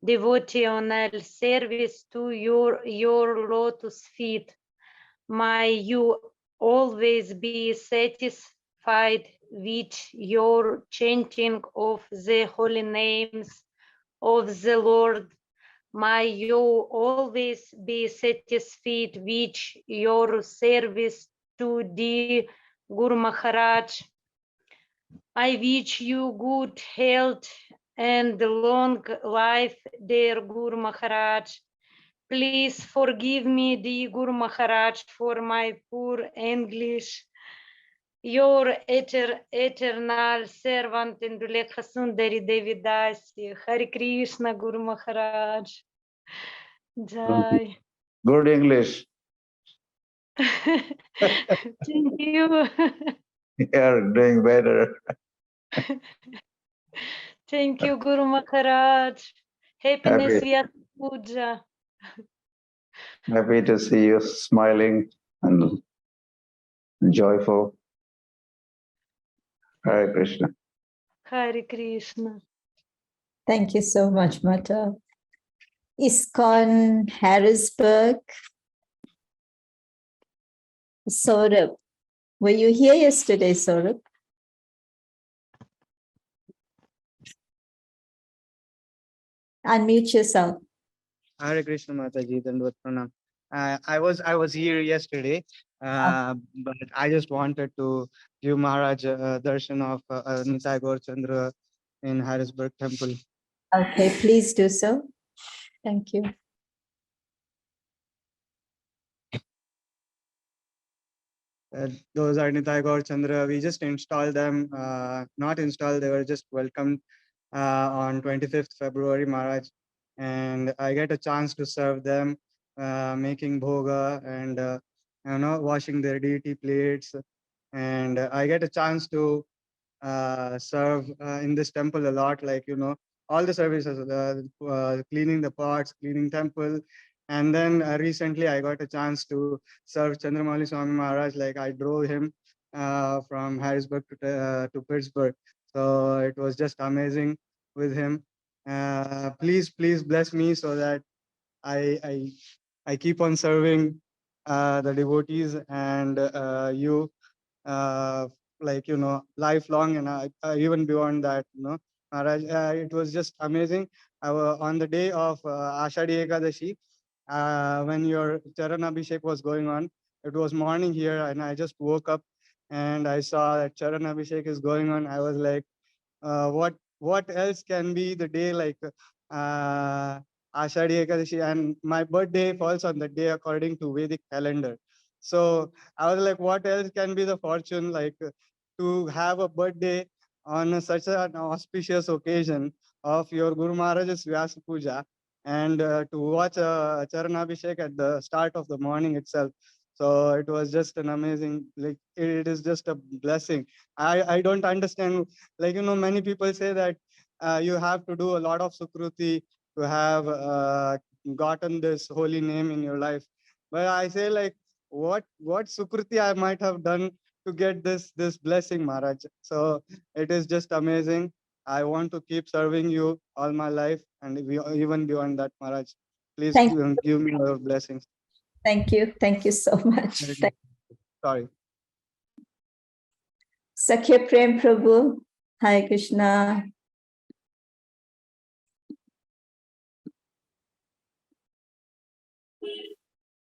devotional service to your lotus feet. May you always be satisfied with your chanting of the holy names of the Lord. May you always be satisfied with your service to the Guru Maharaj. I wish you good health and long life, dear Guru Maharaj. Please forgive me, the Guru Maharaj, for my poor English. Your eternal servant Indulekha Sundari Devi Dasi. Hare Krishna, Guru Maharaj. Jai. Good English. Thank you. You're doing better. Thank you, Guru Maharaj. Happiness Happy. Vyasa Puja. Happy to see you smiling and joyful. Hare Krishna. Hare Krishna. Thank you so much, Mata. ISKCON Harrisburg. Saurabh, were you here yesterday, Saurabh? Unmute yourself. Hare Krishna Mataji, Dandvat Pranam. I was here yesterday, but I just wanted to give Maharaj a darshan of Nitai Gaur Chandra in Harrisburg Temple. Okay, please do so. Thank you. Those are Nitai Gaur Chandra. We just installed them, not installed, they were just welcomed on 25th February, Maharaj. And I get a chance to serve them, making bhoga and washing their deity plates. And I get a chance to serve in this temple a lot, like, all the services, cleaning the pots, cleaning temple. And then recently I got a chance to serve Chandramauli Swami Maharaj, like I drove him from Harrisburg to Pittsburgh. So it was just amazing with him. Please bless me so that I keep on serving the devotees and you, lifelong, and even beyond that, Maharaj, it was just amazing. On the day of Ashadi Ekadashi, when your Charan Abhishek was going on, it was morning here, and I just woke up and I saw that Charan Abhishek is going on. I was like, what else can be the day like Ashadi Ekadashi, and my birthday falls on the day according to Vedic calendar. So I was like, what else can be the fortune, like to have a birthday on such an auspicious occasion of your Guru Maharaj's Vyasa Puja, and to watch Charanabhishek at the start of the morning itself. So it was just an amazing, like it is just a blessing. I don't understand, like, many people say that you have to do a lot of sukruti to have gotten this holy name in your life. But I say, like, what sukruti I might have done to get this blessing, Maharaj. So it is just amazing. I want to keep serving you all my life, and even beyond that, Maharaj. Please give me your blessings. Thank you. Thank you so much. Sorry. Sakhya Prem Prabhu. Hare Krishna.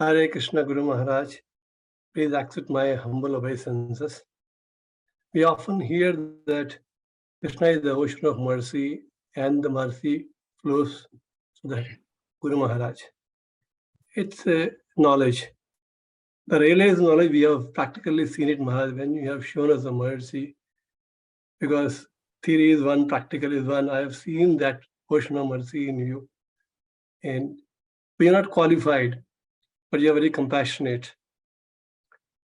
Hare Krishna Guru Maharaj. Please accept my humble obeisances. We often hear that Krishna is the ocean of mercy, and the mercy flows to the Guru Maharaj. It's a knowledge. The realized knowledge, we have practically seen it, Maharaj, when you have shown us the mercy. Because theory is one, practical is one. I have seen that ocean of mercy in you. And we are not qualified, but you are very compassionate.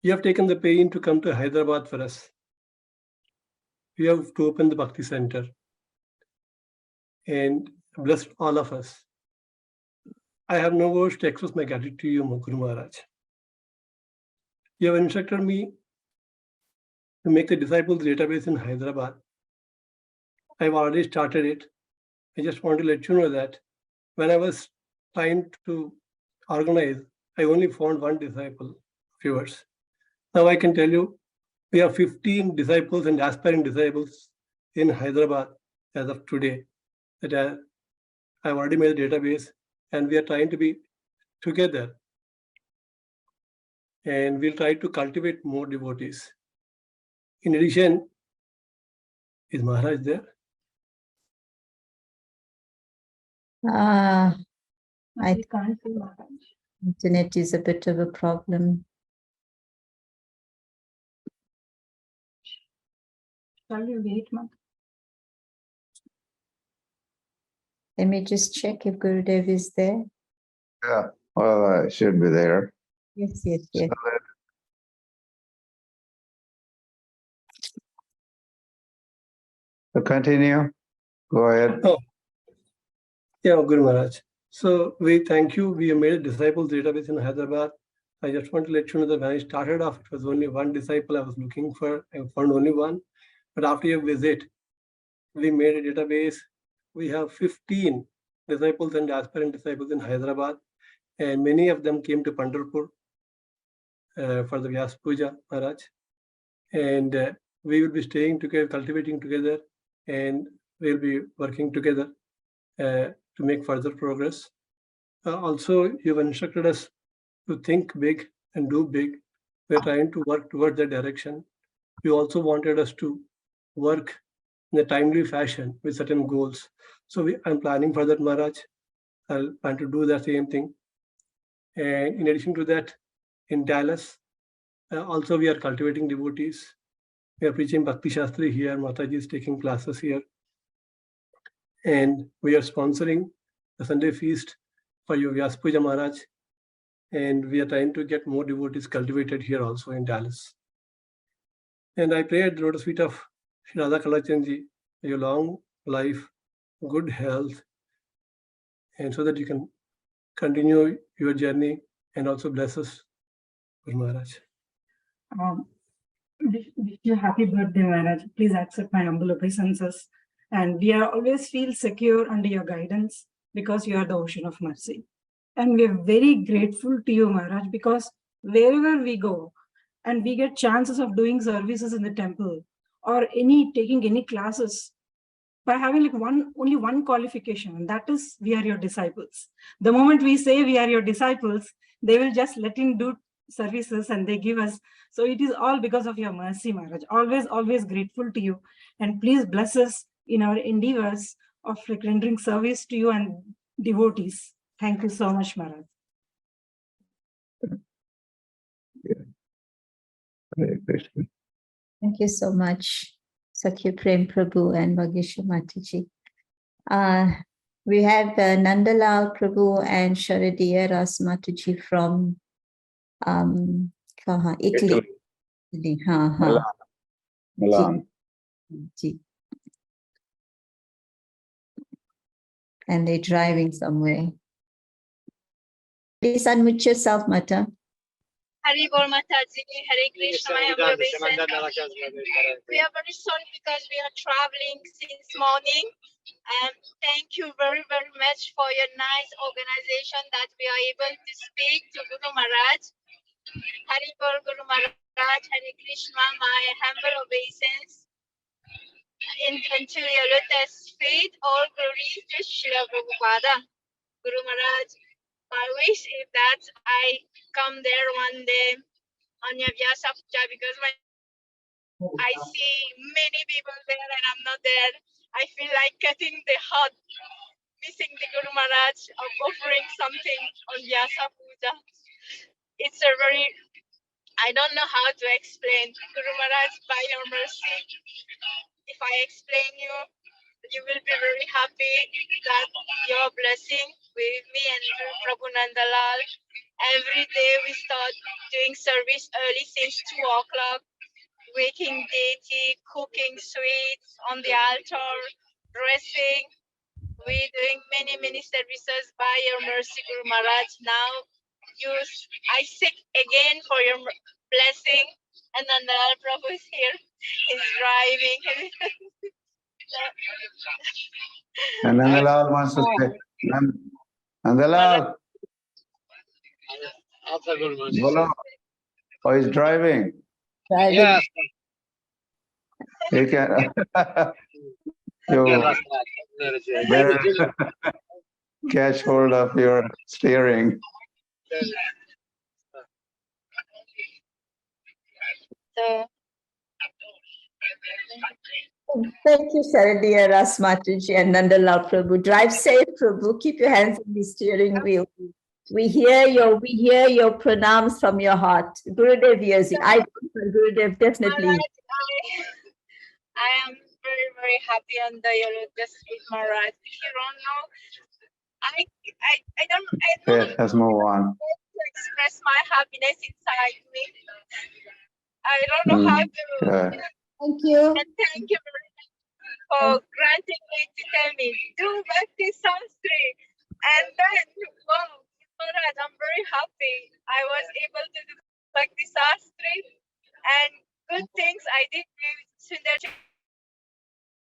You have taken the pain to come to Hyderabad for us. You have to open the Bhakti Center and bless all of us. I have no words to express my gratitude to you, Guru Maharaj. You have instructed me to make the disciples database in Hyderabad. I've already started it. I just want to let you know that when I was trying to organize, I only found one disciple of yours. Now I can tell you, we have 15 disciples and aspiring disciples in Hyderabad as of today. That I've already made a database, and we are trying to be together. And we'll try to cultivate more devotees. In addition, is Maharaj there? I can't see Maharaj. Internet is a bit of a problem. Shall we wait, Mother? Let me just check if Gurudev is there. Yeah, well, I should be there. Yes. So continue. Go ahead. Oh. Yeah, Guru Maharaj. So we thank you. We have made a disciples database in Hyderabad. I just want to let you know that when I started off, it was only one disciple I was looking for. I found only one. But after your visit, we made a database. We have 15 disciples and aspirant disciples in Hyderabad. And many of them came to Pandharpur for the Vyasa Puja, Maharaj. And we will be staying together, cultivating together, and we'll be working together to make further progress. Also, you've instructed us to think big and do big. We're trying to work towards that direction. You also wanted us to work in a timely fashion with certain goals. So I'm planning for that, Maharaj. I'll plan to do the same thing. And in addition to that, in Dallas, also we are cultivating devotees. We are preaching Bhakti Shastri here. Mataji is taking classes here. And we are sponsoring the Sunday feast for your Vyasa Puja, Maharaj. And we are trying to get more devotees cultivated here also in Dallas. And I pray at the lotus feet of Shri Radha Kalachandji, your long life, good health, and so that you can continue your journey and also bless us, Guru Maharaj. Wish you a happy birthday, Maharaj. Please accept my humble obeisances. And we are always feel secure under your guidance because you are the ocean of mercy. And we are very grateful to you, Maharaj, because wherever we go and we get chances of doing services in the temple or taking any classes, by having like only one qualification, and that is we are your disciples. The moment we say we are your disciples, they will just let in do services and they give us. So it is all because of your mercy, Maharaj. Always grateful to you. And please bless us in our endeavors of like rendering service to you and devotees. Thank you so much, Maharaj. Thank you so much. Sakya Prem Prabhu and Bhagesha Mataji. We have Nandalal Prabhu and Sharadiya Ras Mataji from Italy. Milan. Ji. And they're driving somewhere. Please unmute yourself, Mata. Hari Bol Mataji, Hare Krishna, my humble obeisance. We are very sorry because we are traveling since morning. And thank you very, very much for your nice organization that we are able to speak to Guru Maharaj. Hari Bol Guru Maharaj, Hare Krishna, my humble obeisance. Until your lotus feet, all glories to Srila Prabhupada. Guru Maharaj, my wish is that I come there one day on your Vyasa Puja because I see many people there and I'm not there. I feel like cutting the heart, missing the Guru Maharaj of offering something on Vyasa Puja. It's a very, I don't know how to explain. Guru Maharaj, by your mercy, if I explain you, you will be very happy that your blessing with me and Prabhu Nandalal. Every day we start doing service early since 2 o'clock, waking deity, cooking sweets on the altar, dressing. We're doing many, many services by your mercy, Guru Maharaj. Now I seek again for your blessing. And Nandalal Prabhu is here. He's driving. And Nandalal wants to say, Nandalal, Bolo, oh, he's driving. Driving. You can, you better catch hold of your steering. Thank you, Sharadiya Ras Mataji and Nandalal Prabhu. Drive safe, Prabhu. Keep your hands on the steering wheel. We hear your pranams from your heart. Gurudev hears it. I don't, but Gurudev definitely. I am very, very happy under your lotus feet, Maharaj. If you don't know, I don't Okay, let's move on. to express my happiness inside me. I don't know how to. Okay. Thank you. And thank you very much for granting me to tell me, do Bhakti Sanskrit. And then, wow, Maharaj, I'm very happy. I was able to do Bhakti Sanskrit and good things I did with Sundar.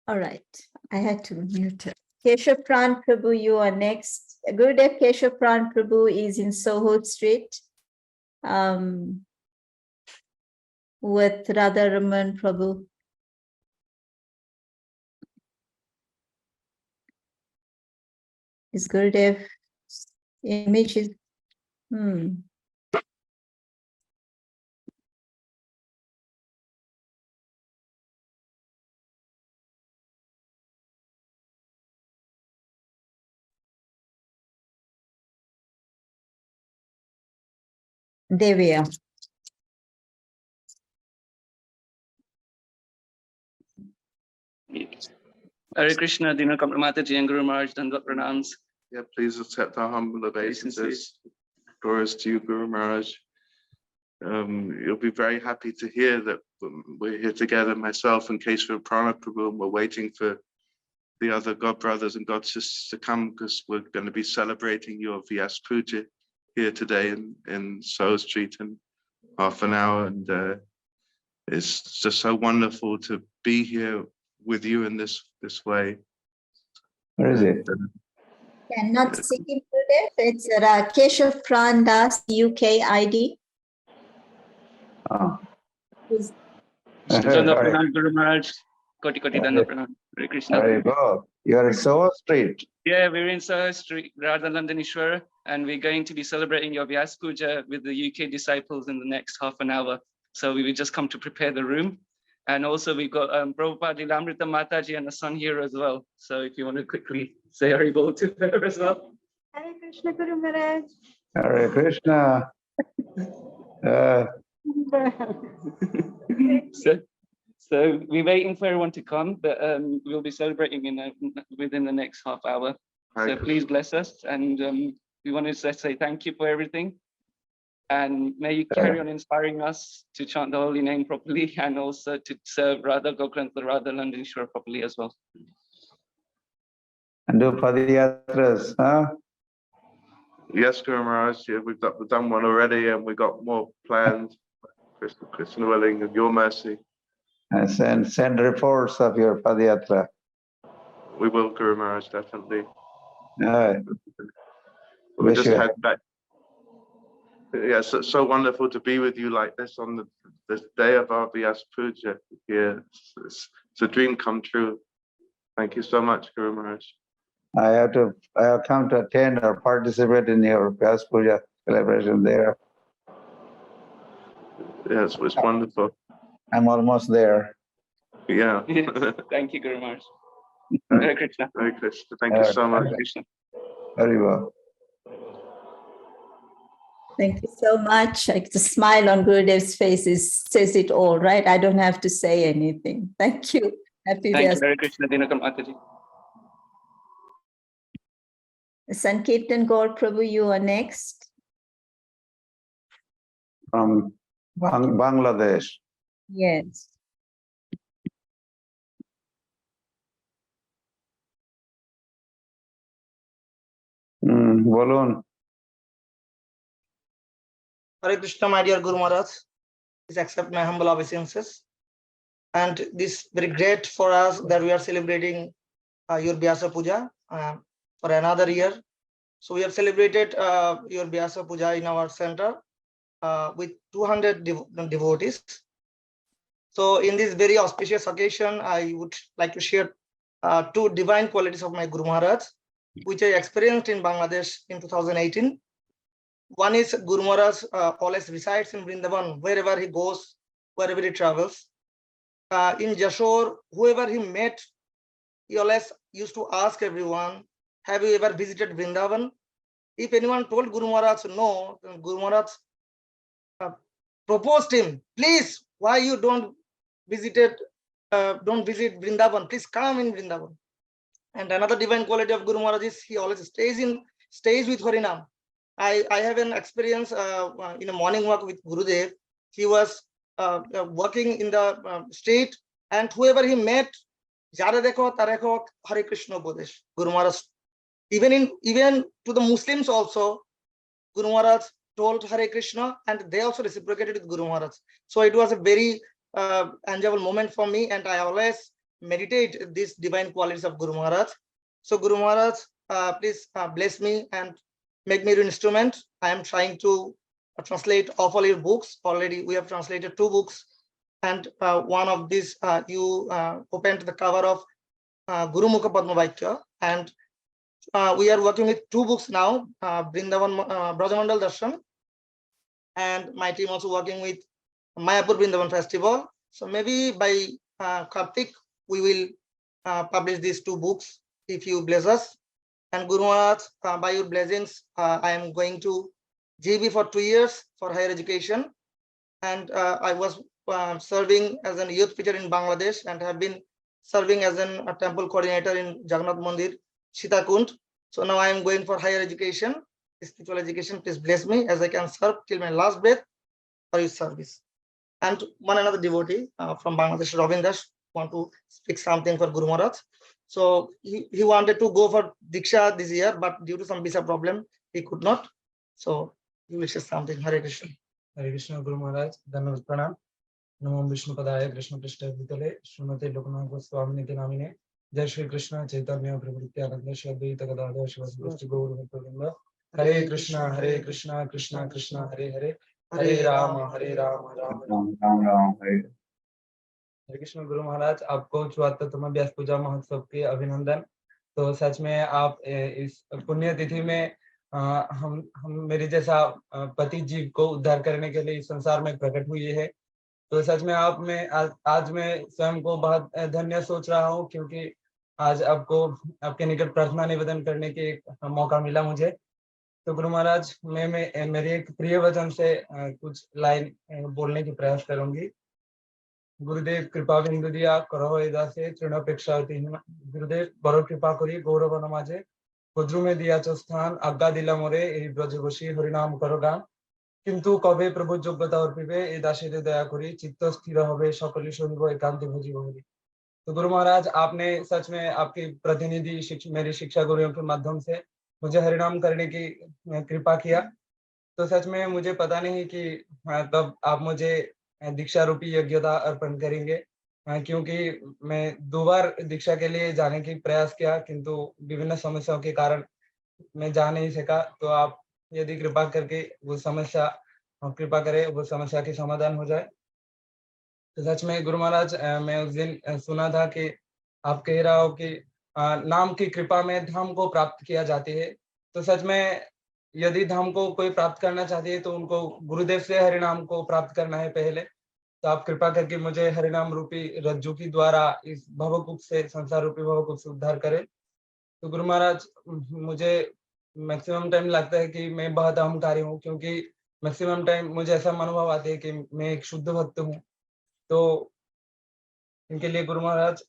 All right. I had to mute her. Keshav Pran Prabhu, you are next. Gurudev Keshav Pran Prabhu is in Soho Street with Radha Raman Prabhu. Is Gurudev image is there we are. Hare Krishna, Dina Mataji and Guru Maharaj, Dandvat Pranams. Yeah, please accept our humble obeisances. Glorious to you, Guru Maharaj. You'll be very happy to hear that we're here together, myself and Keshav Prana Prabhu, and we're waiting for the other God brothers and God sisters to come because we're going to be celebrating your Vyas Puja here today in Soho Street in half an hour. And it's just so wonderful to be here with you in this way. Where is it? Cannot see him today. It's Keshav Pran Das UK ID. Oh. Dandvat Pranam, Guru Maharaj. Koti Koti Dandvat Pranam. Hare Krishna. There you go. You're in Soho Street. Yeah, we're in Soho Street, Radha Landanishwar, and we're going to be celebrating your Vyas Puja with the UK disciples in the next half an hour. So we will just come to prepare the room. And also we've got Prabhupada Lilamrita Mataji and a son here as well. So if you want to quickly say Haribol to her as well. Hare Krishna, Guru Maharaj. Hare Krishna. So we're waiting for everyone to come, but we'll be celebrating within the next half hour. So please bless us, and we want to say thank you for everything, and may you carry on inspiring us to chant the holy name properly, and also to serve Radha Gokanath Radha Landanishwar properly as well. And do padayatras, huh? Yes, Guru Maharaj, yeah, we've done one already, and we've got more planned. Krishna willing, and your mercy. And send reports of your padayatra. We will, Guru Maharaj, definitely. We Wish just you had back. Yeah, so wonderful to be with you like this on the day of our Vyas Puja. Yeah, it's a dream come true. Thank you so much, Guru Maharaj. I have come to attend or participate in your Vyas Puja celebration there. Yes, it's wonderful. I'm almost there. Yeah. Yes. Thank you, Guru Maharaj. Hare Krishna. Hare Krishna. Thank you so much. Very well. Thank you so much. Like the smile on Gurudev's face says it all, right? I don't have to say anything. Thank you. Happy Thank you, Vyas. Hare Krishna, Dinakar Mataji. Sankirtan Gaur Prabhu, you are next. From Bangladesh. Yes. Bolun. Hare Krishna, my dear Guru Maharaj. Please accept my humble obeisances. And this very great for us that we are celebrating your Vyasa Puja for another year. So we have celebrated your Vyasa Puja in our center with 200 devotees. So in this very auspicious occasion, I would like to share two divine qualities of my Guru Maharaj, which I experienced in Bangladesh in 2018. One is Guru Maharaj always resides in Vrindavan, wherever he goes, wherever he travels. In Jashore, whoever he met, he always used to ask everyone, have you ever visited Vrindavan? If anyone told Guru Maharaj no, then Guru Maharaj proposed him, please, why you don't visit Vrindavan? Please come in Vrindavan. And another divine quality of Guru Maharaj is he always stays with Harinam. I have an experience in a morning walk with Gurudev. He was walking in the street, and whoever he met, Jara dekho tarekho Hare Krishna Bodesh. Guru Maharaj, even to the Muslims also, Guru Maharaj told Hare Krishna, and they also reciprocated with Guru Maharaj. So it was a very enjoyable moment for me, and I always meditate these divine qualities of Guru Maharaj. So Guru Maharaj, please bless me and make me your instrument. I am trying to translate all your books. Already we have translated 2 books, and one of these you opened the cover of Guru Mukha Padma Vaikya, and we are working with 2 books now, Vrindavan Brajamandal Darshan, and my team also working with Mayapur Vrindavan Festival. So maybe by Kartik we will publish these 2 books if you bless us. And Guru Maharaj, by your blessings, I am going to GB for 2 years for higher education. And I was serving as a youth preacher in Bangladesh, and have been serving as a temple coordinator in Jagannath Mandir, Sitakund. So now I am going for higher education, spiritual education. Please bless me as I can serve till my last breath for your service. And one another devotee from Bangladesh, Ravindas, want to speak something for Guru Maharaj. So he wanted to go for Diksha this year, but due to some visa problem, he could not. So he will say something. Hare Krishna. Hare Krishna, Guru Maharaj. Dhanavad Pranam. Namo Vishnu Padaya Krishna Prishta Bhutale Srimate Lokanath Swami Niti Namine. Jai Shri Krishna Chaitanya Prabhu Nityananda Shri Advaita Gadadhara Shivasati Gaura Bhaktavrinda. Hare Krishna, Krishna Krishna, Hare Hare. Hare Rama, Rama Rama. हरे कृष्ण गुरु महाराज, आपको 74तम व्यास पूजा महोत्सव के अभिनंदन। तो सच में आप इस पुण्य तिथि में हम मेरे जैसा पति जीव को उद्धार करने के लिए इस संसार में प्रकट हुई है। तो सच में आप में आज मैं स्वयं को बहुत धन्य सोच रहा हूँ, क्योंकि आज आपको आपके निकट प्रार्थना निवेदन करने के एक मौका मिला मुझे। तो गुरु महाराज, मैं मेरे एक प्रिय वचन से कुछ लाइन बोलने की प्रयास करूंगी। गुरुदेव कृपा बिंदु दिया करो दासे तृणपेक्षा गुरुदेव बड़ कृपा करी गौरव नमाजे বজ্রুমে দিয়াছ স্থান আজ্ঞা দিলা মোরে এই ব্রজবসী হরিনাম করো গান কিন্তু কবে প্রভু যোগ্যতা অর্পিবে এই দাসীরে দয়া করি चित्त स्थिर होवे सकली শুনিব एकांत भुजी हरि। तो गुरु महाराज आपने सच में आपकी प्रतिनिधि मेरी शिक्षा गुरुओं के माध्यम से मुझे हरिनाम करने की कृपा किया। तो सच में मुझे पता नहीं कि तब आप मुझे दीक्षा रूपी यज्ञता अर्पण करेंगे, क्योंकि मैं 2 बार दीक्षा के लिए जाने की प्रयास किया किंतु विभिन्न समस्याओं के कारण मैं जा नहीं सका। तो आप यदि कृपा करके वो समस्या कृपा करें वो समस्या के समाधान हो जाए। तो सच में गुरु महाराज मैं उस दिन सुना था कि आप कह रहा हो कि नाम की कृपा में धाम को प्राप्त किया जाती है। तो सच में यदि धाम को कोई प्राप्त करना चाहती है तो उनको गुरुदेव से हरिनाम को प्राप्त करना है पहले। तो आप कृपा करके मुझे हरिनाम रूपी रज्जु की द्वारा इस भवकूप से संसार रूपी भवकूप से उद्धार करें। तो गुरु महाराज मुझे मैक्सिमम टाइम लगता है कि मैं बहुत अहंकारी हूँ, क्योंकि मैक्सिमम टाइम मुझे ऐसा अनुभव आते है कि मैं एक शुद्ध भक्त हूँ। तो इनके लिए गुरु महाराज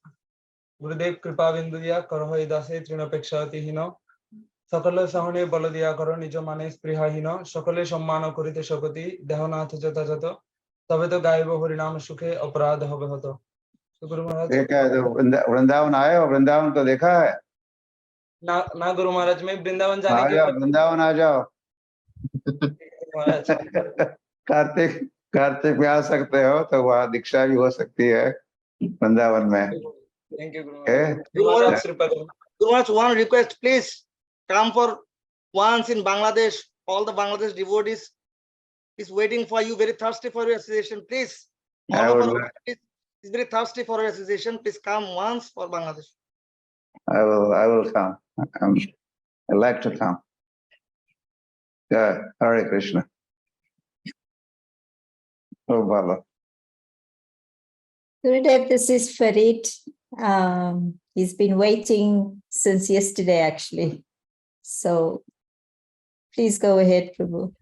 गुरुदेव कृपा बिंदु दिया करो हे दासे तृणपेक्षाहीन सकले सहने बल दिया करो निज माने स्पृहाहीन सकले सम्मान करिते सकति देहनाथ যথাযথ तबे तो गायब हरिनाम सुखे अपराध होवे हतो। तो गुरु महाराज देखा है तो वृंदावन आए हो? वृंदावन तो देखा है ना गुरु महाराज में वृंदावन जाने आ के जाओ, वृंदावन आ जाओ। महाराज कार्तिक कार्तिक में आ सकते हो तो वहाँ दीक्षा भी हो सकती है वृंदावन में। Thank you Guru Okay? महाराज कृपा करें। Guru Maharaj, one request, please come for once in Bangladesh. All the Bangladesh devotees is waiting for you, very thirsty for your association. Please, I all of would, our is very thirsty for your association. Please come once for Bangladesh. I will come. I like to come. Yeah, Hare Krishna. Oh, Baba. Gurudev, this is Farid. He's been waiting since yesterday, actually. So please go ahead, Prabhu.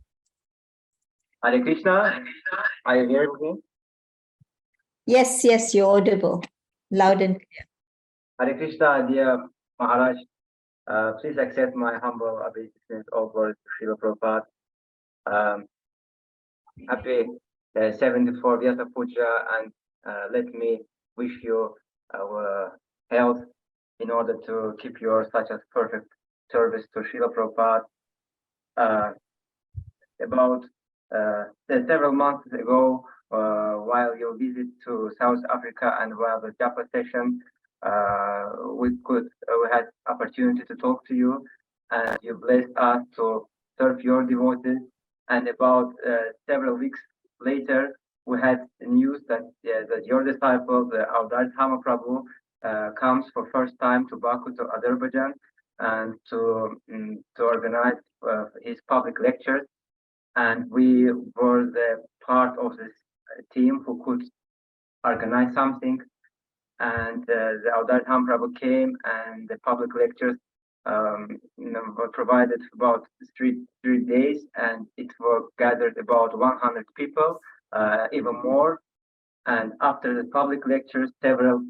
Hare Krishna. Are you hearing me? Yes, yes, you're audible, loud and clear. Hare Krishna, dear Maharaj. Please accept my humble obeisance over Srila Prabhupada. Happy 74 Vyasa Puja, and let me wish you health in order to keep your such a perfect service to Srila Prabhupada. About several months ago, while your visit to South Africa and while the Japa session, we had opportunity to talk to you, and you blessed us to serve your devotees. And about several weeks later, we had news that that your disciple, the Avdar Thama Prabhu, comes for first time to Baku, to Azerbaijan, and to organize his public lectures. And we were the part of this team who could organize something. And the Avdar Thama Prabhu came, and the public lectures were provided for about three days, and it were gathered about 100 people, even more. And after the public lectures, several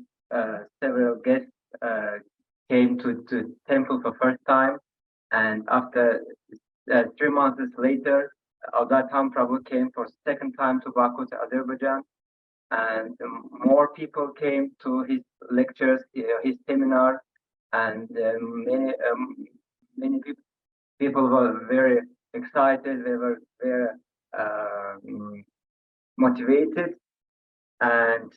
guests came to temple for first time. And after 3 months later, Avdar Thama Prabhu came for second time to Baku, to Azerbaijan, and more people came to his lectures, his seminar, and many people were very excited. They were very motivated, and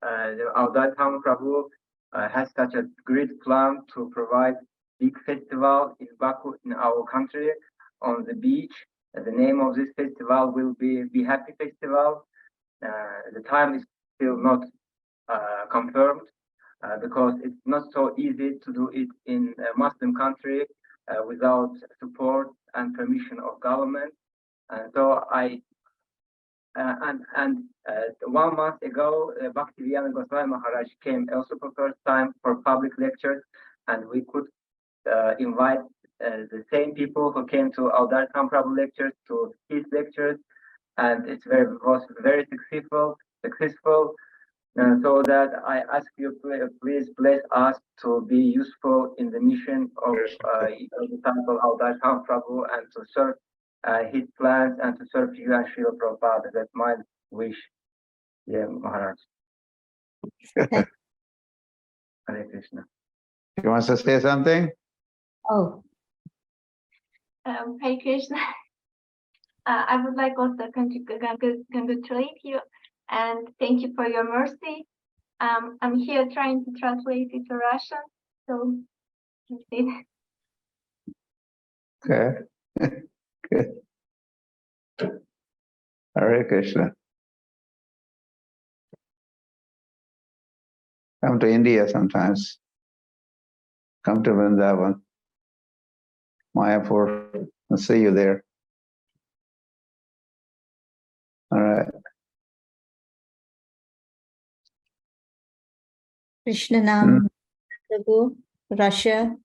Avdar Thama Prabhu has such a great plan to provide big festival in Baku, in our country, on the beach. The name of this festival will be Happy Festival. The time is still not confirmed because it's not so easy to do it in a Muslim country without support and permission of government. And so and 1 month ago, Bhaktivedanta Goswami Maharaj came also for first time for public lectures, and we could invite the same people who came to Avdar Thama Prabhu lectures to his lectures, and it was very successful. so that I ask you, please bless us to be useful in the mission of the temple of Thy Prabhu and to serve his plans and to serve you and Srila Prabhupada. That's my wish. Yeah, Maharaj. Hare Krishna. You want to say something? Oh, Hare Krishna. I would like also to congratulate you and thank you for your mercy. I'm here trying to translate it to Russian, so let's see. Okay. Good. Hare Krishna. Come to India sometimes. Come to Vrindavan, Mayapur. I'll see you there. All right. Krishnanam, Prabhu, Russia.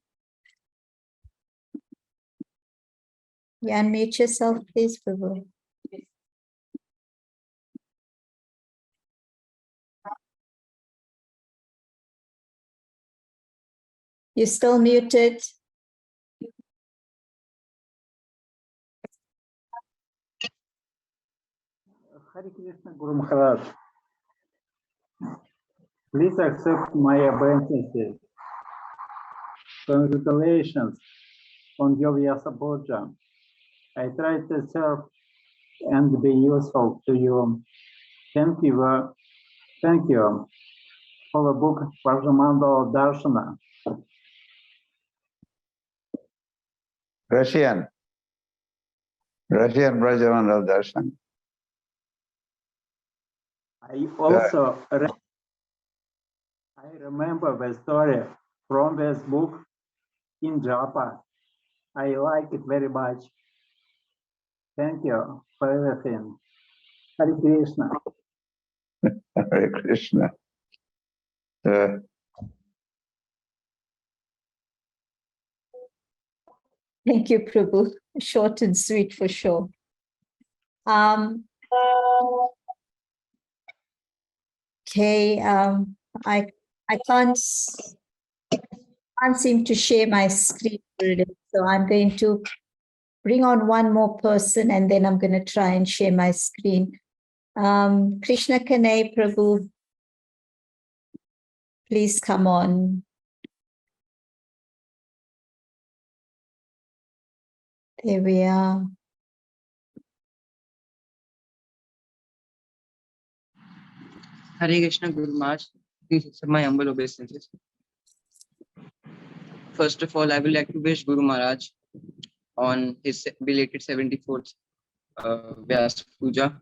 You unmute yourself, please, Prabhu. You're still muted. Hare Krishna Guru Maharaj. Please accept my obeisances. Congratulations on your Vyasa Puja. I try to serve and be useful to you. Thank you. Thank you for the book Vajramandala Darshana. Russian Brajavandal Darshan. I also I remember the story from this book in Japa. I like it very much. Thank you for everything. Hare Krishna. Hare Krishna. Thank you, Prabhu. Short and sweet for sure. Okay, I can't seem to share my screen, so I'm going to bring on one more person and then I'm going to try and share my screen. Krishna Kanai Prabhu, please come on. There we are. Hare Krishna Guru Maharaj. Please accept my humble obeisances. First of all, I would like to wish Guru Maharaj on his belated 74th Vyasa Puja.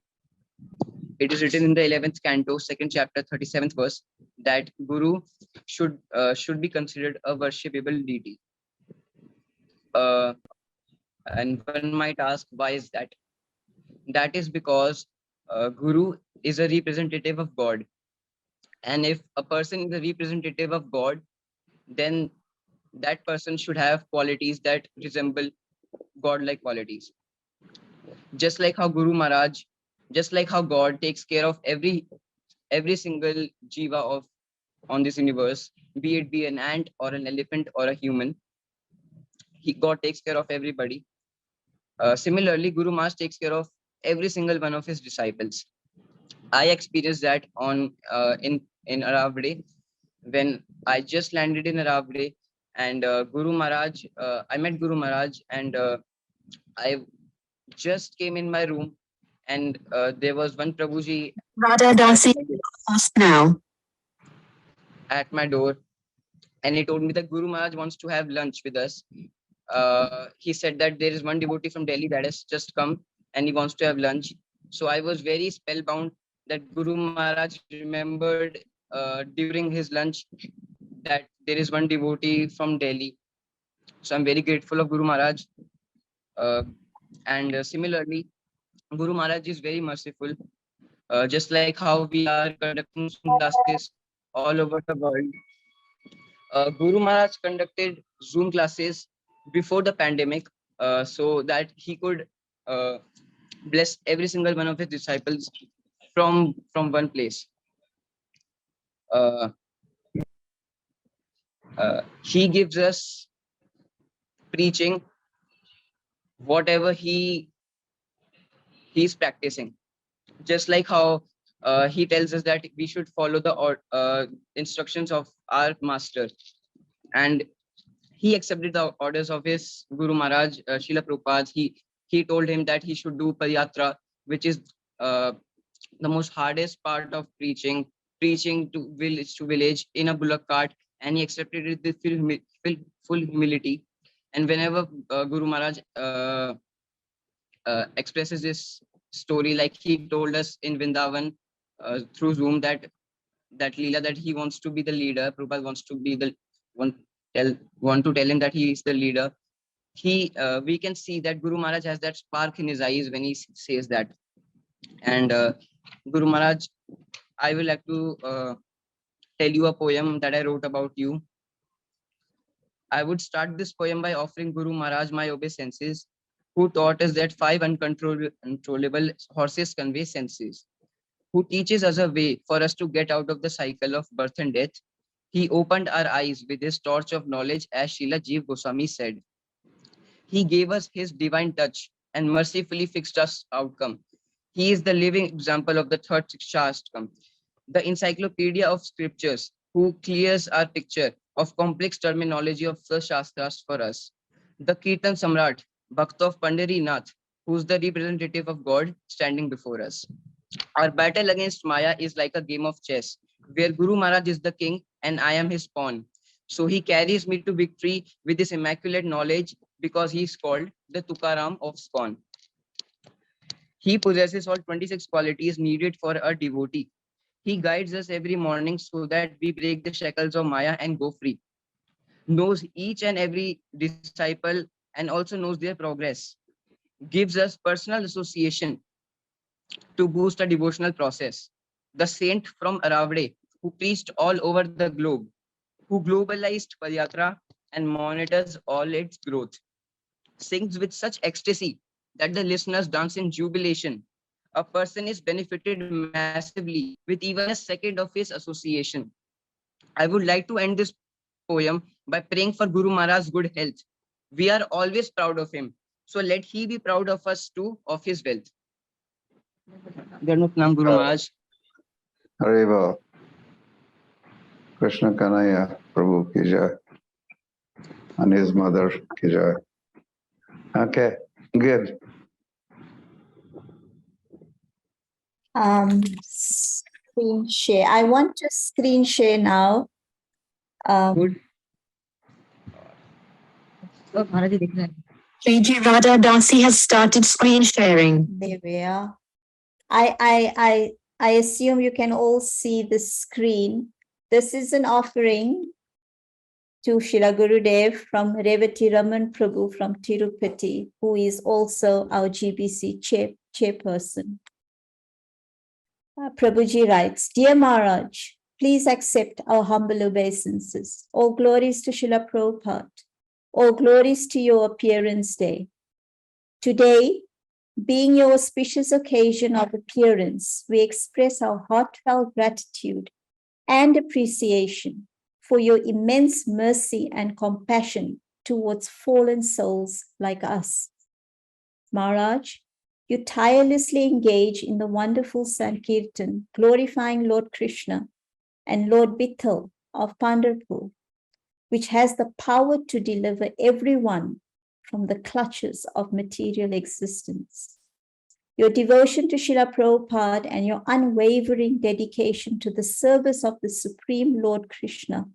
It is written in the 11th canto, 2nd chapter, 37th verse, that Guru should be considered a worshipable deity. And one might ask, why is that? That is because Guru is a representative of God. And if a person is a representative of God, then that person should have qualities that resemble God-like qualities. Just like how Guru Maharaj, just like how God takes care of every single jiva on this universe, be it an ant or an elephant or a human, God takes care of everybody. Similarly, Guru Maharaj takes care of every single one of his disciples. I experienced that in Aravade when I just landed in Aravade, and Guru Maharaj, I met Guru Maharaj, and I just came in my room, and there was one Prabhuji at my door, and he told me that Guru Maharaj wants to have lunch with us. He said that there is one devotee from Delhi that has just come and he wants to have lunch. So I was very spellbound that Guru Maharaj remembered during his lunch that there is one devotee from Delhi. So I'm very grateful of Guru Maharaj. And similarly, Guru Maharaj is very merciful. Just like how we are conducting Zoom classes all over the world. Guru Maharaj conducted Zoom classes before the pandemic so that he could bless every single one of his disciples from one place. he gives us preaching whatever he's practicing, just like how he tells us that we should follow the instructions of our master, and he accepted the orders of his Guru Maharaj, Srila Prabhupada. He told him that he should do Padayatra, which is the most hardest part of preaching to village in a bullock cart, and he accepted it with full humility. And whenever Guru Maharaj expresses this story, like he told us in Vrindavan through Zoom, that Leela, that he wants to be the leader. Prabhupada wants to be the want to tell him that he is the leader. We can see that Guru Maharaj has that spark in his eyes when he says that. And Guru Maharaj, I will like to tell you a poem that I wrote about you. I would start this poem by offering Guru Maharaj my obeisances, who taught us that 5 uncontrollable horses convey senses, who teaches us a way for us to get out of the cycle of birth and death. He opened our eyes with his torch of knowledge, as Srila Jiva Goswami said. He gave us his divine touch and mercifully fixed us outcome. He is the living example of the third Shastra, the encyclopedia of scriptures, who clears our picture of complex terminology of the Shastras for us. The Kirtan Samrat, Bhakta of Pandarinath, who is the representative of God standing before us. Our battle against Maya is like a game of chess, where Guru Maharaj is the king and I am his pawn. So he carries me to victory with his immaculate knowledge, because he is called the Tukaram of Spawn. He possesses all 26 qualities needed for a devotee. He guides us every morning so that we break the shackles of Maya and go free. Knows each and every disciple and also knows their progress. Gives us personal association to boost a devotional process. The saint from Aravade, who preached all over the globe, who globalized Padayatra and monitors all its growth, sings with such ecstasy that the listeners dance in jubilation. A person is benefited massively with even a second of his association. I would like to end this poem by praying for Guru Maharaj's good health. We are always proud of him, so let he be proud of us too, of his wealth. Guru Maharaj. Haribo. Krishna Kanaya Prabhu ki jai. And his mother ki jai. Okay, good. Screen share. I want to screen share now. KG Radha Dasi has started screen sharing. There we are. I assume you can all see the screen. This is an offering to Srila Gurudev from Revati Raman Prabhu from Tirupati, who is also our GBC chairperson. Prabhuji writes, Dear Maharaj, please accept our humble obeisances. All glories to Srila Prabhupada. All glories to your appearance day. Today, being your auspicious occasion of appearance, we express our heartfelt gratitude and appreciation for your immense mercy and compassion towards fallen souls like us. Maharaj, you tirelessly engage in the wonderful Sankirtan, glorifying Lord Krishna and Lord Vitthal of Pandharpur, which has the power to deliver everyone from the clutches of material existence. Your devotion to Srila Prabhupada and your unwavering dedication to the service of the Supreme Lord Krishna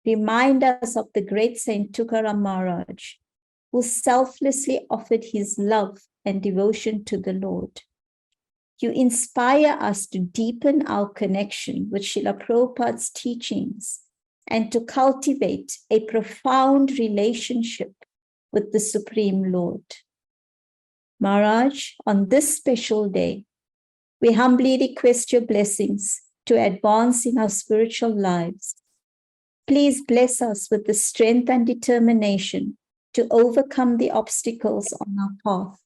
remind us of the great Saint Tukaram Maharaj, who selflessly offered his love and devotion to the Lord. You inspire us to deepen our connection with Srila Prabhupada's teachings and to cultivate a profound relationship with the Supreme Lord. Maharaj, on this special day, we humbly request your blessings to advance in our spiritual lives. Please bless us with the strength and determination to overcome the obstacles on our path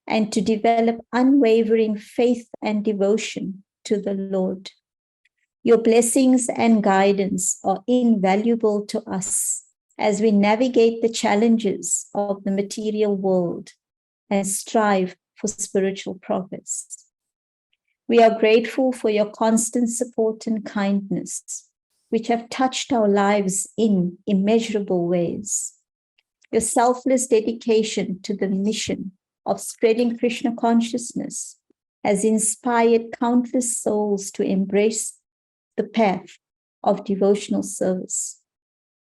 and to develop unwavering faith and devotion to the Lord. Your blessings and guidance are invaluable to us as we navigate the challenges of the material world and strive for spiritual progress. We are grateful for your constant support and kindness, which have touched our lives in immeasurable ways. Your selfless dedication to the mission of spreading Krishna consciousness has inspired countless souls to embrace the path of devotional service.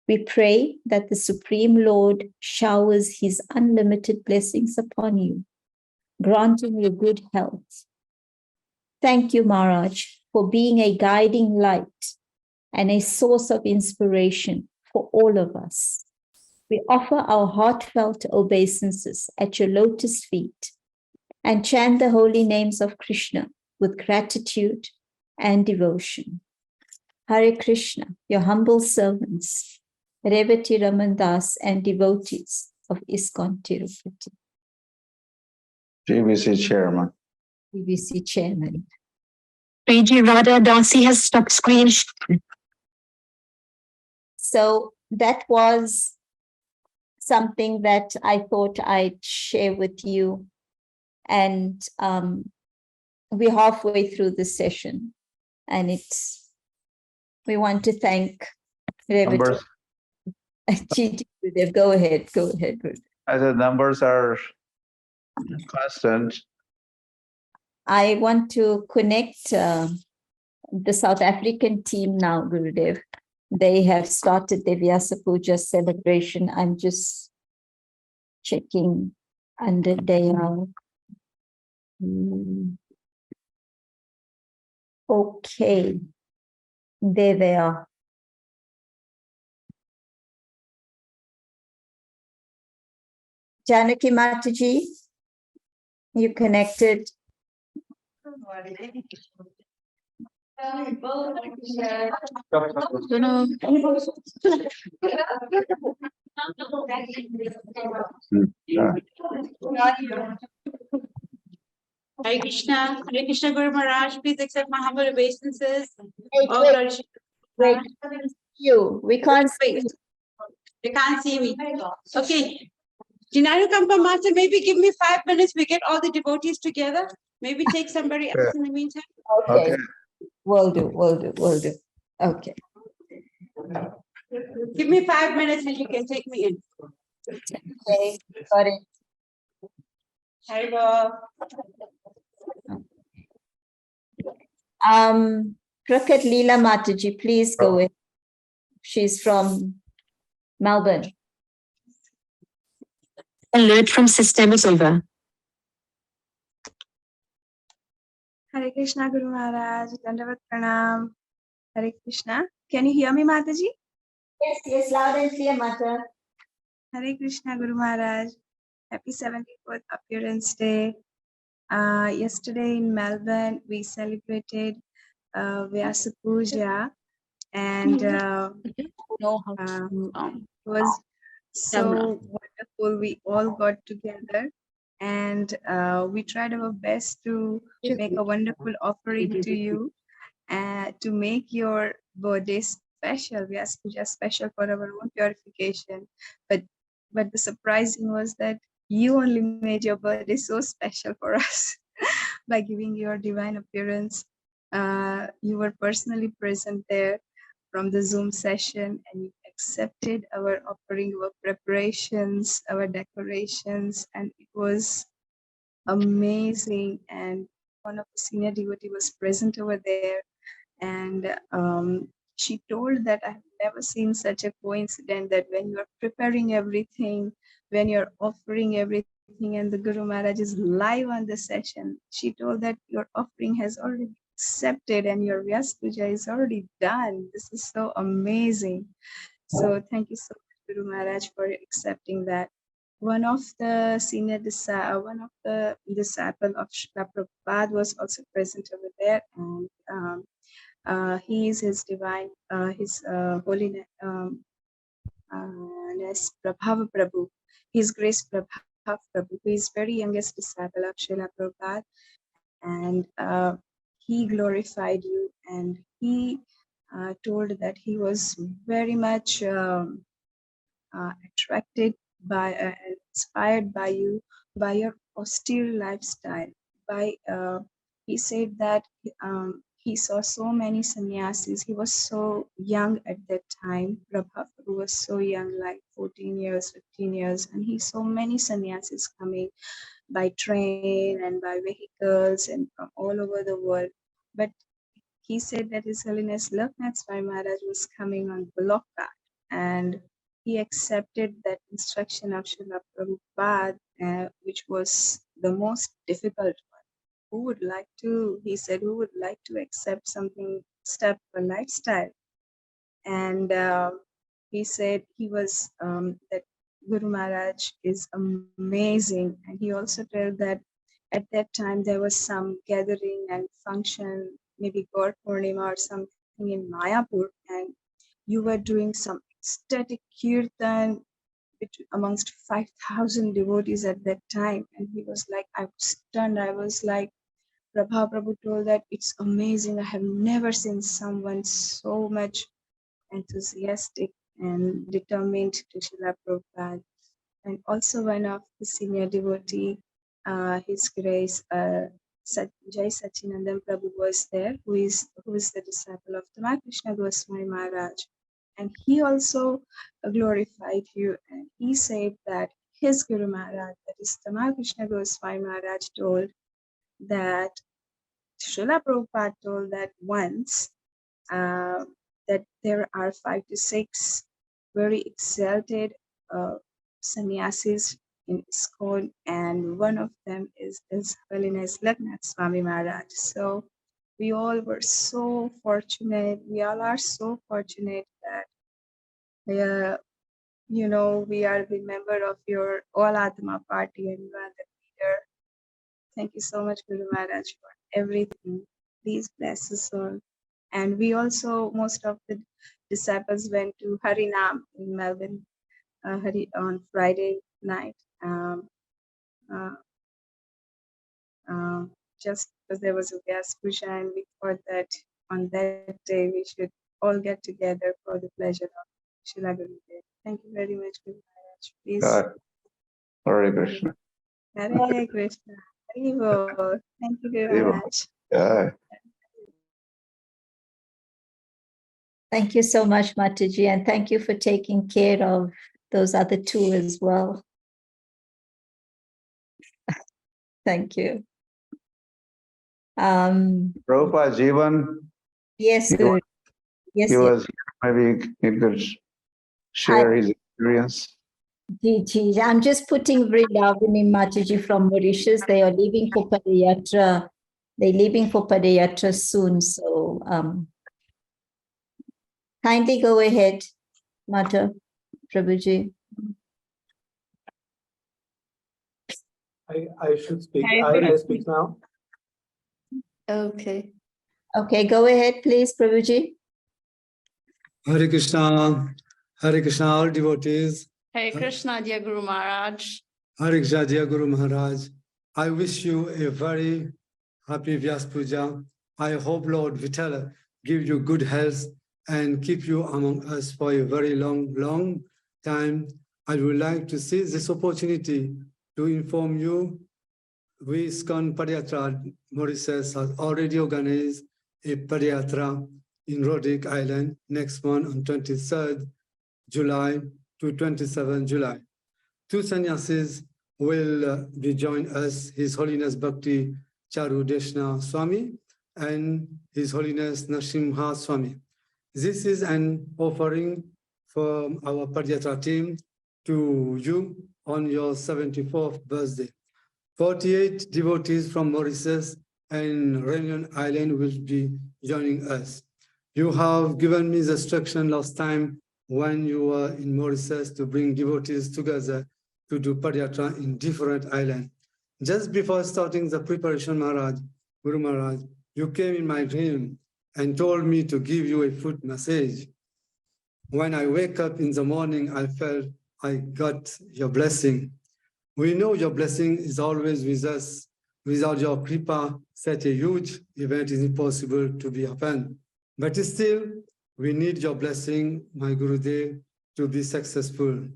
We pray that the Supreme Lord showers his unlimited blessings upon you, granting you good health. Thank you, Maharaj, for being a guiding light and a source of inspiration for all of us. We offer our heartfelt obeisances at your lotus feet and chant the holy names of Krishna with gratitude and devotion. Hare Krishna, your humble servants, Revati Raman Das and devotees of ISKCON Tirupati. GBC Chairman. GBC Chairman. Preeti Radha Dasi has stopped screen share. So that was something that I thought I'd share with you. And we're halfway through the session. And we want to thank Numbers. Go ahead. I said numbers are constant. I want to connect the South African team now, Gurudev. They have started the Vyasa Puja celebration. I'm just checking under they are. Okay, there they are. Janaki Mataji, you connected. Hare Krishna Guru Maharaj, please accept my humble obeisances. Wait, you. We can't see. They can't see me. Okay. Jinaru Kampa Master, maybe give me 5 minutes. We get all the devotees together. Maybe take somebody else in the meantime. Okay. Will do. Okay. Give me 5 minutes and you can take me in. Okay, got it. Haribo. Prakat Leela Mataji, please go in. She's from Melbourne. Alert from system is over. Hare Krishna Guru Maharaj, Dandavat Pranam. Hare Krishna. Can you hear me, Mataji? Yes, loud and clear, Mata. Hare Krishna Guru Maharaj. Happy 74th Appearance Day. Yesterday in Melbourne, we celebrated Vyasa Puja, and it was so wonderful. We all got together and we tried our best to make a wonderful offering to you to make your birthday special, Vyasa Puja special for our own purification. But the surprising was that you only made your birthday so special for us by giving your divine appearance. You were personally present there from the Zoom session, and you accepted our offering, our preparations, our decorations, and it was amazing. And one of the senior devotee was present over there, and she told that I have never seen such a coincidence that when you are preparing everything, when you're offering everything, and the Guru Maharaj is live on the session, she told that your offering has already accepted and your Vyasa Puja is already done. This is so amazing. So thank you so much, Guru Maharaj, for accepting that. One of the disciple of Srila Prabhupada was also present over there, and he is his divine, his holiness, Prabhava Prabhu, His Grace Prabhava Prabhu, who is very youngest disciple of Srila Prabhupada, and he glorified you, and he told that he was very much attracted by and inspired by you, by your austere lifestyle. He said that he saw so many sannyasis. He was so young at that time. Prabhupada was so young, like 14 years, 15 years, and he saw many sannyasis coming by train and by vehicles and from all over the world. But he said that His Holiness Lokanath Swami Maharaj was coming on block cart, and he accepted that instruction of Srila Prabhupada, which was the most difficult one. Who would like to, he said, who would like to accept something, step for lifestyle? And he said he was, that Guru Maharaj is amazing. And he also told that at that time there was some gathering and function, maybe God Purnima or something in Mayapur, and you were doing some ecstatic kirtan amongst 5,000 devotees at that time. And he was like, I was stunned. I was like, Prabhu told that it's amazing. I have never seen someone so much enthusiastic and determined to Srila Prabhupada. And also one of the senior devotee, His Grace Jai Sachinandam Prabhu was there, who is the disciple of Tamal Krishna Goswami Maharaj. And he also glorified you, and he said that his Guru Maharaj, that is Tamal Krishna Goswami Maharaj, told that Srila Prabhupada told that once that there are 5 to 6 very exalted sannyasis in ISKCON, and one of them is His Holiness Lokanath Swami Maharaj. So we all were so fortunate. We all are so fortunate that we are the member of your All Atma party, and you are the leader. Thank you so much, Guru Maharaj, for everything. Please bless us all. And we also, most of the disciples went to Harinam in Melbourne on Friday night. Just because there was a Vyas Puja, and we thought that on that day we should all get together for the pleasure of Srila Gurudev. Thank you very much, Guru Maharaj. Please. Hare Krishna. Hare Krishna. Hari Bol. Thank you, Guru Hare Bol. Maharaj. Yeah. Thank you so much, Mataji, and thank you for taking care of those other 2 as well. Thank you. Prabhupada Jivan. Yes, Guru. Yes, He yes. was, maybe he could share his experience. Ji, I'm just putting Vrindavani Mataji from Mauritius. They are leaving for Padayatra. They're leaving for Padayatra soon. So kindly go ahead, Mata Prabhuji. I should speak. I speak now. Okay. Okay, go ahead, please, Prabhuji. Hare Krishna, all devotees. Hare Krishna, dear Guru Maharaj. Hare Krishna, dear Guru Maharaj. I wish you a very happy Vyas Puja. I hope Lord Vitala give you good health and keep you among us for a very long time. I would like to seize this opportunity to inform you, we ISKCON Padayatra Mauritius has already organized a Padayatra in Rodic Island next month on 23rd July to 27 July. 2 sannyasis will be join us, His Holiness Bhakti Charu Deshna Swami and His Holiness Narasimha Swami. This is an offering from our Padayatra team to you on your 74th birthday. 48 devotees from Mauritius and Reunion Island will be joining us. You have given me the instruction last time when you were in Mauritius to bring devotees together to do Padayatra in different islands. Just before starting the preparation, Maharaj, Guru Maharaj, you came in my dream and told me to give you a foot massage. When I wake up in the morning, I felt I got your blessing. We know your blessing is always with us Without your kripa, such a huge event is impossible to be happened. But still, we need your blessing, my Gurudev, to be successful.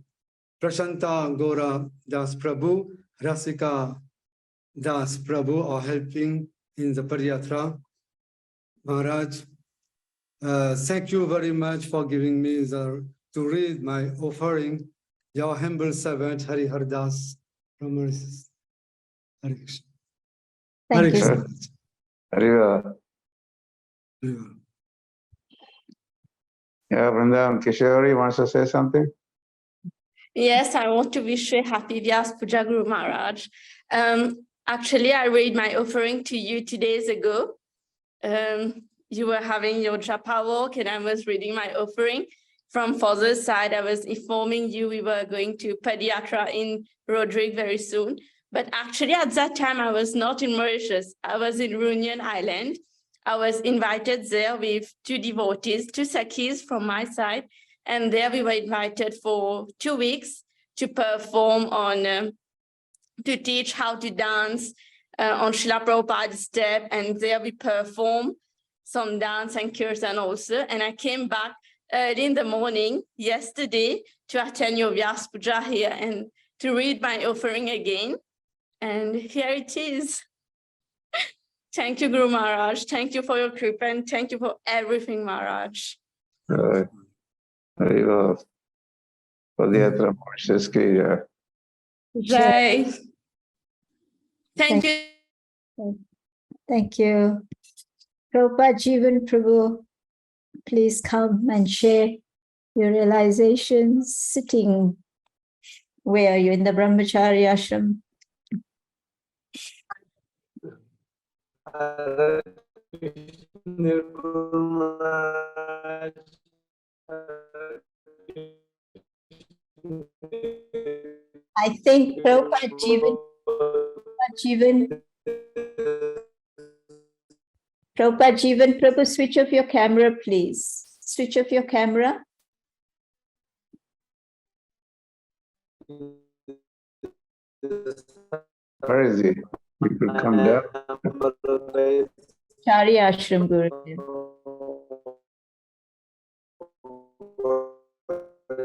Prashanta Gora Das Prabhu, Rasika Das Prabhu are helping in the Paryatra. Maharaj, thank you very much for giving me to read my offering. Your humble servant, Hari Hardas, from Mauritius. Hare Krishna. Thank you. Krishna. Hariva. Yeah, Vrindavan Kishori wants to say something? Yes, I want to wish you a happy Vyas Puja Guru Maharaj. Actually, I read my offering to you 2 days ago. You were having your japa walk and I was reading my offering. From father's side, I was informing you we were going to Padiatra in Rodrigue very soon. But actually at that time, I was not in Mauritius. I was in Reunion Island. I was invited there with 2 devotees, 2 Sakhis from my side. And there we were invited for 2 weeks to perform on, to teach how to dance on Srila Prabhupada's step. And there we perform some dance and kirtan also. And I came back early in the morning yesterday to attend your Vyas Puja here and to read my offering again. And here it is. Thank you, Guru Maharaj. Thank you for your kripa and thank you for everything, Maharaj. Hariva. Padiyatra Mauritius Kriya. Right. Thank you. Thank you. Prabhupada Jivan Prabhu, please come and share your realizations sitting. Where are you? In the Brahmachari ashram? I think Prabhupada Jivan Prabhu, switch off your camera, please. Switch off your camera. Where is he? You could come down. Chari ashram, Guru.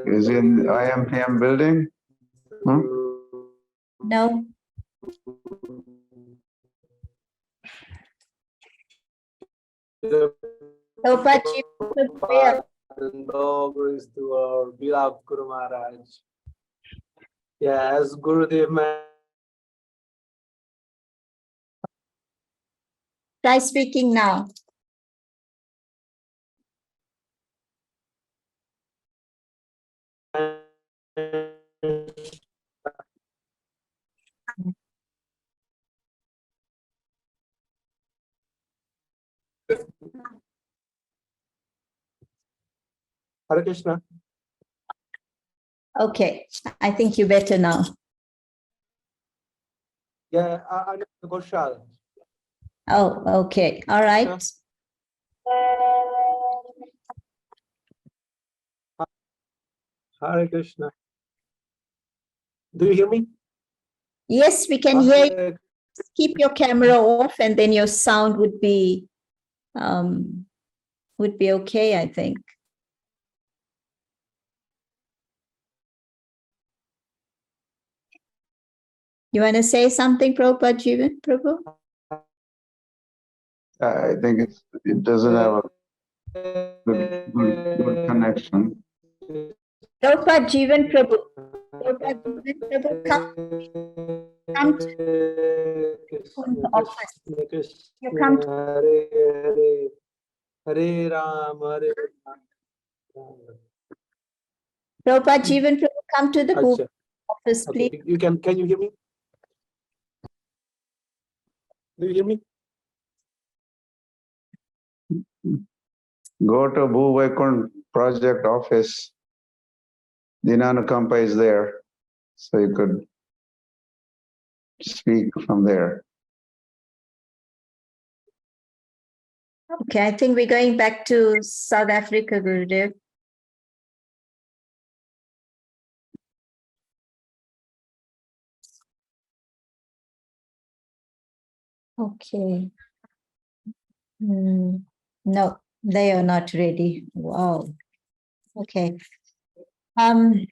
Is he in the IMPM building? No. Prabhupada Jivan Prabhu. And glories to our beloved Guru Maharaj. Yeah, as Gurudev Try speaking now. Hare Krishna. Okay, I think you better now. Yeah, I'm Goshal. Oh, okay. All right. Hare Krishna. Do you hear me? Yes, we can hear you. Keep your camera off and then your sound would be okay, I think. You want to say something, Prabhupada Jivan Prabhu? I think it doesn't have a good connection. Prabhupada Jivan Prabhu. Prabhupada Jivan Prabhu, come to the office. You come to Hare Ram, Hare Ram. Prabhupada Jivan Prabhu, come to the booth office, please. Okay. Can you hear me? Do you hear me? Go to Bhu Vaikunth project office. Dinanukampa is there, so you could speak from there. Okay, I think we're going back to South Africa, Gurudev. Okay. No, they are not ready. Wow. Okay. Hemangi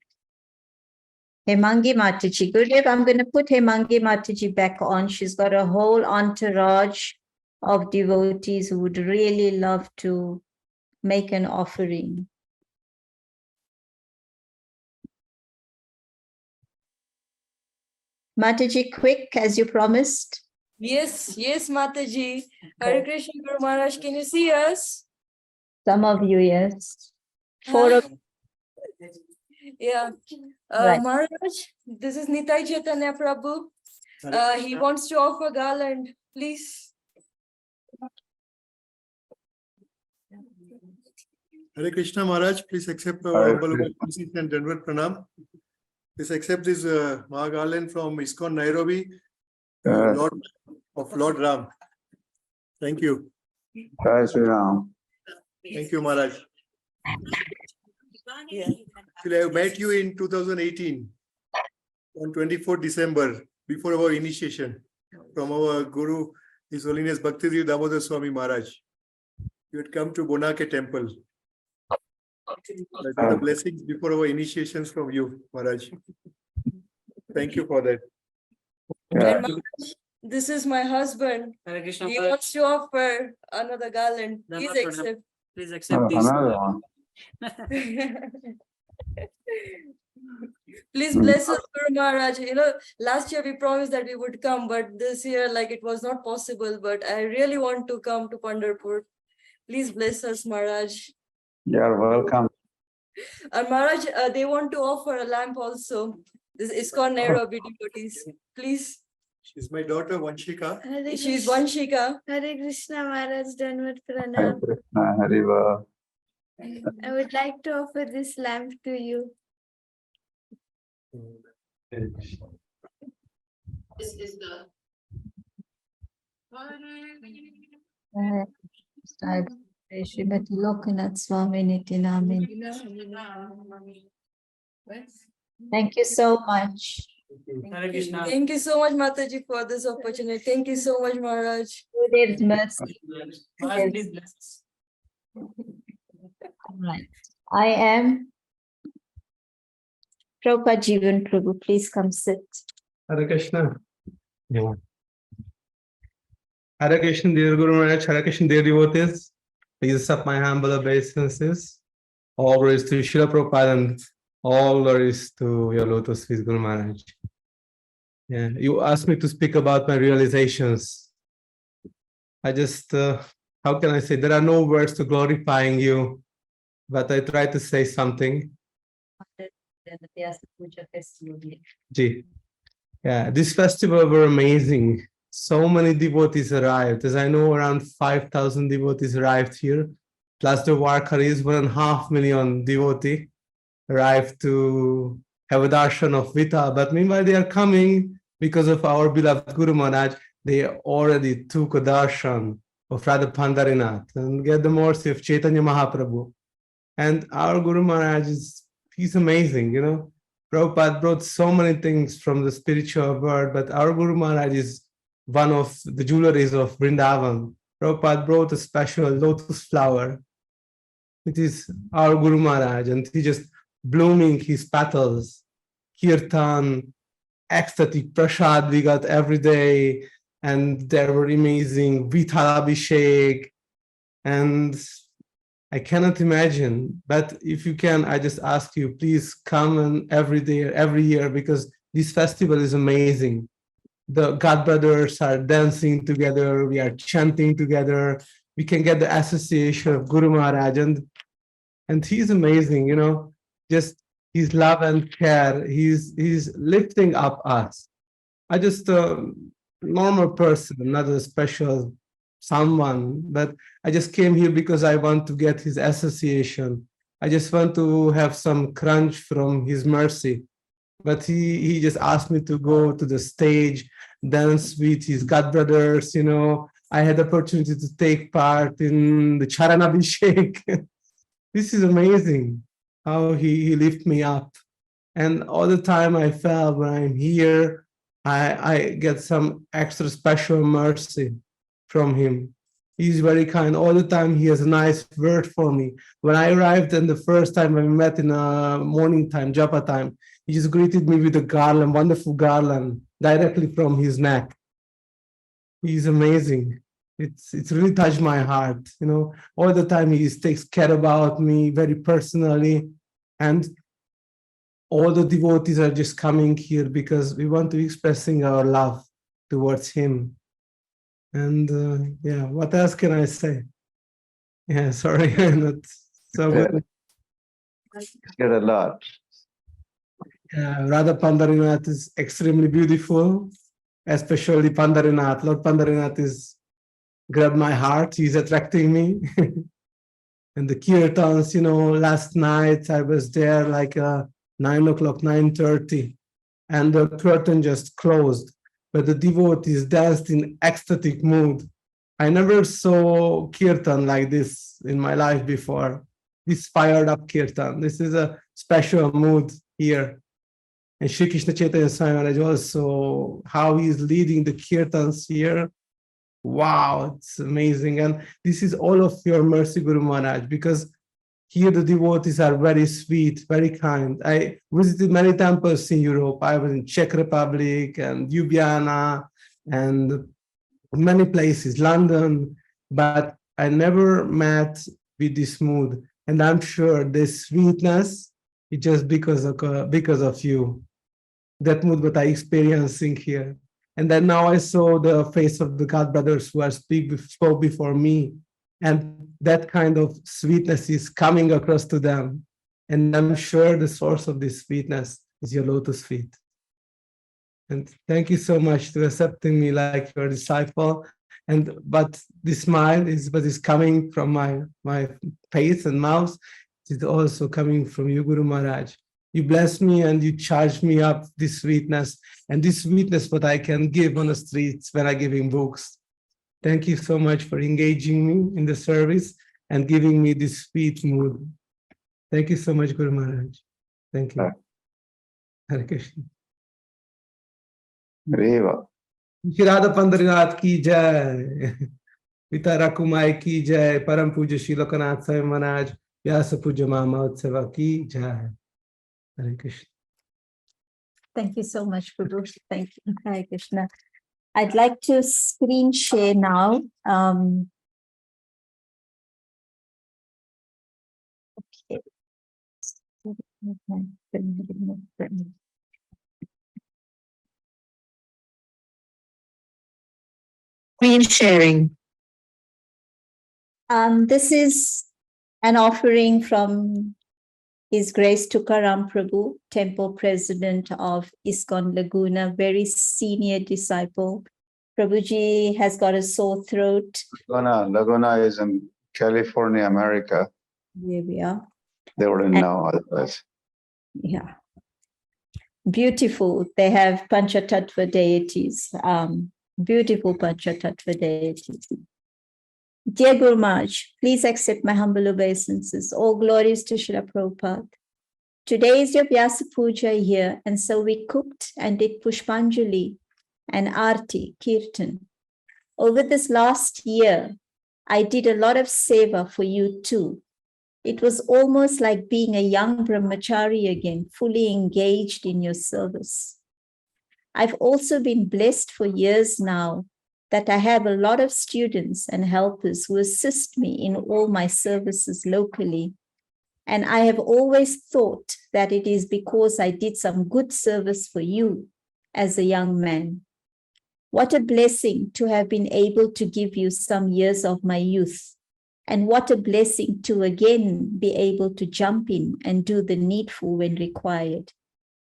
Mataji. Gurudev, I'm going to put Hemangi Mataji back on. She's got a whole entourage of devotees who would really love to make an offering. Mataji, quick, as you promised. Yes, yes, Mataji. Hare Krishna, Guru Maharaj, can you see us? Some of you, yes. Four of Yeah. Right. Maharaj, this is Nitai Chaitanya Prabhu. He wants to offer garland, please. Hare Krishna Maharaj, please accept our Hare humble Krishna. obeisances and Dandavat Pranam. Please accept this Mahagarland from ISKCON Nairobi, Yes. Lord Ram. Thank you. Jai Sri Ram. Thank you, Maharaj. Actually, I met you in 2018 on 24th December, before our initiation from our Guru, His Holiness Bhaktivedanta Damodar Swami Maharaj. You had come to Bonake temple. I got the blessings before our initiations from you, Maharaj. Thank you for that. And Maharaj, this is my husband. He wants to offer another garland. Please accept. Please accept this. Another one. Please bless us, Guru Maharaj. You know, last year we promised that we would come, but this year, like, it was not possible. But I really want to come to Pandharpur. Please bless us, Maharaj. You're welcome. And Maharaj, they want to offer a lamp also. This is ISKCON Nairobi devotees. Please. She's my daughter, Vanshika. She's Vanshika. Hare Krishna Maharaj, Danvat Hare Pranam. Krishna, Hariva. I would like to offer this lamp to you. This is the Srimati Lokanath Swami Nityanami. Thank you so much. Thank you so much, Mataji, for this opportunity. Thank you so much, Maharaj. Gurudev's mercy. Maharaj, please bless us. Right. I am Prabhupada Jivan Prabhu. Please come sit. Hare Krishna. Yeah. Hare Krishna, dear Guru Maharaj. Hare Krishna, dear devotees. Please accept my humble obeisances. All glories to Srila Prabhupada and all glories to your lotus feet, Guru Maharaj. Yeah, you asked me to speak about my realizations. I just, how can I say, there are no words to glorifying you, but I try to say something. Gee. Yeah, this festival were amazing. So many devotees arrived. As I know, around 5,000 devotees arrived here, plus the Warkaris, 1.5 million devotee arrived to have a darshan of Vita. But meanwhile, they are coming because of our beloved Guru Maharaj. They already took a darshan of Radha Pandharinath and get the mercy of Chaitanya Mahaprabhu. And our Guru Maharaj he's amazing, you know. Prabhupada brought so many things from the spiritual world, but our Guru Maharaj is one of the jewelries of Vrindavan. Prabhupada brought a special lotus flower. It is our Guru Maharaj, and he just blooming his petals. Kirtan, ecstatic prasad we got every day, and there were amazing Vithala Abhishek, and I cannot imagine, but if you can, I just ask you, please come and every day, every year, because this festival is amazing. The God brothers are dancing together, we are chanting together, we can get the association of Guru Maharaj, and he's amazing, you know, just his love and care, he's lifting up us. I just a normal person, not a special someone, but I just came here because I want to get his association. I just want to have some crunch from his mercy. But he just asked me to go to the stage, dance with his God brothers, you know. I had the opportunity to take part in the Charanabhishek. This is amazing how he lifted me up. And all the time I felt when I'm here, I get some extra special mercy from him. He's very kind. All the time he has a nice word for me. When I arrived and the first time when we met in morning time, japa time, he just greeted me with a garland, wonderful garland, directly from his neck. He's amazing. It's really touched my heart. You know, all the time he takes care about me very personally. And all the devotees are just coming here because we want to be expressing our love towards him. And yeah, what else can I say? Yeah, sorry, not so good. Get a lot. Yeah, Radha Pandarinath is extremely beautiful, especially Pandarinath. Lord Pandarinath is grabbed my heart. He's attracting me. And the kirtans, you know, last night I was there like 9 o'clock, 9:30, and the curtain just closed, but the devotees danced in ecstatic mood. I never saw kirtan like this in my life before. This fired up kirtan. This is a special mood here. And Sri Krishna Chaitanya Swami Maharaj also, how he is leading the kirtans here. Wow, it's amazing. And this is all of your mercy, Guru Maharaj, because here the devotees are very sweet, very kind. I visited many temples in Europe. I was in Czech Republic and Ljubljana and many places, London, but I never met with this mood. And I'm sure this sweetness is just because of you. That mood that I experiencing here. And then now I saw the face of the God brothers who spoke before me. And that kind of sweetness is coming across to them. And I'm sure the source of this sweetness is your lotus feet. And thank you so much for accepting me like your disciple. But this smile is coming from my face and mouth. It is also coming from you, Guru Maharaj. You bless me and you charge me up this sweetness. And this sweetness what I can give on the streets when I'm giving books. Thank you so much for engaging me in the service and giving me this sweet mood. Thank you so much, Guru Maharaj. Thank you. Hare Krishna. Reva. Radha Pandarinath ki jai. Pita Rakumai ki jai. Param Puja Shri Lokanath Swami Maharaj. Vyasa Puja Mahotsav ki jai. Hare Krishna. Thank you so much, Guru. Thank you. Hare Krishna. I'd like to screen share now. Okay. Screen sharing. This is an offering from His Grace Tukaram Prabhu, Temple President of ISKCON Laguna, very senior disciple. Prabhuji has got a sore throat. Laguna is in California, America. Here we are. They wouldn't know otherwise. Yeah. Beautiful. They have Panchatattva deities. Beautiful Panchatattva deities. Dear Guru Maharaj, please accept my humble obeisances. All glories to Srila Prabhupada. Today is your Vyasa Puja here, and so we cooked and did Pushpanjali and Aarti, Kirtan. Over this last year, I did a lot of seva for you too. It was almost like being a young brahmachari again, fully engaged in your service. I've also been blessed for years now that I have a lot of students and helpers who assist me in all my services locally. And I have always thought that it is because I did some good service for you as a young man. What a blessing to have been able to give you some years of my youth. And what a blessing to again be able to jump in and do the needful when required.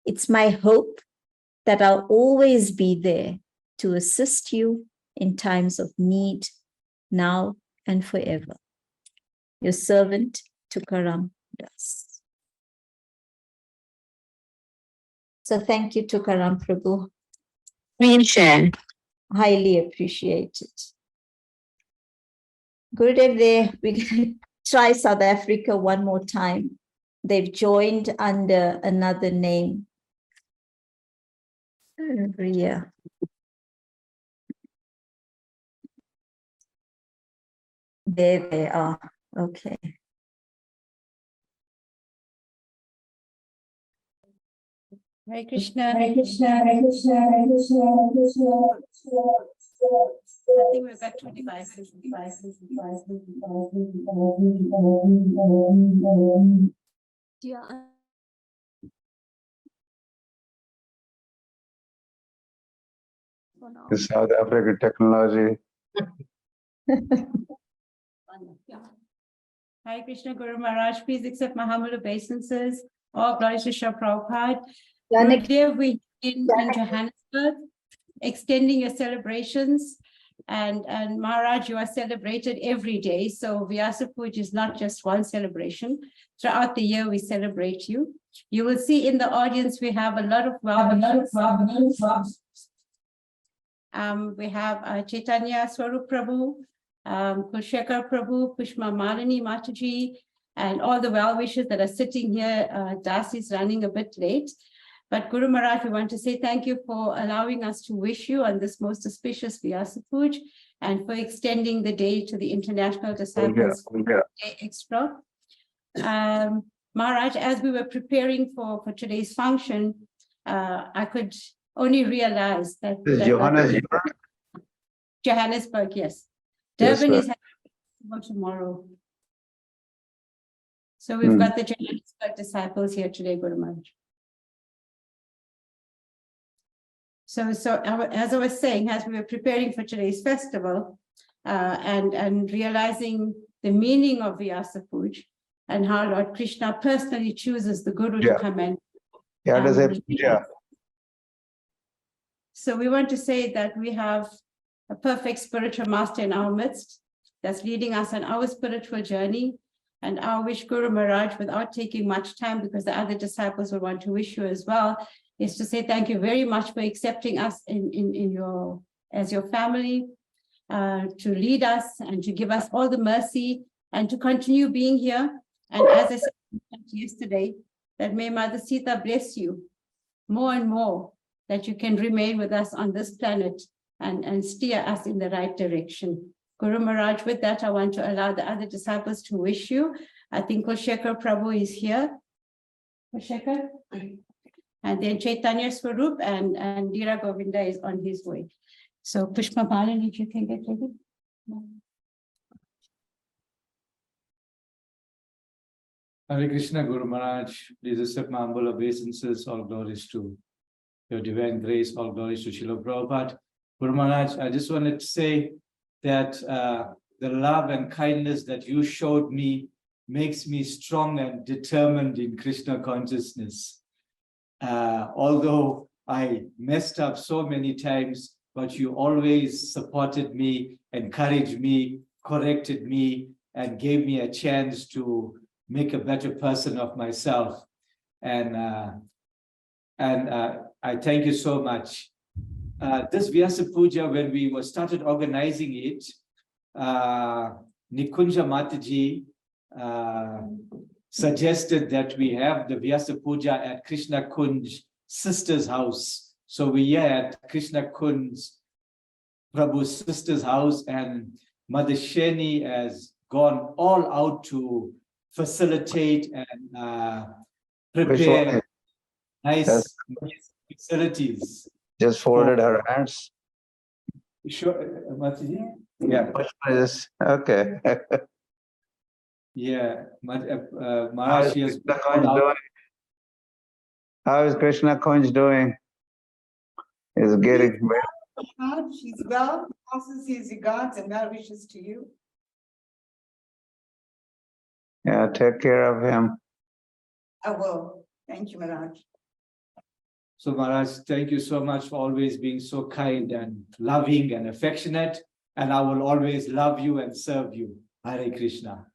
It's my hope that I'll always be there to assist you in times of need, now and forever. Your servant, Tukaram Das. So thank you, Tukaram Prabhu. Screen share. Highly appreciated. Gurudev, there, we're going to try South Africa one more time. They've joined under another name. every year. There they are. Okay. Hare Krishna. Hare Krishna, Hare Krishna, Hare Krishna, Hare Krishna, Hare Krishna. I think we've got two devices. Yeah. The South African technology. Hare Krishna Guru Maharaj, please accept my humble obeisances. All glories to Shri Prabhupada. Gurudev, we in Johannesburg, extending your celebrations. And Maharaj, you are celebrated every day. So Vyasa Puja is not just one celebration. Throughout the year, we celebrate you. You will see in the audience, we have a lot of we have Chaitanya Swarup Prabhu, Kulshekar Prabhu, Pushma Malini Mataji, and all the well-wishers that are sitting here. Dasi is running a bit late. But Guru Maharaj, we want to say thank you for allowing us to wish you on this most auspicious Vyasa Puja and for extending the day to the International Disciples Day Extra. Maharaj, as we were preparing for today's function, I could only realize that Johannesburg, yes. Durban is having tomorrow. So we've got the Johannesburg disciples here today, Guru Maharaj. So as I was saying, as we were preparing for today's festival and realizing the meaning of Vyasa Puja and how Lord Krishna personally chooses the Guru to come in. So we want to say that we have a perfect spiritual master in our midst that's leading us on our spiritual journey. And I wish Guru Maharaj, without taking much time, because the other disciples will want to wish you as well, is to say thank you very much for accepting us as your family, to lead us and to give us all the mercy and to continue being here. And as I said yesterday, that may Mother Sita bless you more and more, that you can remain with us on this planet and steer us in the right direction. Guru Maharaj, with that, I want to allow the other disciples to wish you. I think Kulshekar Prabhu is here. Kulshekar? And then Chaitanya Swarup and Dira Govinda is on his way. So Pushpa Malini, if you can get ready. Hare Krishna, Guru Maharaj, please accept my humble obeisances. All glories to your divine grace, all glories to Srila Prabhupada. Guru Maharaj, I just wanted to say that the love and kindness that you showed me makes me strong and determined in Krishna consciousness. Although I messed up so many times, but you always supported me, encouraged me, corrected me, and gave me a chance to make a better person of myself. And I thank you so much. This Vyasa Puja, when we started organizing it, Nikunja Mataji suggested that we have the Vyasa Puja at Krishna Kunj sister's house. So we are at Krishna Kunj Prabhu's sister's house, and Mother Sheni has gone all out to facilitate and prepare nice facilities. Just folded her hands. Sure, Mataji? Yeah. Okay. Yeah, Maharaj, How is Krishna Kunj doing? Is getting well. She's well, also sees regards and well wishes to you. Yeah, take care of him. I will. Thank you, Maharaj. So Maharaj, thank you so much for always being so kind and loving and affectionate. And I will always love you and serve you. Hare Krishna.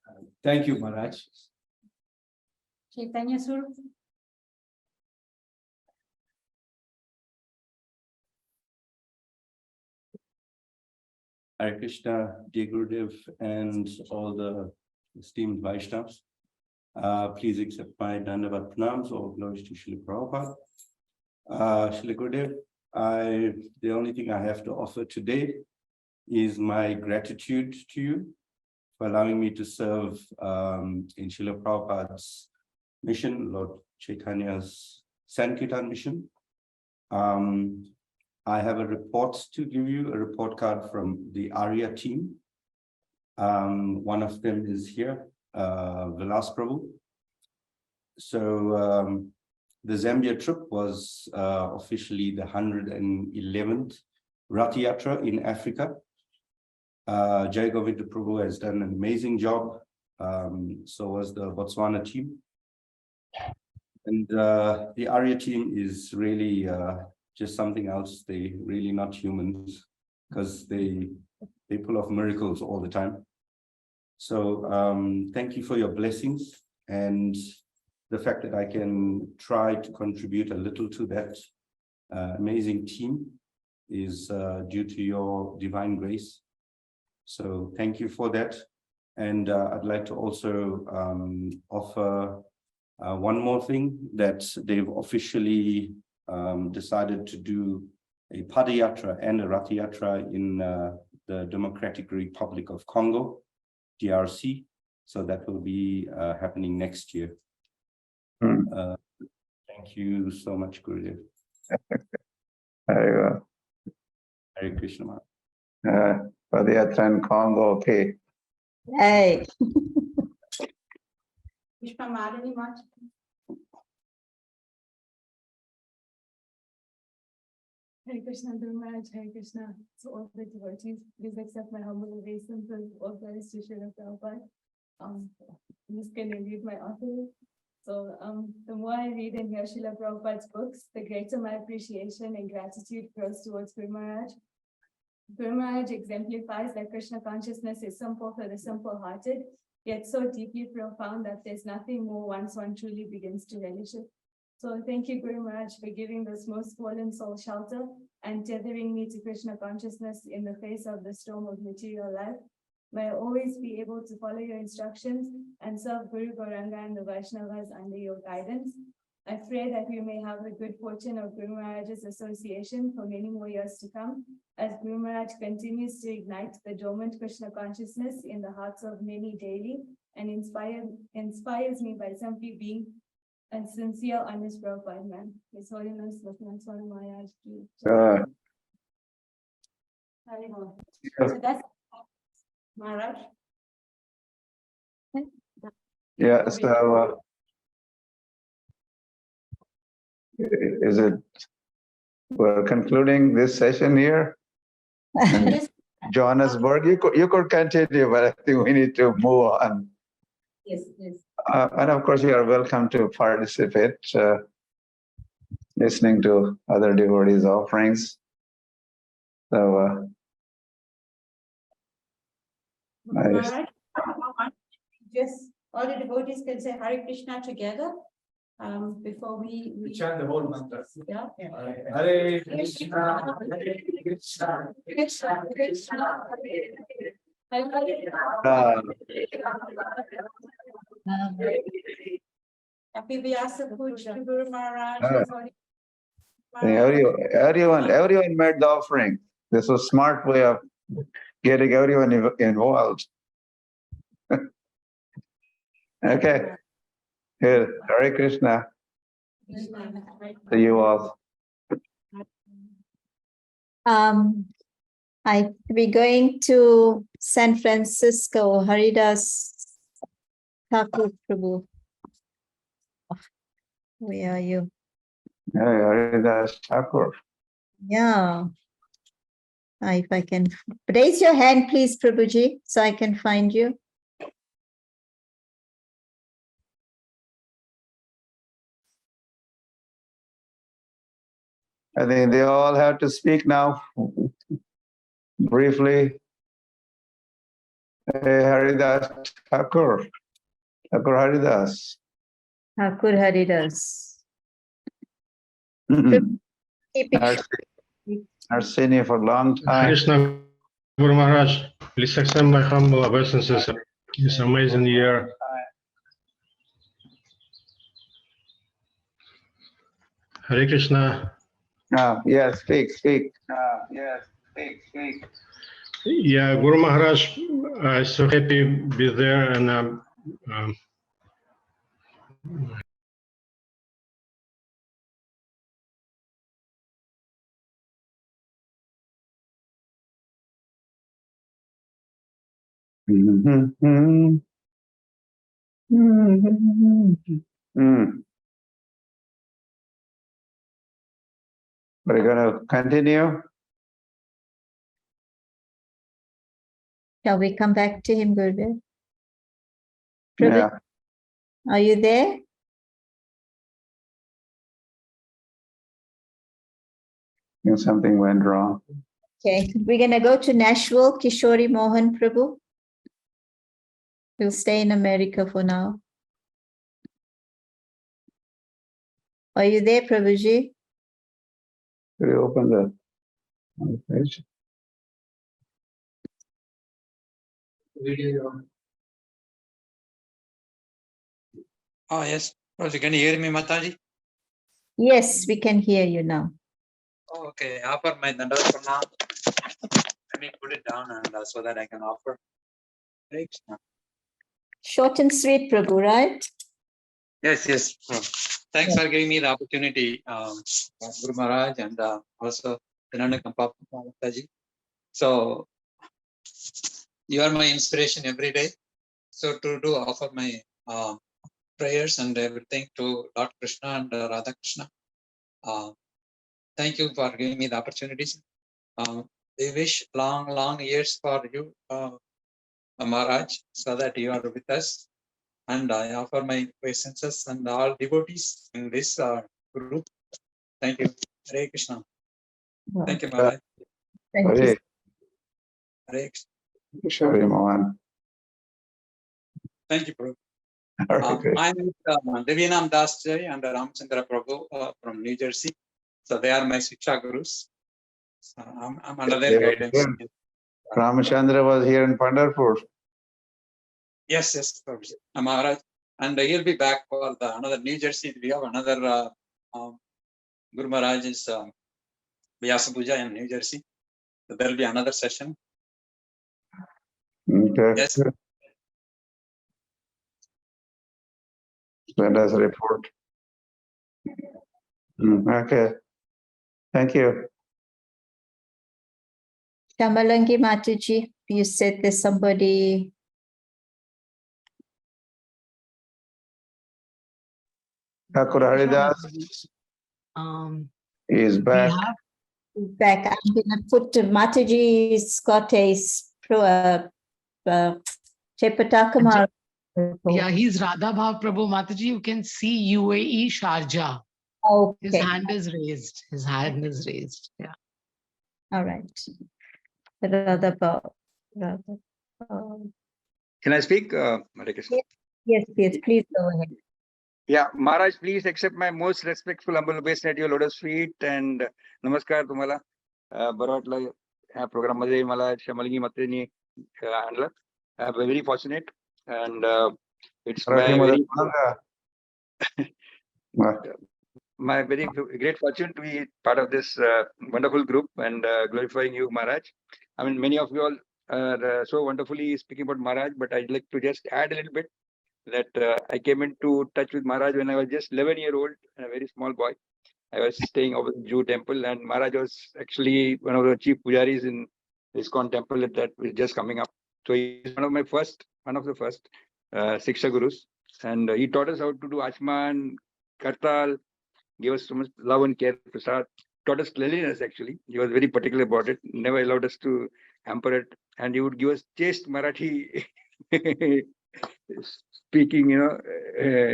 Thank you, Maharaj. Chaitanya Swarup. Hare Krishna, dear Gurudev, and all the esteemed Vaishnavas. Please accept my Dandavat Pranams, all glories to Srila Prabhupada. Srila Gurudev, The only thing I have to offer today is my gratitude to you for allowing me to serve in Srila Prabhupada's mission, Lord Chaitanya's Sankirtan mission. I have a report to give you, a report card from the Arya team. One of them is here, Vilas Prabhu. So the Zambia trip was officially the 111th Rath Yatra in Africa. Jai Govinda Prabhu has done an amazing job. So was the Botswana team. And the Arya team is really just something else. They really not humans because they pull off miracles all the time. So thank you for your blessings and the fact that I can try to contribute a little to that amazing team is due to your divine grace. So thank you for that. And I'd like to also offer one more thing, that they've officially decided to do a Padayatra and a Rath Yatra in the Democratic Republic of Congo, DRC. So that will be happening next year. Thank you so much, Gurudev. Very well. Hare Krishna. Padayatra in Congo, okay. Hey. Pushpa Malini Mach. Hare Krishna, Guru Maharaj, Hare Krishna. So all the devotees, please accept my humble obeisance of praise to Srila Prabhupada. I'm just going to read my author. So the more I read and hear Srila Prabhupada's books, the greater my appreciation and gratitude grows towards Guru Maharaj. Guru Maharaj exemplifies that Krishna consciousness is simple for the simple-hearted, yet so deeply profound that there's nothing more once one truly begins to relish it. So thank you, Guru Maharaj, for giving this most fallen soul shelter and tethering me to Krishna consciousness in the face of the storm of material life. May I always be able to follow your instructions and serve Guru Gauranga and the Vaishnavas under your guidance. I pray that we may have the good fortune of Guru Maharaj's association for many more years to come, as Guru Maharaj continues to ignite the dormant Krishna consciousness in the hearts of many daily and inspires me by simply being a sincere, honest Prabhupada man. His Holiness Lokanath Swami Maharaj. So that's Maharaj. Yeah, so is it, we're concluding this session here in Johannesburg? You could continue, but I think we need to move on. Yes, yes. And of course, you are welcome to participate, listening to other devotees' offerings. So, Maharaj, just all the devotees can say Hare Krishna together before we chant the whole mantra. Yeah. Hare Krishna, Hare Krishna, Krishna, Krishna, Happy Vyasa Puja, Guru Maharaj. everyone made the offering. This was a smart way of getting everyone involved. Okay. Here, Hare Krishna. To you all. We're going to San Francisco, Haridas Thakur Prabhu. Where are you? Yeah, Haridas Thakur. Yeah. If I can raise your hand, please, Prabhuji, so I can find you. I think they all have to speak now. Briefly. Hey, Haridas Thakur. Thakur Haridas. Thakur Haridas. I've seen you for a long time. Krishna Guru Maharaj, please accept my humble obeisances this amazing year. Hare Krishna. Yes, speak. Yeah, Guru Maharaj, so happy to be there, and We're going to continue. Shall we come back to him, Gurudev? Yeah. Are you there? If something went wrong. Okay, we're going to go to Nashville, Kishori Mohan Prabhu. We'll stay in America for now. Are you there, Prabhuji? Could you open the page? Video. Oh, yes. Rosie, can you hear me, Mataji? Yes, we can hear you now. Oh, okay. Offer my dandavat pranam. Let me put it down and so that I can offer. Hare Krishna. Short and sweet, Prabhu, right? Yes. Thanks for giving me the opportunity, Guru Maharaj, and also Vinanda Kampa Mataji. So, you are my inspiration every day. So, to offer my prayers and everything to Lord Krishna and Radha Krishna. Thank you for giving me the opportunities. We wish long years for you, Maharaj, so that you are with us. And I offer my obeisances and all devotees in this group. Thank you. Hare Krishna. Thank you, Maharaj. Thank you. Hare Krishna. Kishori Mohan. Thank you, Prabhu. Okay. I'm with Devinam Das Jai and Ramchandra Prabhu from New Jersey. So they are my Shiksha Gurus. So I'm under their guidance. Ramchandra was here in Pandharpur. Yes, Prabhuji. Maharaj. And he'll be back for another New Jersey. We have another Guru Maharaj's Vyasa Puja in New Jersey. So there will be another session. Okay. Yes. Let us report. Okay. Thank you. Shamalangi Mataji, you said there's somebody. Thakur Haridas is back. Back. I'm going to put Mataji's got a Chepatakamar. Yeah, he's Radha Bhav Prabhu Mataji. You can see UAE Sharjah. Okay. His hand is raised. Yeah. All right. Radha Bhav. Can I speak, Hare Krishna? Yes, please go ahead. Yeah, Maharaj, please accept my most respectful humble obeisance at your lotus feet and namaskar तुम्हाला. बरं वाटलं ह्या programme मध्ये मला शमलगी मतेनी आणलं. I'm very fortunate and it's my very great fortune to be part of this wonderful group and glorifying you, Maharaj. I mean, many of you all are so wonderfully speaking about Maharaj, but I'd like to just add a little bit that I came into touch with Maharaj when I was just 11-year-old and a very small boy. I was staying over the Jew temple, and Maharaj was actually one of the chief pujaris in ISKCON temple that was just coming up. So he's one of the first Siksha Gurus, and he taught us how to do Achman, Kartal, gave us so much love and care, prasad, taught us cleanliness actually. He was very particular about it, never allowed us to hamper it, and he would give us chaste Marathi speaking,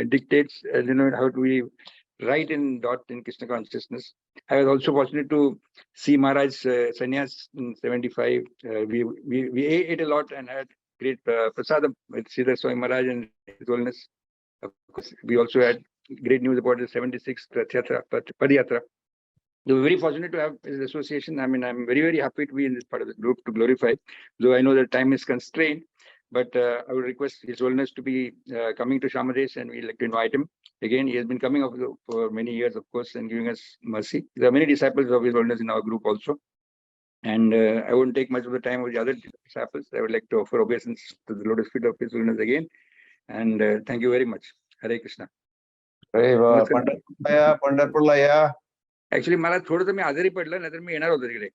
dictates, how do we write in dot in Krishna consciousness. I was also fortunate to see Maharaj sannyas in 75. We ate a lot and had great prasadam with Sridhar Swami Maharaj and His Holiness. Of course, we also had great news about the 76th Padayatra. We were very fortunate to have his association. I mean, I'm very, very happy to be in this part of the group to glorify, though I know that time is constrained. But I would request His Holiness to be coming to Shamadesh, and we'd like to invite him Again, he has been coming up for many years, of course, and giving us mercy. There are many disciples of His Holiness in our group also. And I won't take much of the time of the other disciples. I would like to offer obeisance to the lotus feet of His Holiness again. And thank you very much. Hare Krishna. पंढरपूरला Actually, मला थोडंसं मी आजारी पडलं, नाहीतर मी येणार होतो तिकडे.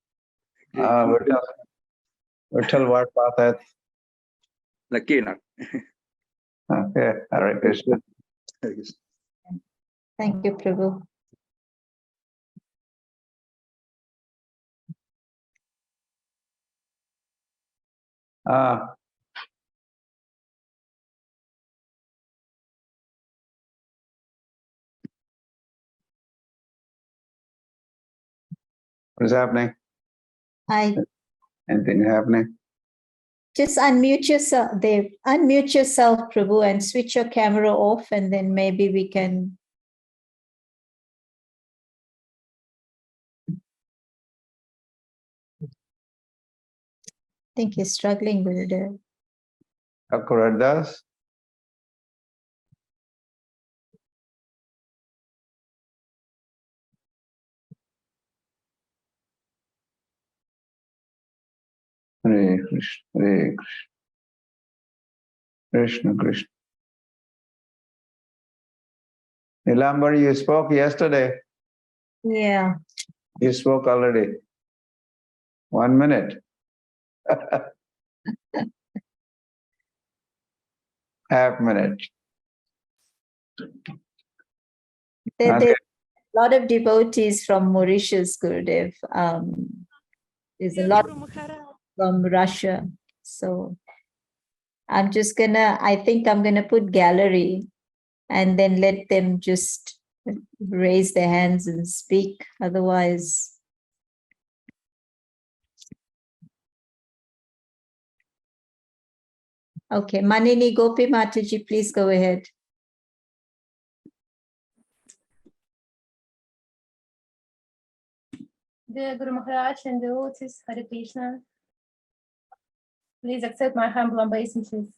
विठ्ठल वाट पाहत आहेत. नक्की येणार. Okay, Hare Krishna. Hare Krishna. Thank you, Prabhu. What is happening? Anything happening? Just unmute yourself, Dev. Unmute yourself, Prabhu, and switch your camera off, and then maybe we can. I think he's struggling with it. Accurate does. Hare Krishna, Hare Krishna, Krishna Krishna. Nilambar, you spoke yesterday. Yeah. You spoke already. 1 minute. Half minute. There's Okay. a lot of devotees from Mauritius, Gurudev. There's a lot from Russia. So I'm just I think I'm gonna put gallery and then let them just raise their hands and speak. Otherwise, okay, Manini Gopi Mataji, please go ahead. Dear Guru Maharaj and devotees, Hare Krishna. Please accept my humble obeisances.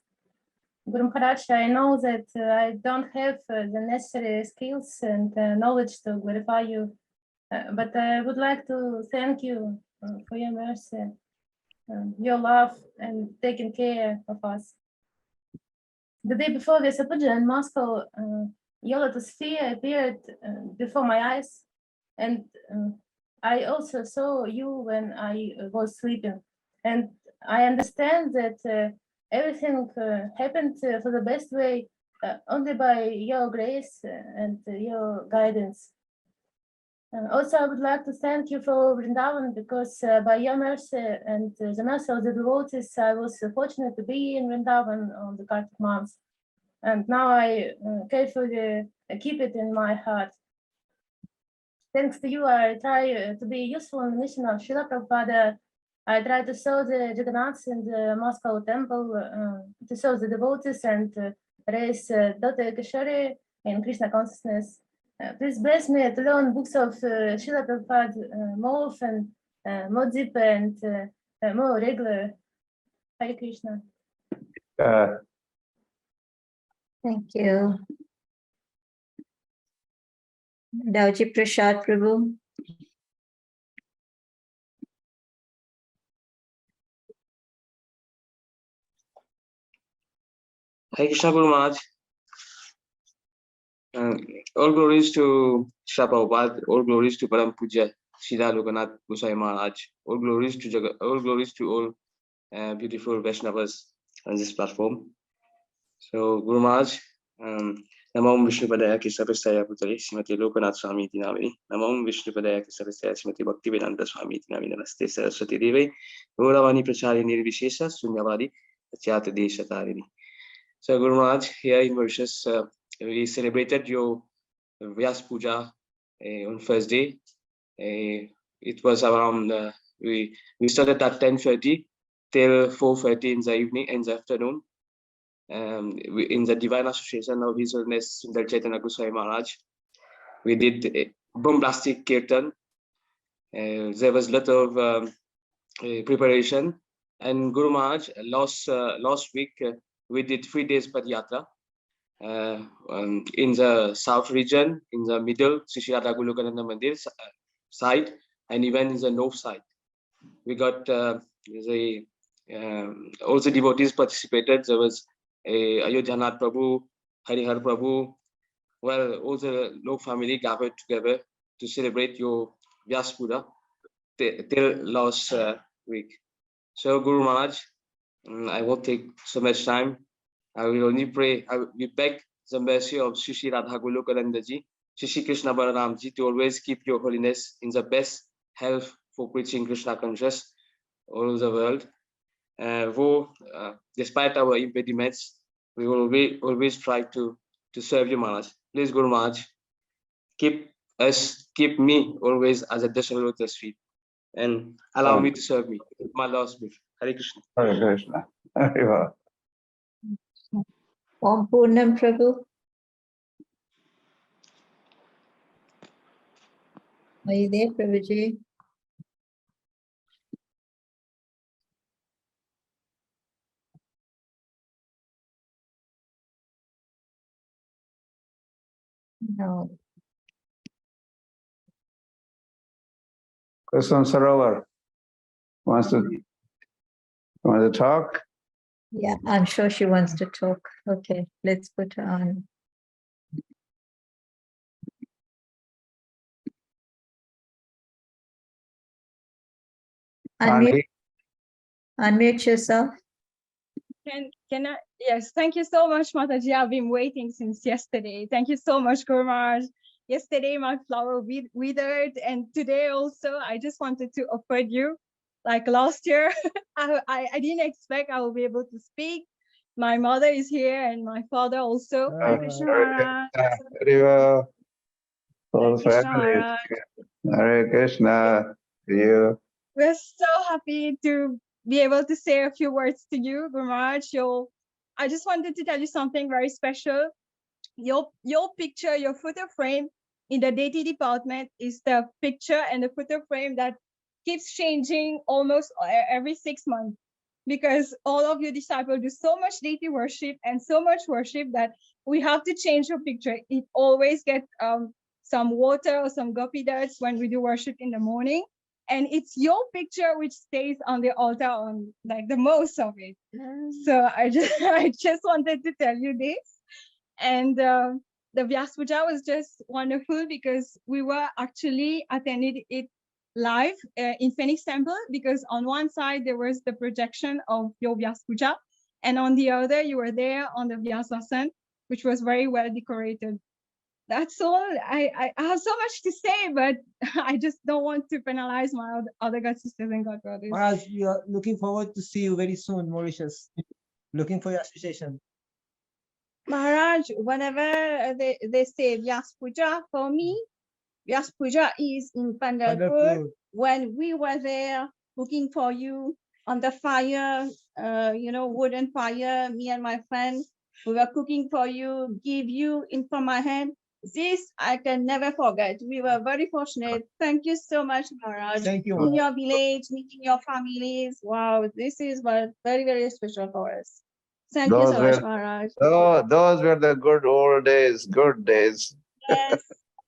Guru Maharaj, I know that I don't have the necessary skills and knowledge to glorify you, but I would like to thank you for your mercy, your love, and taking care of us. The day before Vyasa Puja in Moscow, your lotus sphere appeared before my eyes, and I also saw you when I was sleeping, and I understand that everything happened for the best way only by your grace and your guidance. Also, I would like to thank you for Vrindavan because by your mercy and the mercy of the devotees, I was fortunate to be in Vrindavan on the Kartik month. And now I carefully keep it in my heart. Thanks to you, I try to be useful in the mission of Srila Prabhupada. I try to serve the Jagannaths in the Moscow temple, to serve the devotees and raise Dota Kishore in Krishna consciousness. Please bless me to learn books of Srila Prabhupada more often, more deep and more regular. Hare Krishna. Thank you. Dauji Prashad Prabhu. Hare Krishna Guru Maharaj. All glories to Srila Prabhupada, all glories to Param Puja Srila Lokanath Swami Maharaj, all glories to all beautiful Vaishnavas on this platform. So Guru Maharaj, Namo Vishnu Padaya Kisapastaya Putari Srimati Lokanath Swami Tinamini, Namo Vishnu Padaya Kisapastaya Srimati Bhaktivedanta Swami Tinamini, Namaste Saraswati Devi, Gauravani Prachari Nirvishesha Sunyavadi Achyata Desha Tarini. So Guru Maharaj, here in Mauritius, we celebrated your Vyas Puja on first day. It was around, we started at 10:30 till 4:30 in the evening, in the afternoon. In the Divine Association of His Holiness Sundar Chaitanya Goswami Maharaj, we did bombastic kirtan. There was a lot of preparation. And Guru Maharaj, last week, we did 3 days Padayatra. in the south region, in the middle, Sri Radha Golokananda Mandir side, and even in the north side. We got all the devotees participated. There was Ayodhanath Prabhu, Harihar Prabhu. Well, all the Lok family gathered together to celebrate your Vyas Puja till last week. So Guru Maharaj, I won't take so much time. I will only pray. We beg the mercy of Sri Radha Golokananda Ji, Sri Krishna Balaram Ji, to always keep your holiness in the best health for preaching Krishna conscious all over the world. Despite our impediments, we will always try to serve you, Maharaj. Please, Guru Maharaj, keep me always as a Dasha Lotus feet, and allow me to serve me. My last wish. Hare Krishna. Hare Krishna. Hare Om Purnam Prabhu. Are you there, Prabhuji? No. Krishna Sarovar wants to talk. Yeah, I'm sure she wants to talk. Okay, let's put her on. Unmute yourself. Can I? Yes, thank you so much, Mataji. I've been waiting since yesterday. Thank you so much, Guru Maharaj. Yesterday, my flower withered, and today also, I just wanted to offer you, like last year, I didn't expect I will be able to speak. My mother is here, and my father also. Hare Krishna Maharaj. Hare Hare Krishna Maharaj. Hare Krishna. You. We're so happy to be able to say a few words to you, Guru Maharaj. I just wanted to tell you something very special. Your picture, your photo frame in the deity department is the picture and the photo frame that keeps changing almost every 6 months, because all of your disciples do so much deity worship and so much worship that we have to change your picture. It always gets some water or some gopi dust when we do worship in the morning. And it's your picture which stays on the altar on like the most of it. So I just wanted to tell you this. And the Vyas Puja was just wonderful because we were actually attending it live in Phoenix Temple, because on one side there was the projection of your Vyas Puja, and on the other you were there on the Vyasasan, which was very well decorated. That's all. I have so much to say, but I just don't want to penalize my other God sisters and God brothers. Maharaj, we are looking forward to see you very soon, Mauritius. Looking for your association. Maharaj, whenever they say Vyas Puja, for me, Vyas Puja is in Pandharpur. When we were there cooking for you on the fire, wooden fire, me and my friend, we were cooking for you, give you in from my hand. This I can never forget. We were very fortunate. Thank you so much, Maharaj. Thank you, In your village, meeting your families. Wow, this is very, very special for us. Thank you so much, Maharaj. Those were the good old days, good days. Yes,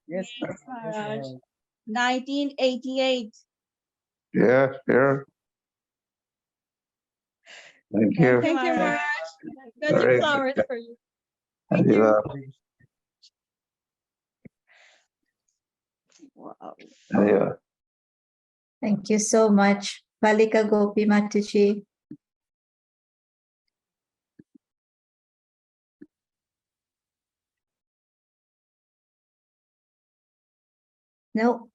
yes, Maharaj. 1988. Yeah, sure. Thank you. Thank you, Maharaj. Got Very your flowers for you. Thank you. Wow. Yeah. Thank you so much, Balika Gopi Mataji. No.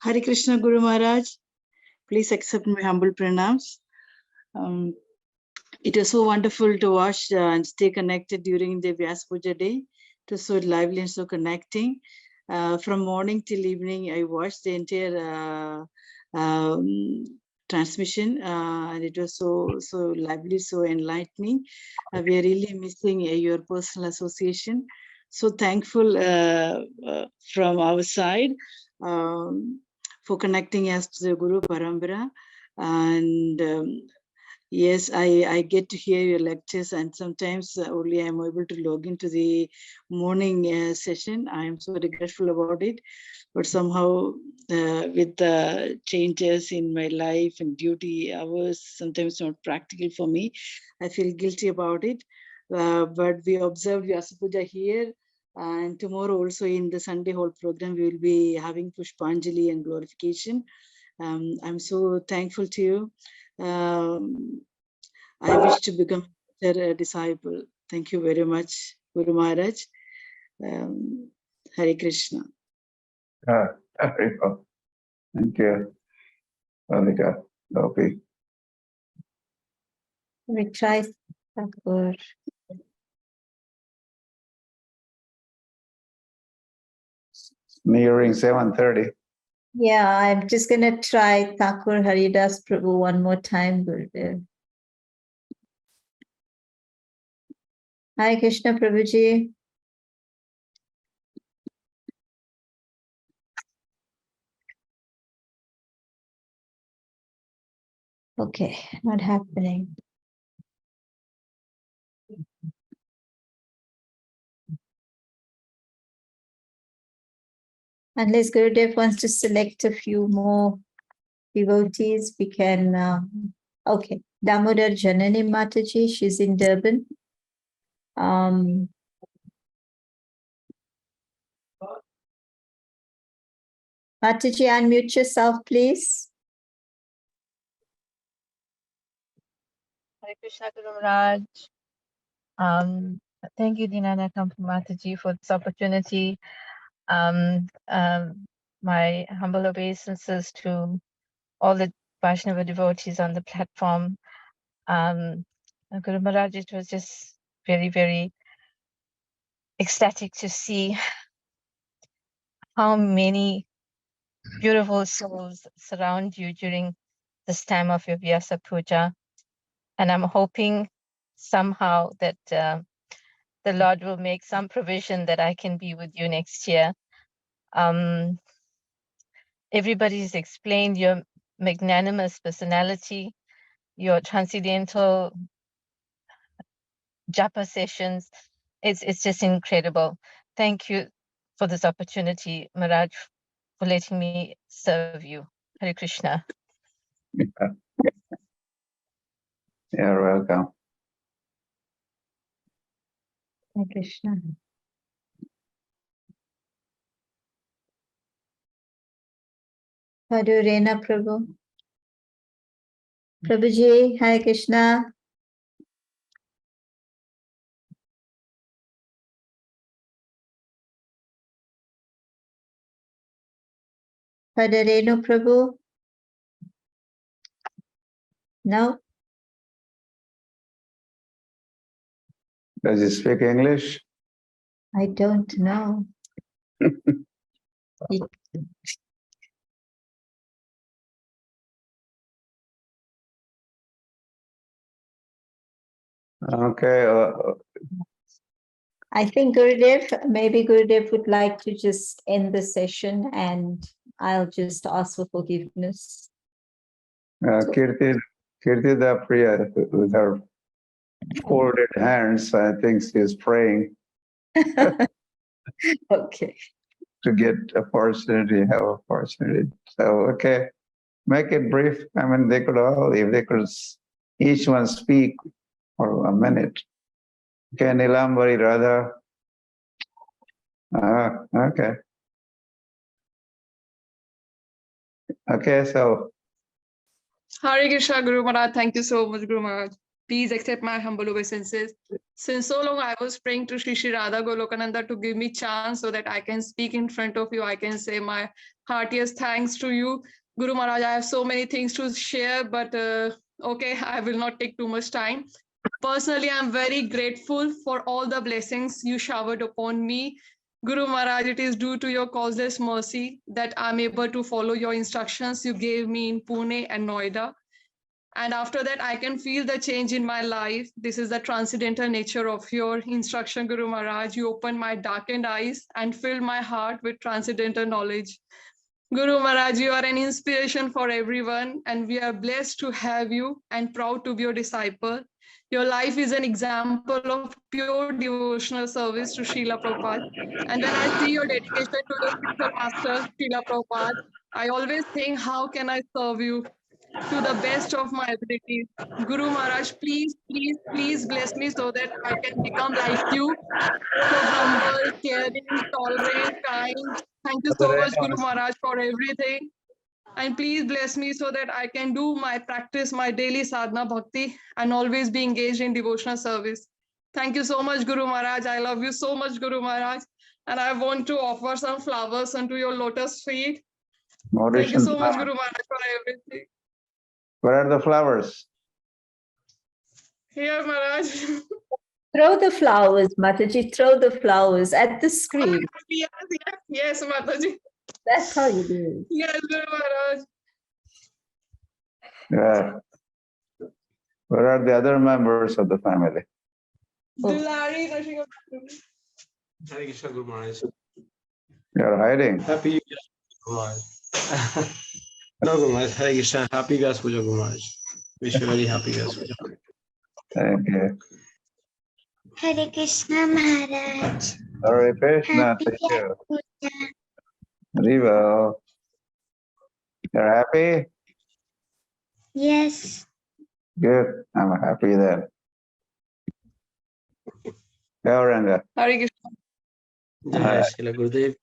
Hare Krishna Guru Maharaj, please accept my humble pranams. It was so wonderful to watch and stay connected during the Vyas Puja day. It was so lively and so connecting. From morning till evening, I watched the entire transmission, and it was so lively, so enlightening. We are really missing your personal association. So thankful from our side for connecting us to the Guru Parambara. And yes, I get to hear your lectures, and sometimes only I'm able to log into the morning session. I'm so grateful about it. But somehow with the changes in my life and duty hours, sometimes not practical for me. I feel guilty about it. But we observed Vyasa Puja here, and tomorrow also in the Sunday Hall program, we will be having Pushpanjali and glorification. I'm so thankful to you. I wish to become a disciple. Thank you very much, Guru Maharaj. Hare Krishna. Very well. Thank you, Radhika, Gopi. We try Thakur. Nearing 7:30. Yeah, I'm just gonna try Thakur Haridas Prabhu one more time, Gurudev. Hare Krishna Prabhuji. Okay, not happening. Unless Gurudev wants to select a few more devotees, we can, okay. Damodar Janani Mataji, she's in Durban. Mataji, unmute yourself, please. Hare Krishna Guru Maharaj. Thank you, Dinana Kampu Mataji, for this opportunity. My humble obeisances to all the Vaishnava devotees on the platform. Guru Maharaj, it was just very, very ecstatic to see how many beautiful souls surround you during this time of your Vyasa Puja. And I'm hoping somehow that the Lord will make some provision that I can be with you next year. Everybody's explained your magnanimous personality, your transcendental japa sessions. It's just incredible. Thank you for this opportunity, Maharaj, for letting me serve you. Hare Krishna. You're welcome. Hare Krishna. Padurena Prabhu. Prabhuji, Hare Krishna. Padareno Prabhu. No. Does he speak English? I don't know. Okay. I think Gurudev, maybe Gurudev would like to just end the session and I'll just ask for forgiveness. Kirti Da Priya, with her folded hands, I think she's praying. Okay. To get opportunity, have opportunity. So, okay, make it brief. I mean, they could all, if they could each one speak for a minute. Okay, Nilambari Radha. Okay. Okay, so. Hare Krishna Guru Maharaj, thank you so much, Guru Maharaj. Please accept my humble obeisances. Since so long I was praying to Shri Radha Golokananda to give me chance so that I can speak in front of you. I can say my heartiest thanks to you. Guru Maharaj, I have so many things to share, but okay, I will not take too much time. Personally, I'm very grateful for all the blessings you showered upon me. Guru Maharaj, it is due to your causeless mercy that I'm able to follow your instructions you gave me in Pune and Noida. And after that, I can feel the change in my life. This is the transcendental nature of your instruction, Guru Maharaj. You opened my darkened eyes and filled my heart with transcendental knowledge. Guru Maharaj, you are an inspiration for everyone, and we are blessed to have you and proud to be your disciple. Your life is an example of pure devotional service to Srila Prabhupada. And when I see your dedication to the spiritual master, Srila Prabhupada, I always think, how can I serve you to the best of my abilities? Guru Maharaj, please, please, please bless me so that I can become like you, so humble, caring, tolerant, kind. Thank you so much, Guru Maharaj, for everything. And please bless me so that I can do my practice, my daily sadhana bhakti, and always be engaged in devotional service. Thank you so much, Guru Maharaj. I love you so much, Guru Maharaj. And I want to offer some flowers unto your lotus feet. Thank you so much, Guru Maharaj, for everything. Where are the flowers? Here, Maharaj. Throw the flowers, Mataji, throw the flowers at the screen. Yes, yes, yes, Mataji. That's how you do it. Yes, Guru Maharaj. Yeah. Where are the other members of the family? Dulari, Nashika. Hare Krishna, Guru Maharaj. You're hiding. Happy Guru Maharaj. No, Guru Maharaj. Hare Krishna. Happy Gas Puja, Guru Maharaj. Wish you very happy Gas Puja. Thank you. Hare Krishna Maharaj. Hare Krishna. Happy Gas Puja. Riva. You're happy? Yes. Good. I'm happy then. Gauranga. Hare Krishna. Jai Shri Gurudev.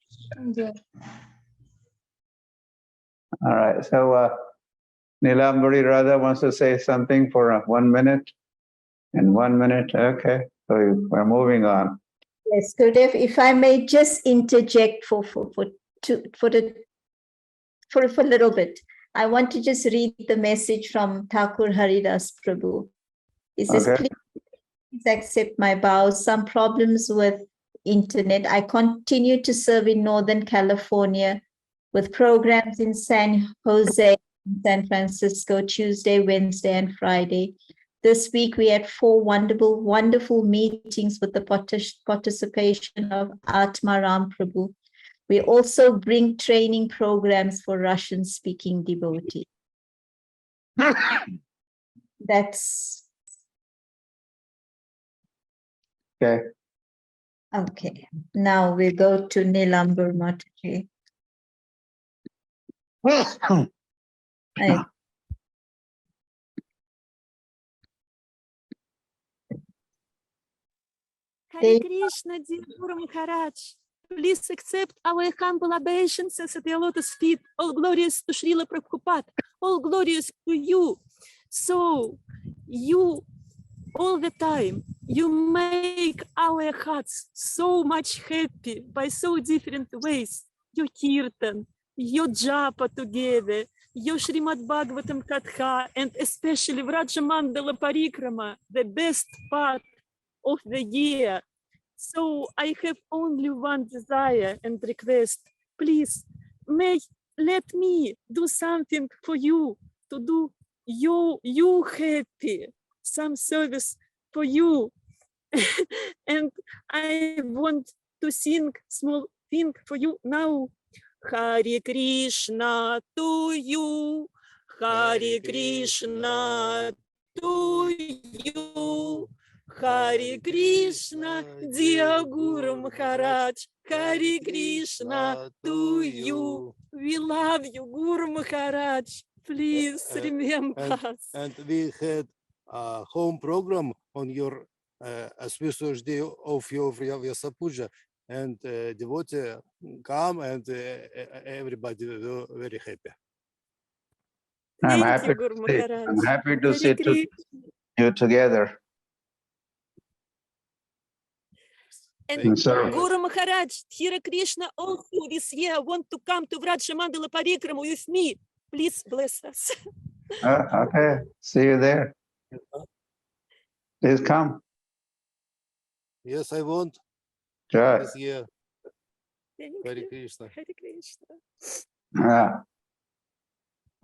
Yeah. All right. So Nilambari Radha wants to say something for 1 minute. In 1 minute. Okay. So we're moving on. Yes, Gurudev, if I may just interject for a little bit. I want to just read the message from Thakur Haridas Prabhu. He says, Okay. please accept my bows. Some problems with internet. I continue to serve in Northern California with programs in San Jose, San Francisco, Tuesday, Wednesday, and Friday. This week, we had 4 wonderful meetings with the participation of Atmaram Prabhu. We also bring training programs for Russian-speaking devotees. That's okay. Okay. Now we go to Nilambar Mataji. Hare Krishna, dear Guru Maharaj. Please accept our humble obeisances at your lotus feet. All glorious to Srila Prabhupada. All glorious to you. So, you, all the time, you make our hearts so much happy by so different ways. Your kirtan, your japa together, your Srimad Bhagavatam Katha, and especially Vraja Mandala Parikrama, the best part of the year. So I have only one desire and request. Please, let me do something for you, to do you happy, some service for you. And I want to sing small thing for you now. Hare Krishna to you, Hare Krishna to you. Hare Krishna, dear Guru Maharaj, Hare Krishna to you. We love you, Guru Maharaj. Please remember us. And we had a home program on your auspicious day of your Vyasa Puja, and devotee come, and everybody were very happy. I'm Thank happy you, Guru to see. Maharaj. I'm happy to Hare see you together. And So, Guru Maharaj, Hare Krishna also this year want to come to Vraja Mandala Parikrama with me. Please bless us. okay. See you there. Please come. Yes, I want Sure. this year. Thank Hare you. Krishna. Hare Krishna. Yeah.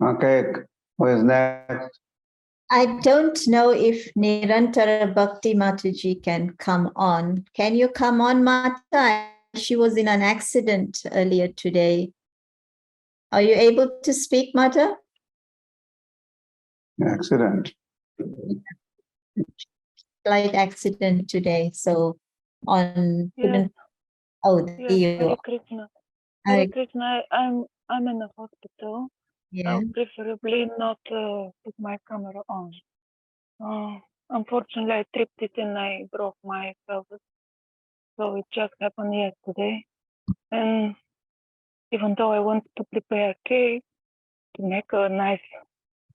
Okay. Who is next? I don't know if Nirantara Bhakti Mataji can come on. Can you come on, Mata? She was in an accident earlier today. Are you able to speak, Mata? Accident. Slight accident today. So on Yes, couldn't. Oh, there yes, you Hare are. Krishna. Hare- Hare Krishna, I'm in the hospital. Yeah. I'll preferably not put my camera on. Unfortunately, I tripped it and I broke my pelvis. So it just happened yesterday. And even though I wanted to prepare cake to make a nice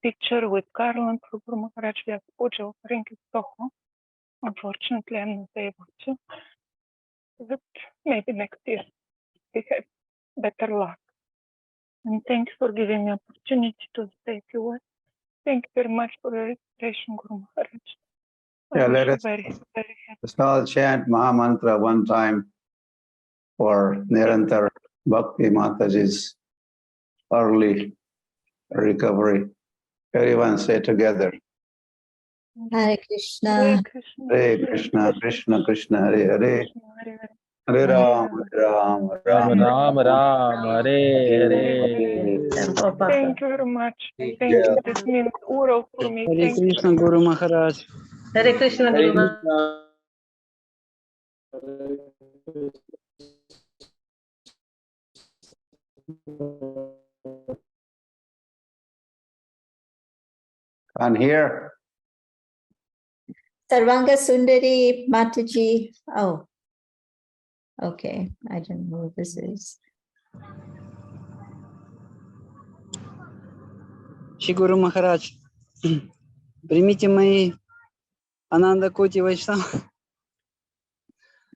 picture with garland for Guru Maharaj Vyasa Puja offering in Soho, unfortunately, I'm not able to. But maybe next year we have better luck. And thanks for giving me opportunity to say a few words. Thank you very much for your inspiration, Guru Maharaj. Yeah, I wish let you us very, very happy. let's all chant Maha Mantra one time for Nirantar Bhakti Mataji's early recovery. Everyone say together. Hare Krishna. Hare Krishna, Krishna Krishna, Hare Hare. Hare Ram, Ram, Ram. Ram Ram, Hare Hare. Thank you very much. Thank you. This means world for me. Hare Thank you. Krishna Guru Maharaj. Hare Krishna, Guru Maharaj. And here, Sarvanga Sundari Mataji. Oh, okay. I don't know who this is. Shri Guru Maharaj, примите мои Ананда Коти Вайшнава.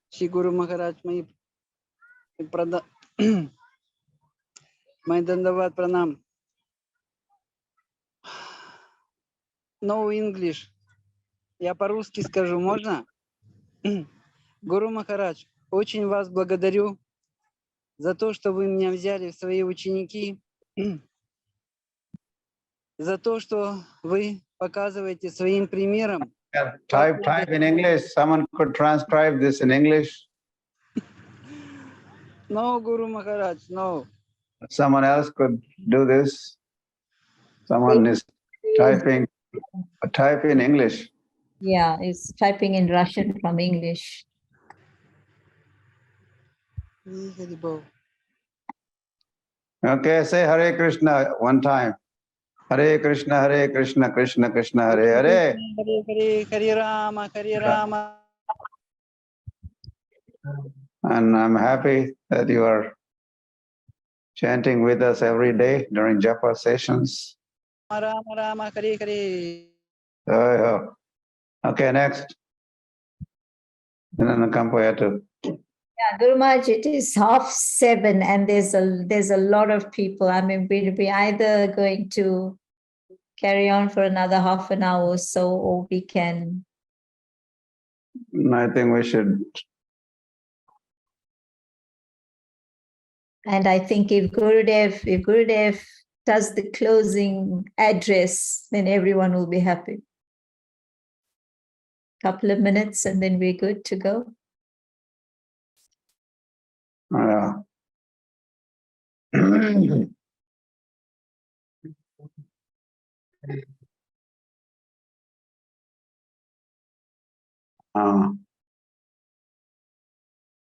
Shri Guru Maharaj, мои Dandavad Pranam. No English. Я по-русски скажу, можно? Гуру Махарадж, очень вас благодарю за то, что вы меня взяли в свои ученики, за то, что вы показываете своим примером. type in English. Someone could transcribe this in English. No, Guru Maharaj, no. Someone else could do this. Someone is typing. Type in English. Yeah, it's typing in Russian from English. Okay, say Hare Krishna one time. Hare Krishna, Krishna Krishna, Hare Hare. Hare Hare, Hare Rama, Hare Rama. And I'm happy that you are chanting with us every day during japa sessions. Rama Rama, Hare Hare. Okay, next. Yeah, Guru Maharaj, it is 7:30 and there's a lot of people. I mean, we'll be either going to carry on for another half an hour or so, or we can. I think we should. And I think if Gurudev does the closing address, then everyone will be happy. Couple of minutes and then we're good to go.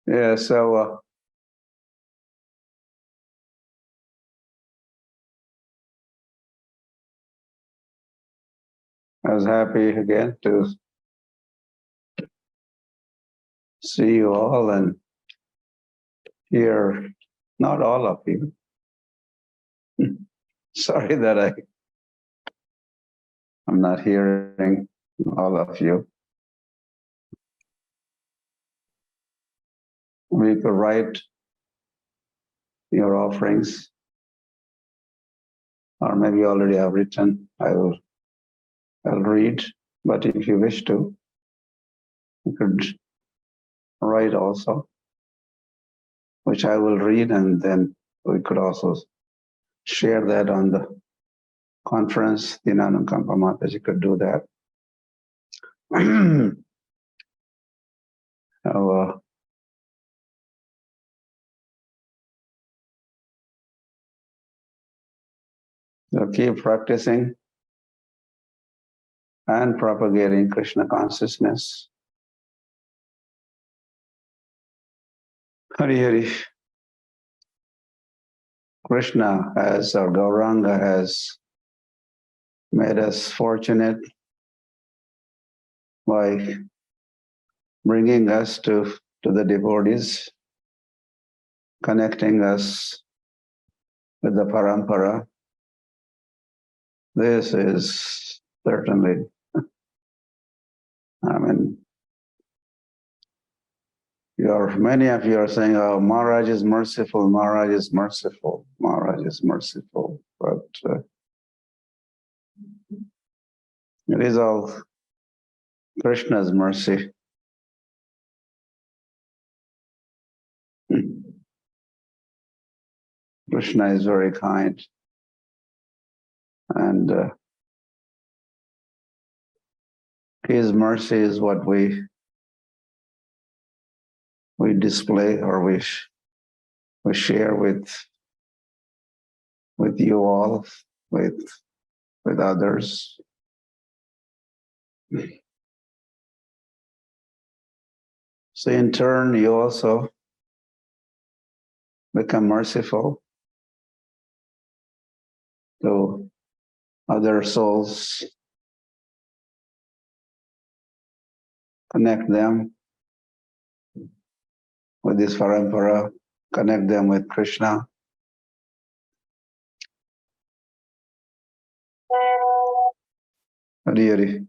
Yeah, so I was happy again to see you all and hear, not all of you. Sorry that I'm not hearing all of you. We could write your offerings, or maybe you already have written. I'll read, but if you wish to, you could write also, which I will read, and then we could also share that on the conference. Nanankampa Mataji could do that. So, keep practicing and propagating Krishna consciousness. Hari Hari. Krishna has, or Gauranga has made us fortunate by bringing us to the devotees, connecting us with the parampara. This is certainly, many of you are saying, oh, Maharaj is merciful, Maharaj is merciful, Maharaj is merciful. But it is all Krishna's mercy. Krishna is very kind. And his mercy is what we display, or we share with you all, with others. So in turn, you also become merciful to other souls, connect them with this parampara, connect them with Krishna. Hari Hari.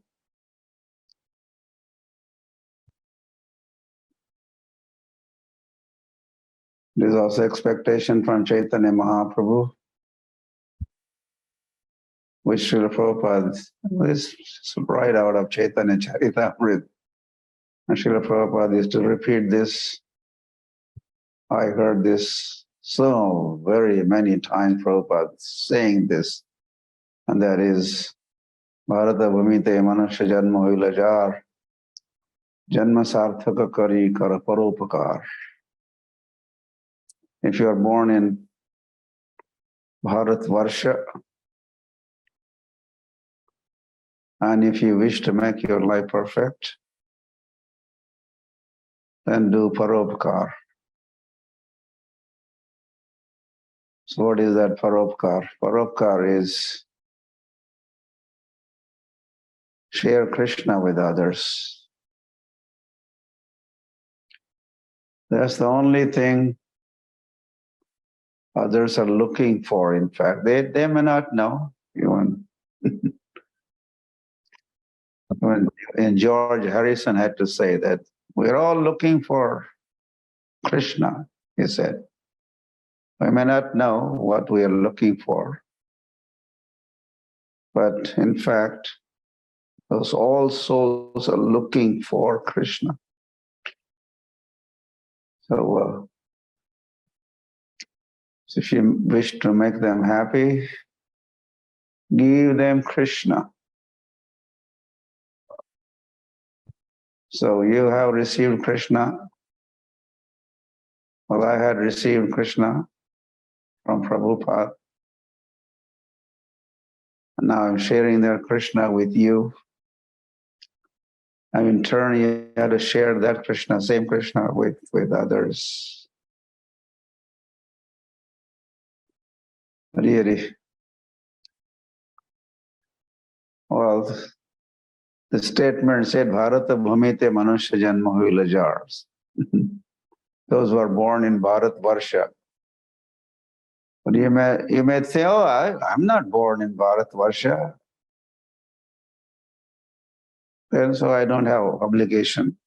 There is also expectation from Chaitanya Mahaprabhu, which Srila Prabhupada is right out of Chaitanya Charitamrita. And Srila Prabhupada used to repeat this. I heard this so very many times, Prabhupada saying this, and that is, Bharata Bhumite Manusya Janma Vilajar, Janma Sarthaka Kari Kara Paropakar. If you are born in Bharat Varsha, and if you wish to make your life perfect, then do Paropakar. So what is that Paropakar? Paropakar is share Krishna with others. That's the only thing others are looking for. In fact, they may not know. When George Harrison had to say that we're all looking for Krishna, he said. We may not know what we are looking for, but in fact, those all souls are looking for Krishna. So if you wish to make them happy, give them Krishna. So you have received Krishna. Well, I had received Krishna from Prabhupada. And now I'm sharing their Krishna with you. And in turn, you have to share that Krishna, same Krishna, with others. Really. Well, the statement said, Bharata Bhumite Manusya Janma Villagars. Those who are born in Bharat Varsha. But you may say, oh, I'm not born in Bharat Varsha. And so I don't have obligation.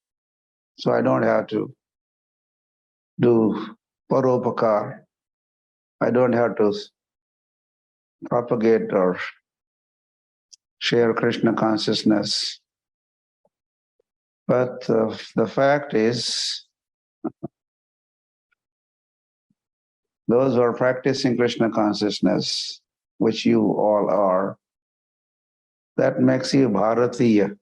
So I don't have to do paropakar. I don't have to propagate or share Krishna consciousness. But the fact is, those who are practicing Krishna consciousness, which you all are, that makes you Bharatiya.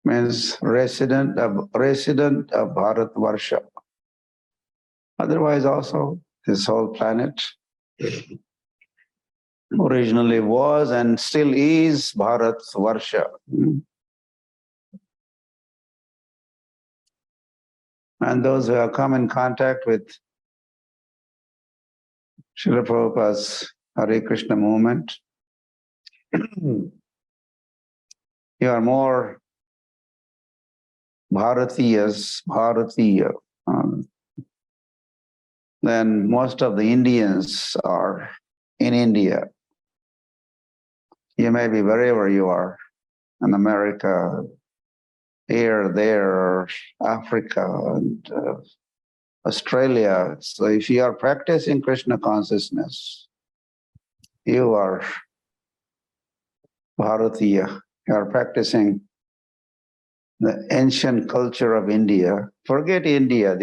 Means resident of Bharat Varsha. Otherwise also, this whole planet originally was and still is Bharat Varsha. And those who have come in contact with Srila Prabhupada's Hare Krishna movement, you are more Bharatiya, than most of the Indians are in India. You may be wherever you are, in America, here, there, Africa, and Australia. So if you are practicing Krishna consciousness, you are Bharatiya. You are practicing the ancient culture of India. Forget India.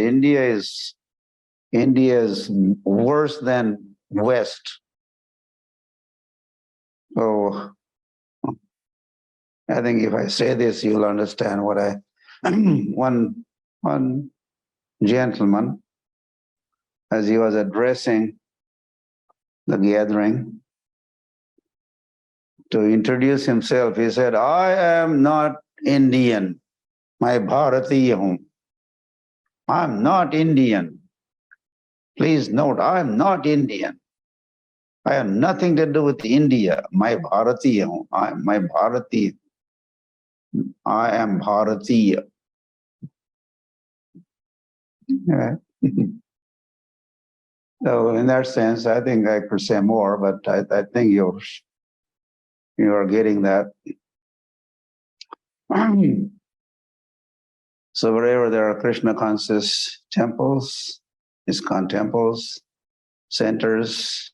India is worse than West. So I think if I say this, you'll understand what I. One gentleman, as he was addressing the gathering, to introduce himself, he said, "I am not Indian. मैं भारतीय हूँ. I'm not Indian. Please note, I am not Indian. I have nothing to do with India. मैं भारतीय हूँ. I am Bharatiya." Yeah. So in that sense, I think I could say more, but I think you are getting that. So wherever there are Krishna conscious temples, ISKCON temples, centers,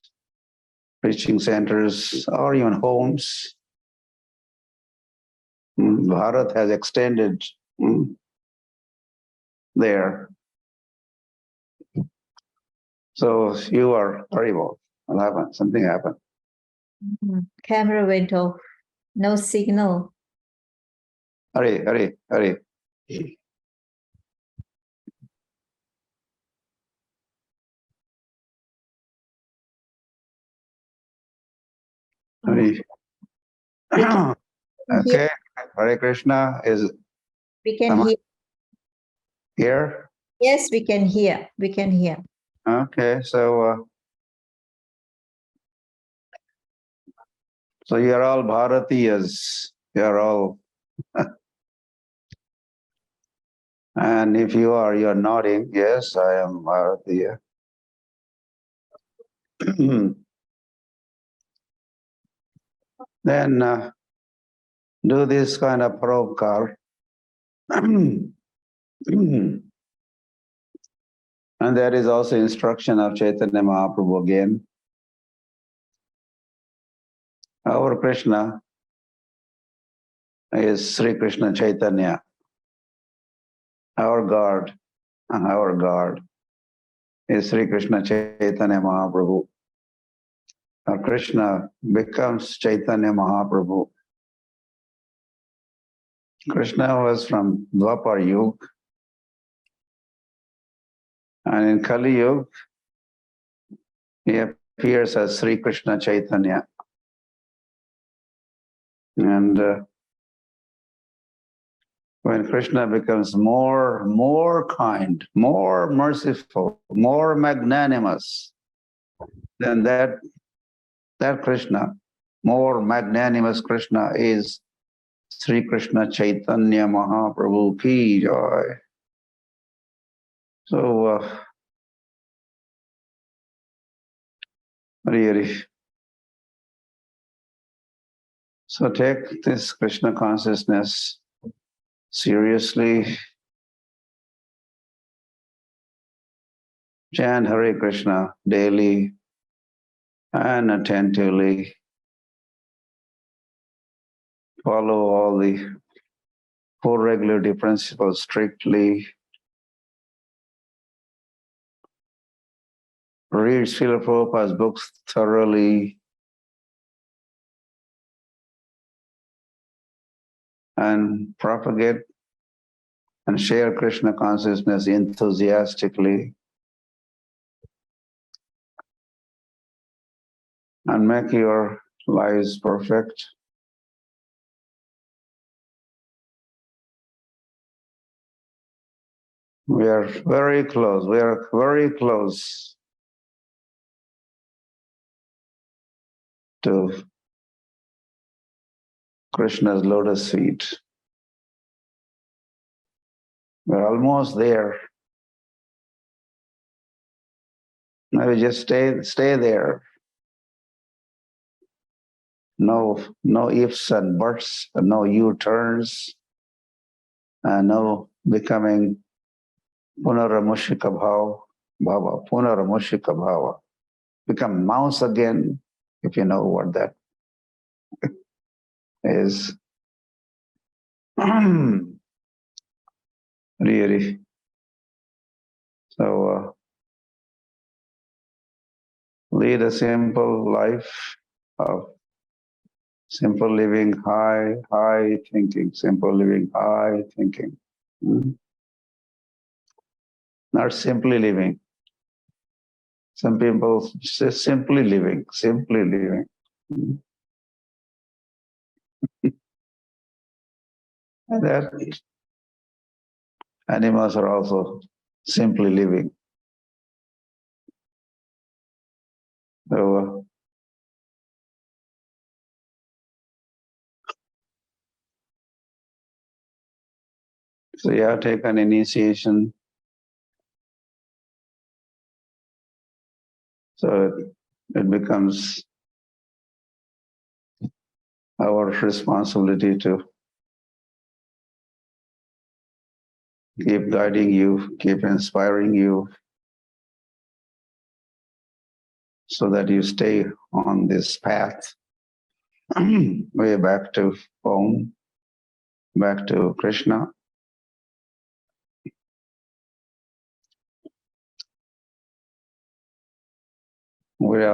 preaching centers, or even homes, Bharat has extended there. So you are terrible. What happened? Something happened. Camera went off. No signal. Hurry. Hurry. Okay, Hare Krishna is. We can hear. Here? Yes, we can hear. We can hear. Okay, so so you're all Bharatiyas. You're all. And if you are, you're nodding. Yes, I am Bharatiya. Then do this kind of paropkar. And there is also instruction of Chaitanya Mahaprabhu again. Our Krishna is Sri Krishna Chaitanya. Our God is Sri Krishna Chaitanya Mahaprabhu. Our Krishna becomes Chaitanya Mahaprabhu. Krishna was from Dwapar Yuga, and in Kali Yuga, he appears as Sri Krishna Chaitanya. And when Krishna becomes more kind, more merciful, more magnanimous, then that Krishna, more magnanimous Krishna, is Sri Krishna Chaitanya Mahaprabhu ki jai. So, really. So take this Krishna consciousness seriously. Chant Hare Krishna daily and attentively. Follow all the four regularity principles strictly. Read Srila Prabhupada's books thoroughly. And propagate and share Krishna consciousness enthusiastically. and make your lives perfect. We are very close. We are very close to Krishna's lotus feet. We're almost there. Maybe just stay there. No ifs and buts, no U-turns, no becoming punaramushika bhava, punaramushika bhava. Become mouse again, if you know what that is. Really. So lead a simple life of simple living, high thinking, simple living, high thinking. Not simply living. Some people say simply living. And that animals are also simply living. So yeah, take an initiation. So it becomes our responsibility to keep guiding you, keep inspiring you, so that you stay on this path way back to home, back to Krishna. We're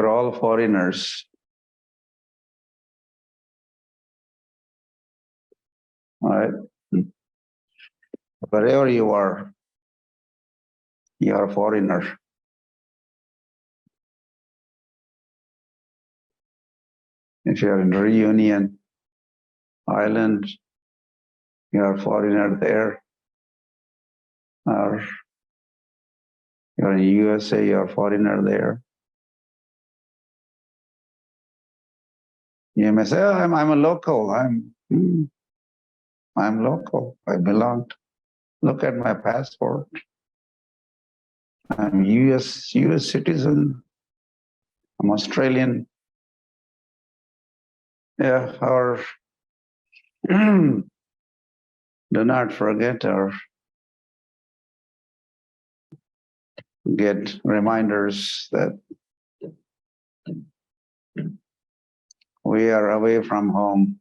all foreigners. All right. Wherever you are a foreigner. If you're in Reunion Island, you're a foreigner there. Or you're in USA, you're a foreigner there. You may say, oh, I'm a local. I'm local. I belong. Look at my passport. I'm US citizen. I'm Australian. Yeah, or do not forget or get reminders that we are away from home.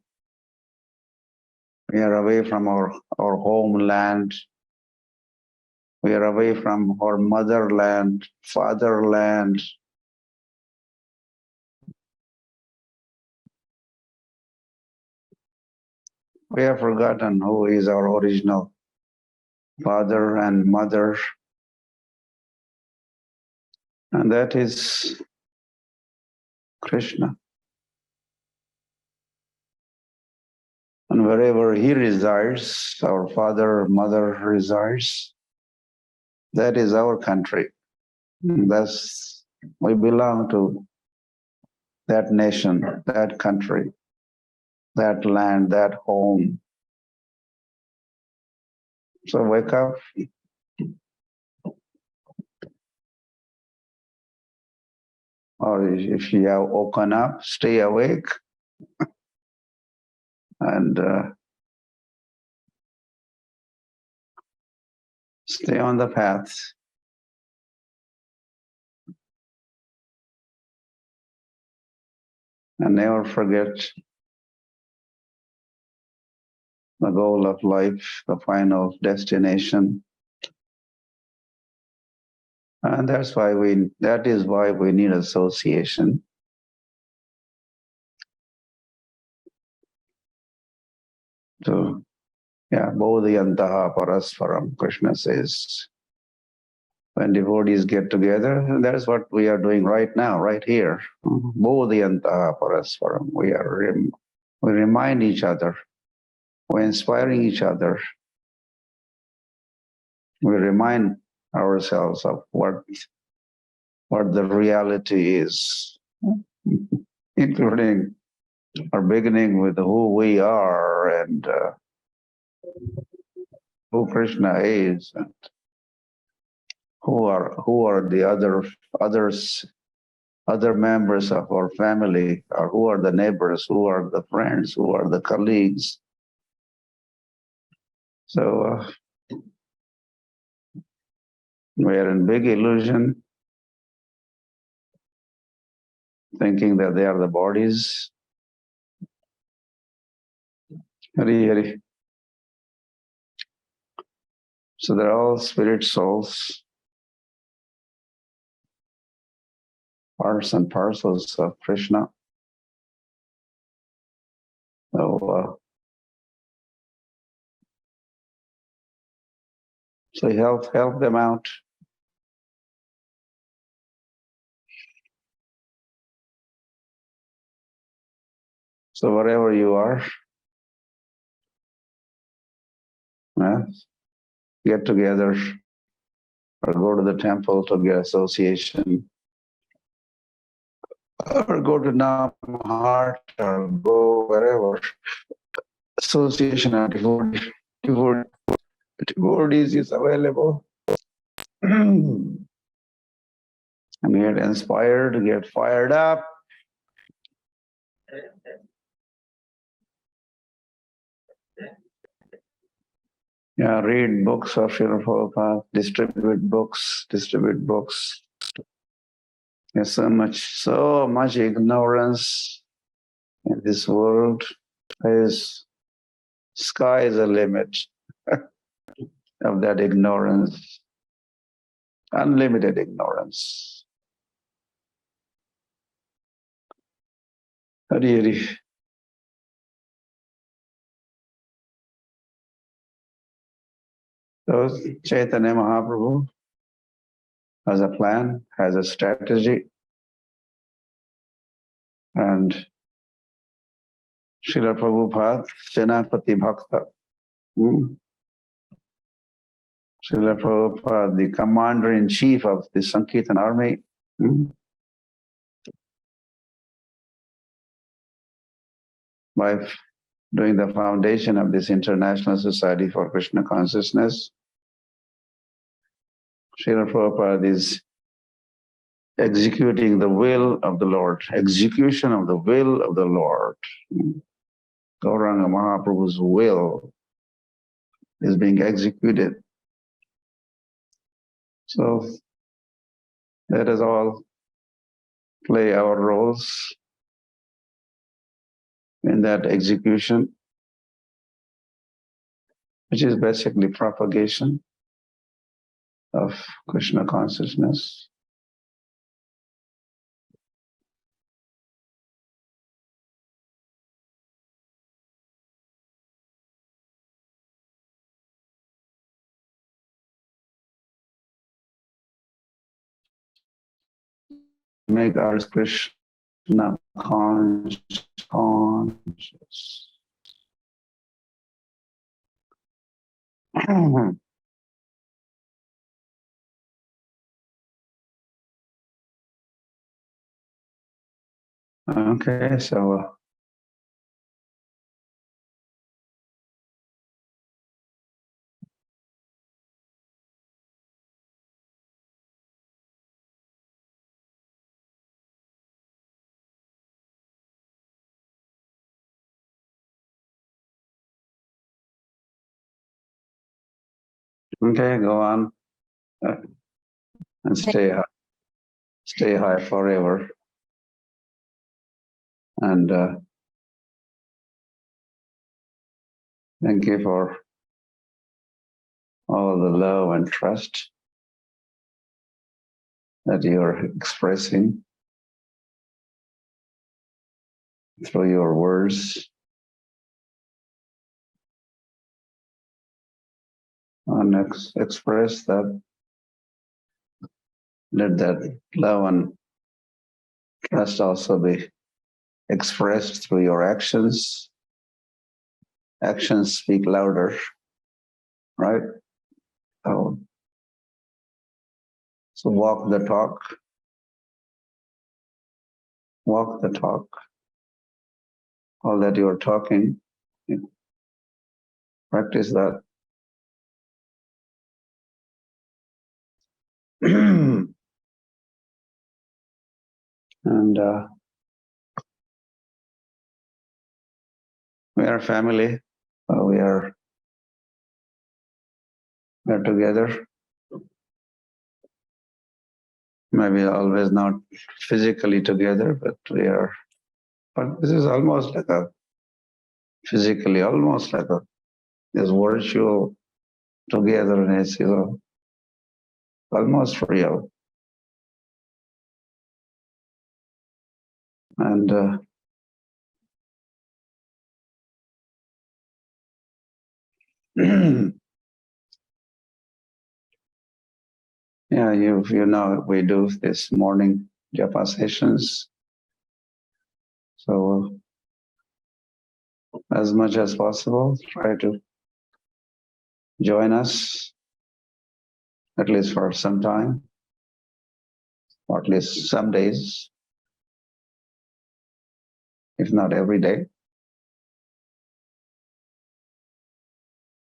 We are away from our homeland. We are away from our motherland, fatherland. We have forgotten who is our original father and mother. And that is Krishna. And wherever he resides, our father or mother resides, that is our country. We belong to that nation, that country, that land, that home. So wake up. Or if you have woken up, stay awake and stay on the path. And never forget the goal of life, the final destination. And that is why we need association. So, yeah, bodhiyantaha parasparam, Krishna says. when devotees get together, and that's what we are doing right now, right here. Bodhiyanta Parasparam. We remind each other, we're inspiring each other. We remind ourselves of what the reality is, including or beginning with who we are and who Krishna is, and who are the other members of our family, or who are the neighbors, who are the friends, who are the colleagues. So we are in big illusion, thinking that they are the bodies. Hari Hari. So they're all spirit souls, parts and parcels of Krishna. So help them out. So wherever you are, get together or go to the temple to get association, or go to Nam Heart, or go wherever. Association of devotees is available. And get inspired, get fired up. Yeah, read books of Srila Prabhupada, distribute books. There's so much ignorance in this world. There's sky is the limit of that ignorance, unlimited ignorance. Hari Hari. So Chaitanya Mahaprabhu has a plan, has a strategy, and Srila Prabhupada, Senapati Bhakta. Srila Prabhupada, the commander-in-chief of the Sankirtan army. By doing the foundation of this International Society for Krishna Consciousness, Srila Prabhupada is executing the will of the Lord, execution of the will of the Lord. Gauranga Mahaprabhu's will is being executed. So let us all play our roles in that execution, which is basically propagation of Krishna consciousness. Make our Krishna conscious. Okay, so okay, go on and stay high forever. And thank you for all the love and trust that you're expressing through your words. And express that let that love and trust also be expressed through your actions. Actions speak louder, right? So walk the talk. Walk the talk. All that you are talking, practice that. And we are family. We are together. Maybe always not physically together, but we are. But this is almost like a physically, almost like a this virtual togetherness, almost real. And yeah, you know, we do this morning japa sessions. So as much as possible, try to join us, at least for some time, or at least some days, if not every day.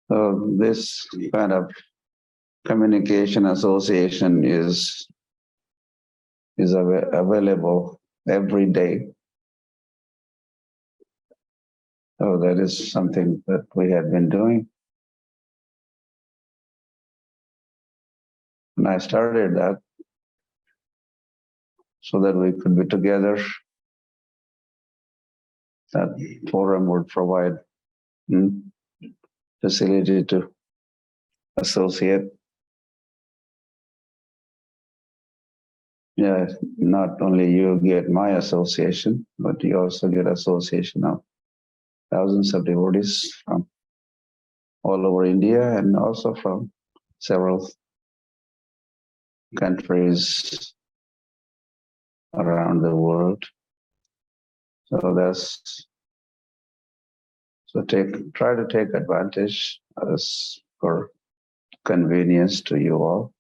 So this kind of communication association is available every day. So that is something that we have been doing. And I started that so that we could be together. That forum would provide facility to associate. Yeah, not only you get my association, but you also get association of thousands of devotees from all over India and also from several countries around the world. So try to take advantage as for convenience to you all.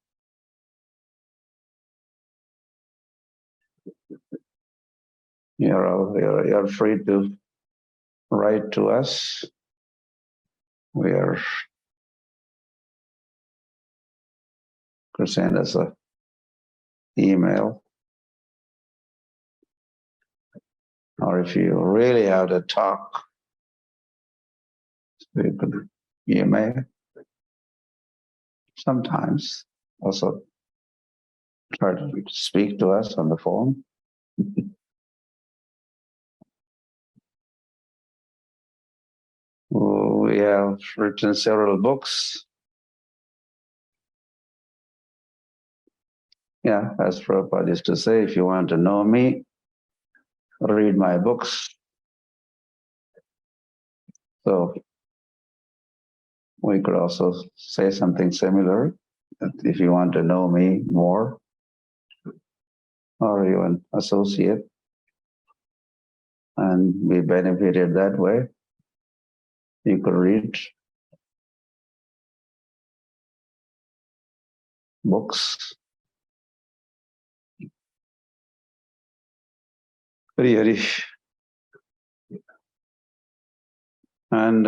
You're free to write to us. We are could send us an email. Or if you really have to talk, we could email. Sometimes also try to speak to us on the phone. We have written several books. Yeah, as Prabhupada used to say, if you want to know me, read my books. So we could also say something similar. That if you want to know me more, or even associate and be benefited that way, you could read books. Hari Hari. And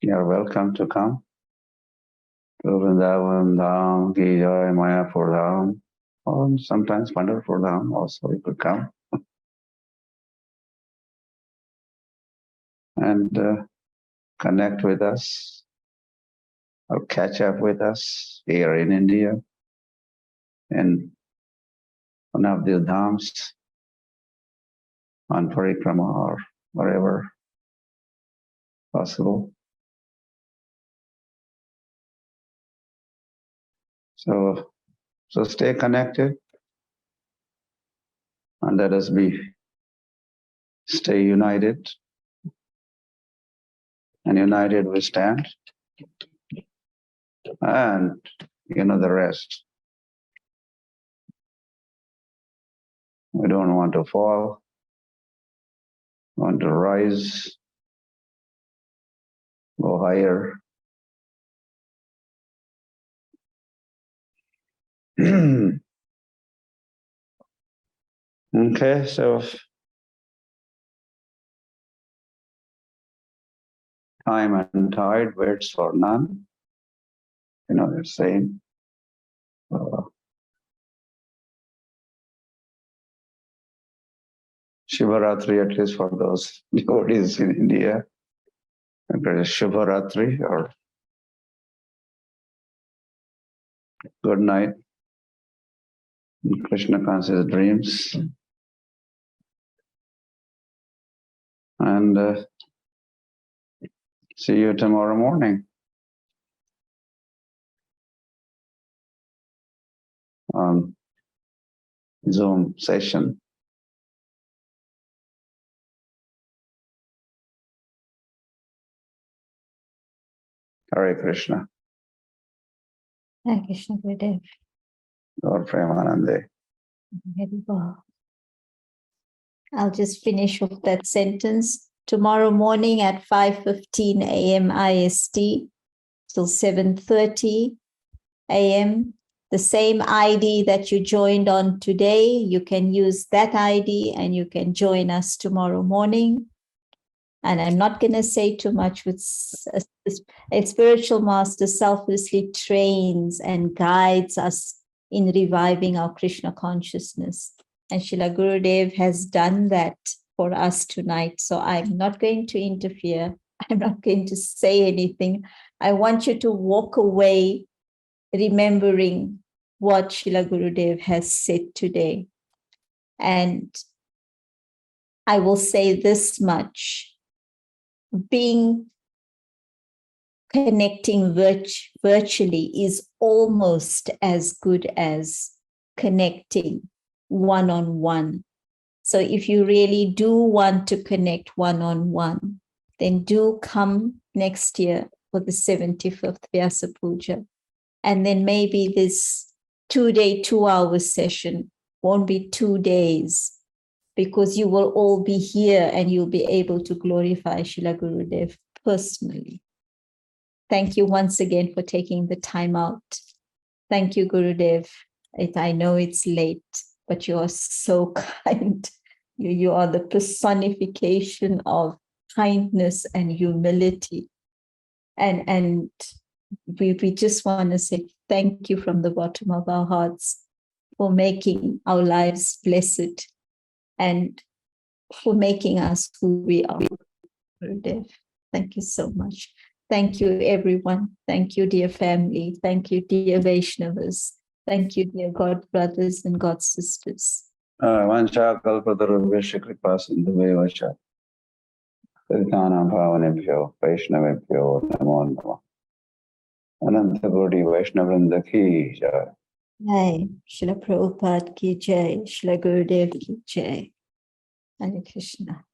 you're welcome to come to Vrindavan Dham, Ki Jai, Mayapur Dham, or sometimes Pandharpur Dham also you could come. And connect with us or catch up with us here in India in one of the dhams on parikrama or wherever possible. So stay connected and let us stay united. And united we stand. And you know the rest. We don't want to fall, want to rise, go higher. Okay, so time and tide waits for none. You know, they're saying. Shivaratri, at least for those devotees in India. There is Shivaratri or good night. Krishna conscious dreams. And see you tomorrow morning on Zoom session. Hare Krishna. Hare Krishna, Gurudev. Lord Premanande. Very well. I'll just finish off that sentence. Tomorrow morning at 5:15 a.m. IST till 7:30 a.m. The same ID that you joined on today, you can use that ID and you can join us tomorrow morning. And I'm not going to say too much. With a spiritual master selflessly trains and guides us in reviving our Krishna consciousness. And Srila Gurudev has done that for us tonight. So I'm not going to interfere. I'm not going to say anything. I want you to walk away remembering what Srila Gurudev has said today. And I will say this much. Connecting virtually is almost as good as connecting one-on-one. So if you really do want to connect one-on-one, then do come next year for the 75th Vyasa Puja. And then maybe this 2-day, 2-hour session won't be 2 days, because you will all be here and you'll be able to glorify Srila Gurudev personally. Thank you once again for taking the time out. Thank you, Gurudev. I know it's late, but you are so kind. You are the personification of kindness and humility. And we just want to say thank you from the bottom of our hearts for making our lives blessed and for making us who we are. Gurudev, thank you so much. Thank you, everyone. Thank you, dear family. Thank you, dear Vaishnavas. Thank you, dear God brothers and God sisters. Vancha kalpatarubhesha kripa sindhuveva cha Tirthanam bhavanebhyo Vaishnavebhyo namo namo. Ananta Koti Vaishnavrinda ki jai. Jai. Srila Prabhupada ki jai. Srila Gurudev ki jai. Hare Krishna.